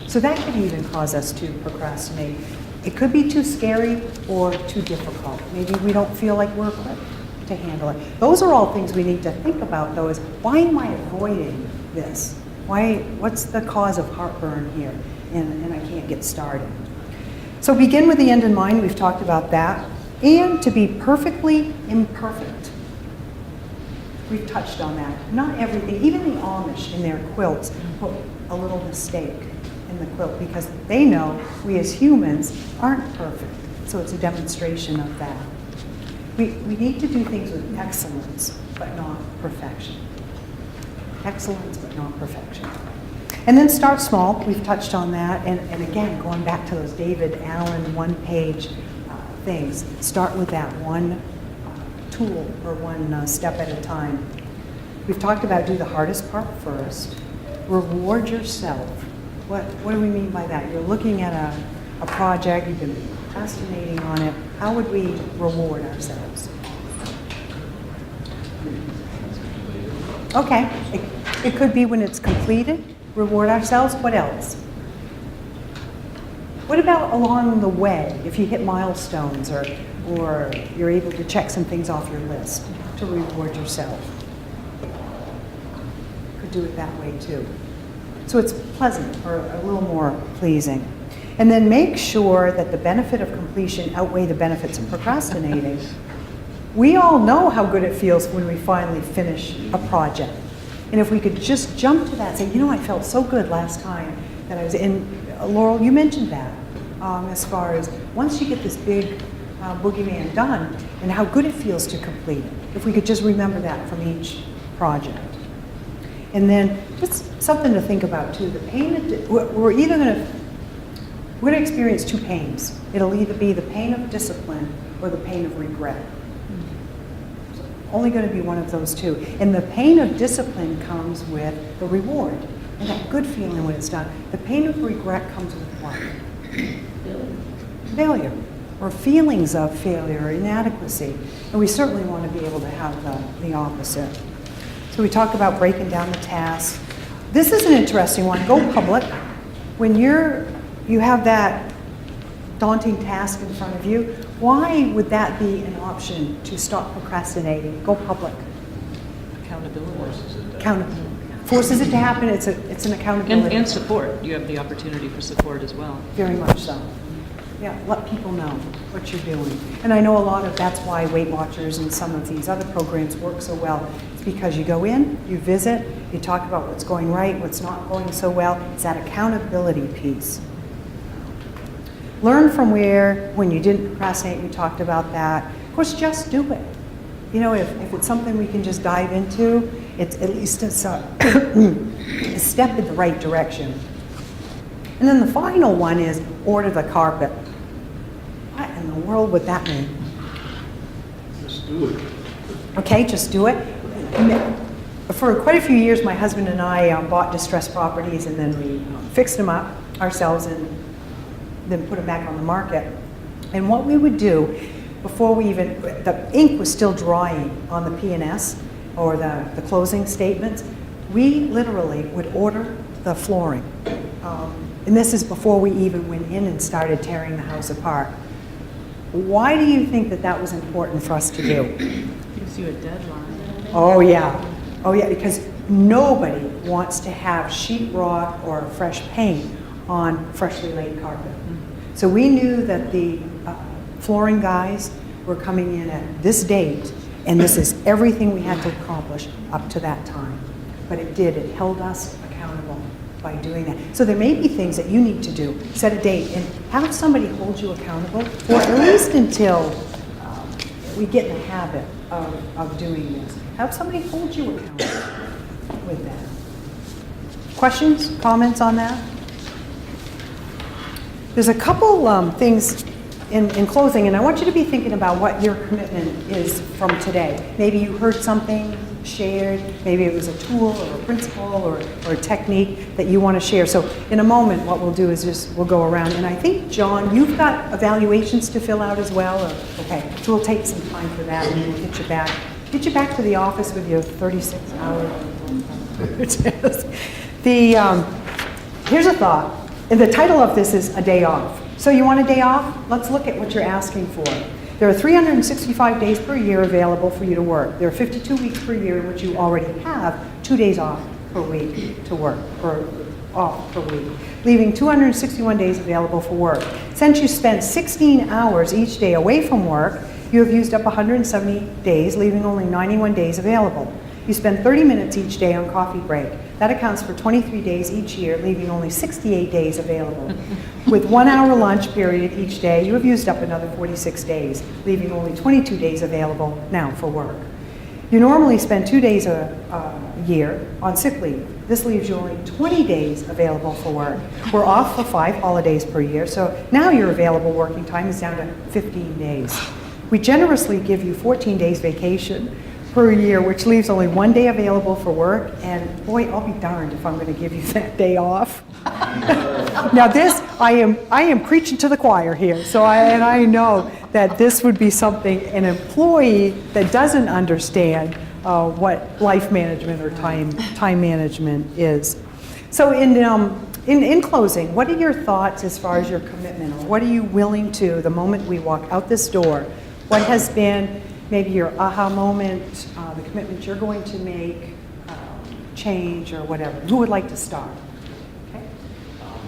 So that could even cause us to procrastinate. It could be too scary or too difficult. Maybe we don't feel like we're equipped to handle it. Those are all things we need to think about, though, is why am I avoiding this? What's the cause of heartburn here? And I can't get started. So begin with the end in mind. We've talked about that. And to be perfectly imperfect. We've touched on that. Not everything, even the Amish in their quilts put a little mistake in the quilt because they know we as humans aren't perfect. So it's a demonstration of that. We need to do things with excellence, but not perfection. Excellence, but not perfection. And then start small. We've touched on that. And again, going back to those David Allen one-page things, start with that one tool or one step at a time. We've talked about do the hardest part first. Reward yourself. What do we mean by that? You're looking at a project, you've been procrastinating on it. How would we reward ourselves? Okay, it could be when it's completed. Reward ourselves. What else? What about along the way, if you hit milestones or you're able to check some things off your list to reward yourself? Could do it that way too. So it's pleasant or a little more pleasing. And then make sure that the benefit of completion outweigh the benefits of procrastinating. We all know how good it feels when we finally finish a project. And if we could just jump to that and say, you know, I felt so good last time that I was in, Laurel, you mentioned that, as far as once you get this big boogeyman done and how good it feels to complete it. If we could just remember that from each project. And then just something to think about too, the pain, we're going to experience two pains. It'll either be the pain of discipline or the pain of regret. Only going to be one of those two. And the pain of discipline comes with the reward and that good feeling when it's done. The pain of regret comes with what? Failure, or feelings of failure or inadequacy. And we certainly want to be able to have the opposite. So we talk about breaking down the tasks. This is an interesting one. Go public. When you have that daunting task in front of you, why would that be an option to stop procrastinating? Go public. Accountability. Forces it to happen. It's an accountability. And support. You have the opportunity for support as well. Very much so. Yeah, let people know what you're doing. And I know a lot of that's why Weight Watchers and some of these other programs work so well. It's because you go in, you visit, you talk about what's going right, what's not going so well. It's that accountability piece. Learn from when you didn't procrastinate, we talked about that. Of course, just do it. You know, if it's something we can just dive into, it's at least it's a step in the right direction. And then the final one is order the carpet. What in the world would that mean? Just do it. Okay, just do it. For quite a few years, my husband and I bought distressed properties and then we fixed them up ourselves and then put them back on the market. And what we would do, before we even, the ink was still drying on the P&S or the closing statements, we literally would order the flooring. And this is before we even went in and started tearing the house apart. Why do you think that that was important for us to do? Gives you a deadline. Oh yeah, because nobody wants to have sheetrock or fresh paint on freshly laid carpet. So we knew that the flooring guys were coming in at this date, and this is everything we had to accomplish up to that time. But it held us accountable by doing that. So there may be things that you need to do, set a date, and have somebody hold you accountable, or at least until we get in the habit of doing this. Have somebody hold you accountable with that. Questions, comments on that? There's a couple things in closing, and I want you to be thinking about what your commitment is from today. Maybe you heard something shared, maybe it was a tool or a principle or a technique that you want to share. So in a moment, what we'll do is we'll go around, and I think, John, you've got evaluations to fill out as well? Or, okay, so we'll take some time for that, and then we'll get you back to the office with your 36-hour. Here's a thought. And the title of this is A Day Off. So you want a day off? Let's look at what you're asking for. There are 365 days per year available for you to work. There are 52 weeks per year in which you already have 2 days off per week to work, or off per week, leaving 261 days available for work. Since you spent 16 hours each day away from work, you have used up 170 days, leaving only 91 days available. You spend 30 minutes each day on coffee break. That accounts for 23 days each year, leaving only 68 days available. With 1 hour lunch period each day, you have used up another 46 days, leaving only 22 days available now for work. You normally spend 2 days a year on sick leave. This leaves you only 20 days available for work. We're off for 5 holidays per year, so now your available working time is down to 15 days. We generously give you 14 days vacation per year, which leaves only 1 day available for work, and boy, I'll be darned if I'm going to give you that day off. Now this, I am preaching to the choir here, so I know that this would be something an employee that doesn't understand what life management or time management is. So in closing, what are your thoughts as far as your commitment, or what are you willing to, the moment we walk out this door, what has been maybe your aha moment, the commitment you're going to make, change, or whatever? Who would like to start? Okay.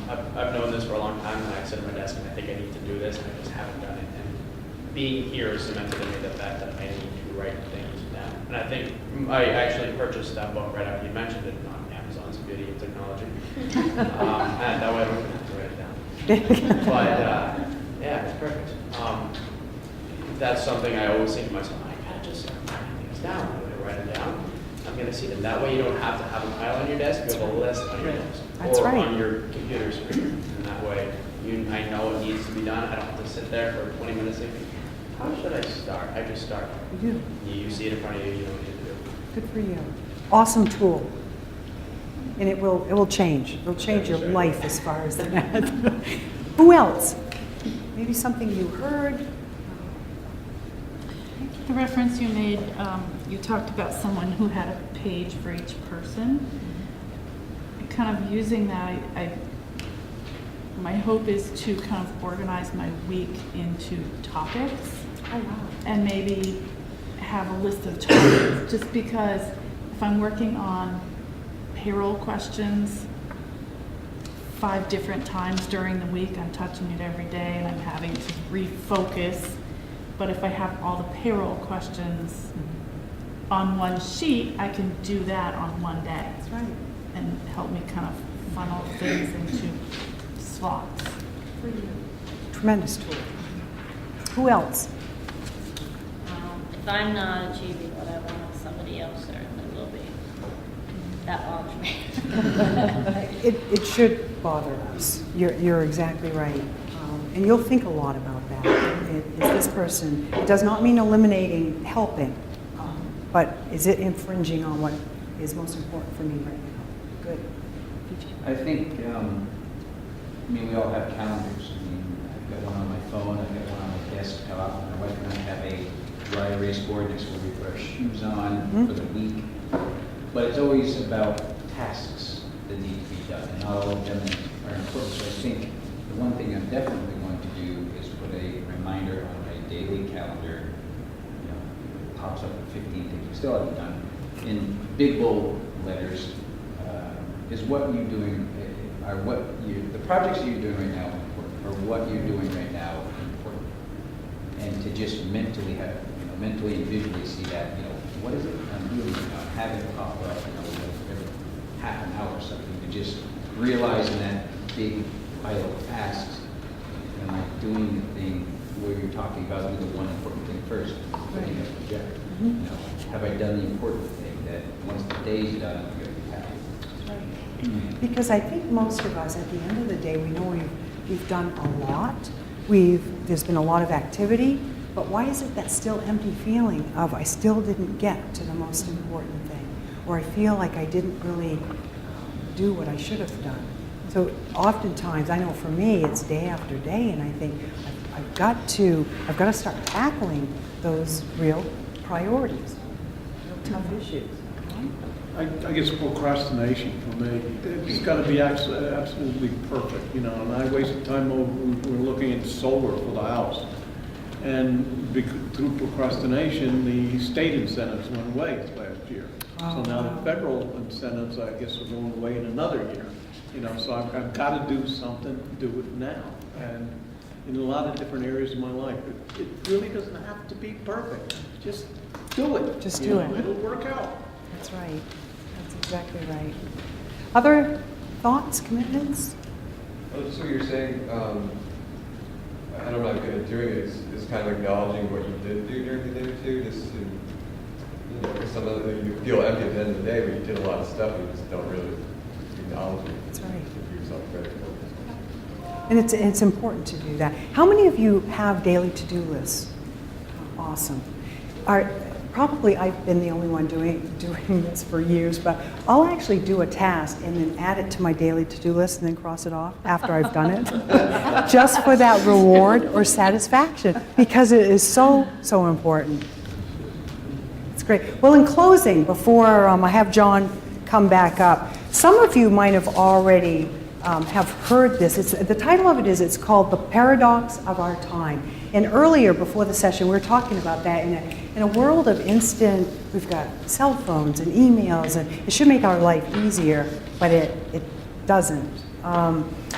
I've known this for a long time, and I sit at my desk and I think I need to do this, and I just haven't done it. And being here cemented in me the fact that I need to write things down. And I think I actually purchased that book right after you mentioned it on Amazon's Beauty and Technology. And that way I don't have to write it down. But yeah, it's perfect. That's something I always think to myself, I gotta just write things down. I'm gonna write them down. I'm gonna see them. That way you don't have to have a pile on your desk, you have a list on your desk. That's or right. on your computer screen. And that way I know it needs to be done. I don't have to sit there for 20 minutes thinking, how should I start? I just start. You do. You see it in front of you, you know what to do. Good for you. Awesome tool. And it will change. It'll change your life as far as that. Who else? Maybe something you heard. The reference you made, you talked about someone who had a page for each person. Kind of using that, my hope is to kind of organize my week into topics. Oh, wow. And maybe have a list of topics, just because if I'm working on payroll questions 5 different times during the week, I'm touching it every day and I'm having to refocus. But if I have all the payroll questions on one sheet, I can do that on one day. That's right. And help me kind of funnel things into slots. For you. Tremendous tool. Who else? If I'm not achieving what I want, somebody else certainly will be. That bothers me. It should bother us. You're exactly right. And you'll think a lot about that. Is this person, it does not mean eliminating helping, but is it infringing on what is most important for me right now? Good. I think, we all have calendars. I've got one on my phone, I've got one on my desk, how often my wife and I have a dry erase board next to where we put our shoes on for the week. But it's always about tasks that need to be done, and not all of them are important. So I think the one thing I'm definitely going to do is put a reminder on my daily calendar. You know, it pops up with 15 things we still haven't done. In big bold letters, is what you're doing, the projects that you're doing right now important, or what you're doing right now important. And to just mentally have, mentally and visually see that, what is it I'm doing right now? Have it pop up, every half an hour or something, to just realizing that big pile of tasks, am I doing the thing where you're talking about do the one important thing first, putting a projector. Have I done the important thing that once the day's done, I'm going to be happy? Because I think most of us, at the end of the day, we know we've done a lot. There's been a lot of activity, but why is it that still empty feeling of I still didn't get to the most important thing, or I feel like I didn't really do what I should have done? So oftentimes, I know for me, it's day after day, and I think I've got to start tackling those real priorities, real tough issues. I guess procrastination for me. It's got to be absolutely perfect, And I wasted time over, we were looking at solar for the house. And through procrastination, the state incentives went away last year. So now the federal incentives, I guess, are going away in another year. So I've got to do something, do it now. And in a lot of different areas of my life, it really doesn't have to be perfect. Just do it. Just do it. It'll work out. That's right. That's exactly right. Other thoughts, commitments? So you're saying, I don't know, I'm good at doing it, is kind of acknowledging what you did do during the day too, just to, because some of the, you feel empty at the end of the day, but you did a lot of stuff, and you just don't really acknowledge it. That's right. Give yourself credit for it. And it's important to do that. How many of you have daily to-do lists? Awesome. Probably I've been the only one doing this for years, but I'll actually do a task and then add it to my daily to-do list and then cross it off after I've done it, just for that reward or satisfaction, because it is so, so important. It's great. Well, in closing, before I have John come back up, some of you might have already have heard this. The title of it is, it's called The Paradox of Our Time. And earlier, before the session, we were talking about that in a world of instant, we've got cell phones and emails, and it should make our life easier, but it doesn't.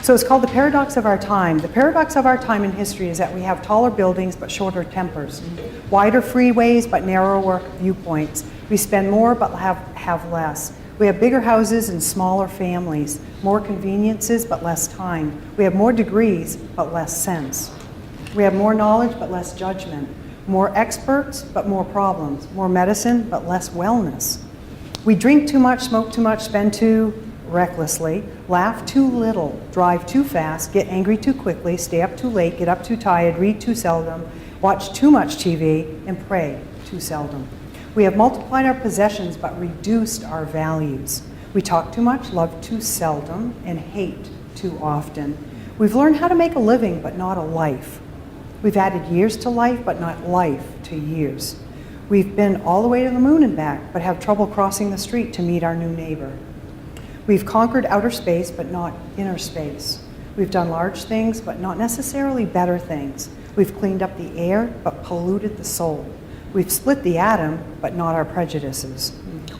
So it's called The Paradox of Our Time. The paradox of our time in history is that we have taller buildings but shorter tempers, wider freeways but narrower viewpoints. We spend more but have less. We have bigger houses and smaller families, more conveniences but less time. We have more degrees but less sense. We have more knowledge but less judgment, more experts but more problems, more medicine but less wellness. We drink too much, smoke too much, spend too recklessly, laugh too little, drive too fast, get angry too quickly, stay up too late, get up too tired, read too seldom, watch too much TV, and pray too seldom. We have multiplied our possessions but reduced our values. We talk too much, love too seldom, and hate too often. We've learned how to make a living but not a life. We've added years to life but not life to years. We've been all the way to the moon and back but have trouble crossing the street to meet our new neighbor. We've conquered outer space but not inner space. We've done large things but not necessarily better things. We've cleaned up the air but polluted the soul. We've split the atom, but not our prejudices.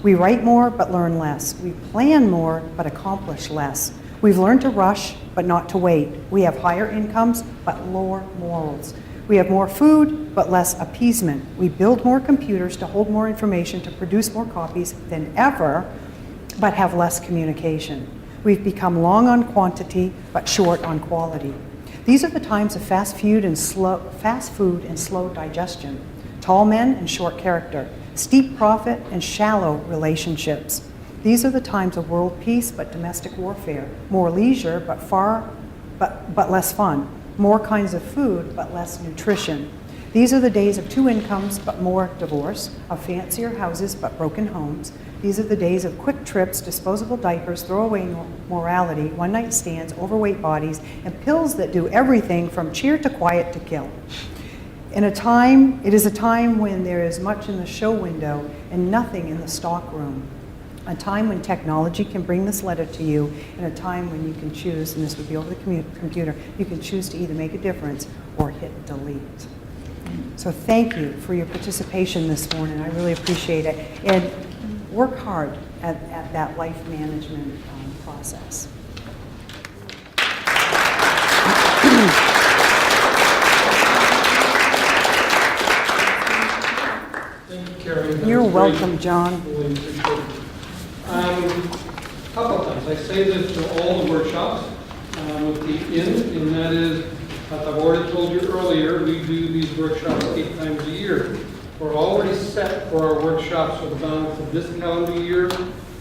We write more, but learn less. We plan more, but accomplish less. We've learned to rush, but not to wait. We have higher incomes, but lower morals. We have more food, but less appeasement. We build more computers to hold more information, to produce more copies than ever, but have less communication. We've become long on quantity, but short on quality. These are the times of fast food and slow digestion. Tall men and short character, steep profit and shallow relationships. These are the times of world peace but domestic warfare, more leisure but less fun, more kinds of food but less nutrition. These are the days of 2 incomes but more divorce, of fancier houses but broken homes. These are the days of quick trips, disposable diapers, throwaway morality, one-night stands, overweight bodies, and pills that do everything from cheer to quiet to kill. It is a time when there is much in the show window and nothing in the stock room. A time when technology can bring this letter to you, and a time when you can choose, and this would be over the computer, you can choose to either make a difference or hit delete. So thank you for your participation this morning. I really appreciate it. And work hard at that life management process. Thank you, Carrie. That You're was great. welcome, John. Really appreciate it. Couple of things. I say this to all the workshops with the in, and that is, as I've already told you earlier, we do these workshops 8 times a year. We're already set for our workshops for the balance of this calendar year.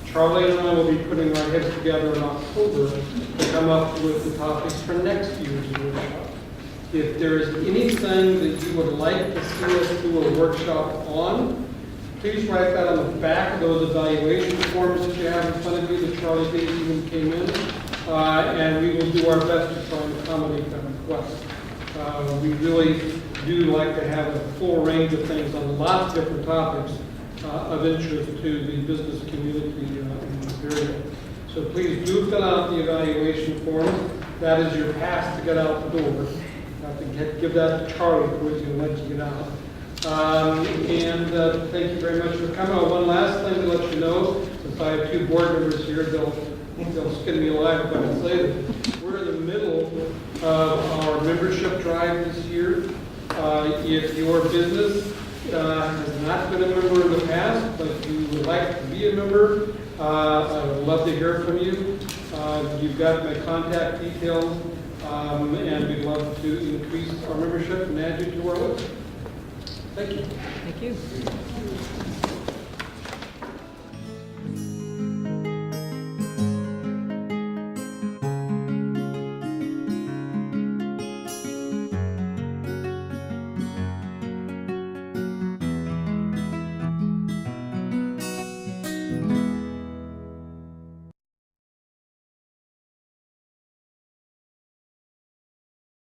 Charlie and I will be putting our heads together in October to come up with the topics for next year's workshop. If there is anything that you would like to see us do a workshop on, please write that on the back of those evaluation forms that you have in front of you that Charlie Daisy even came in, and we will do our best to try and accommodate that request. We really do like to have a full range of things on lots of different topics of interest to the business community in the area. So please do fill out the evaluation form. That is your pass to get out the door. You have to give that to Charlie before he's going to let you get out. Thank you very much for coming. One last thing to let you know, since I have 2 board members here, they'll skin me alive if I can say this. We're in the middle of our membership drive this year. If your business has not been a member in the past, but you would like to be a member, I would love to hear from you. You've got my contact details, and we'd love to increase our membership and add you to our list. Thank you. Thank you.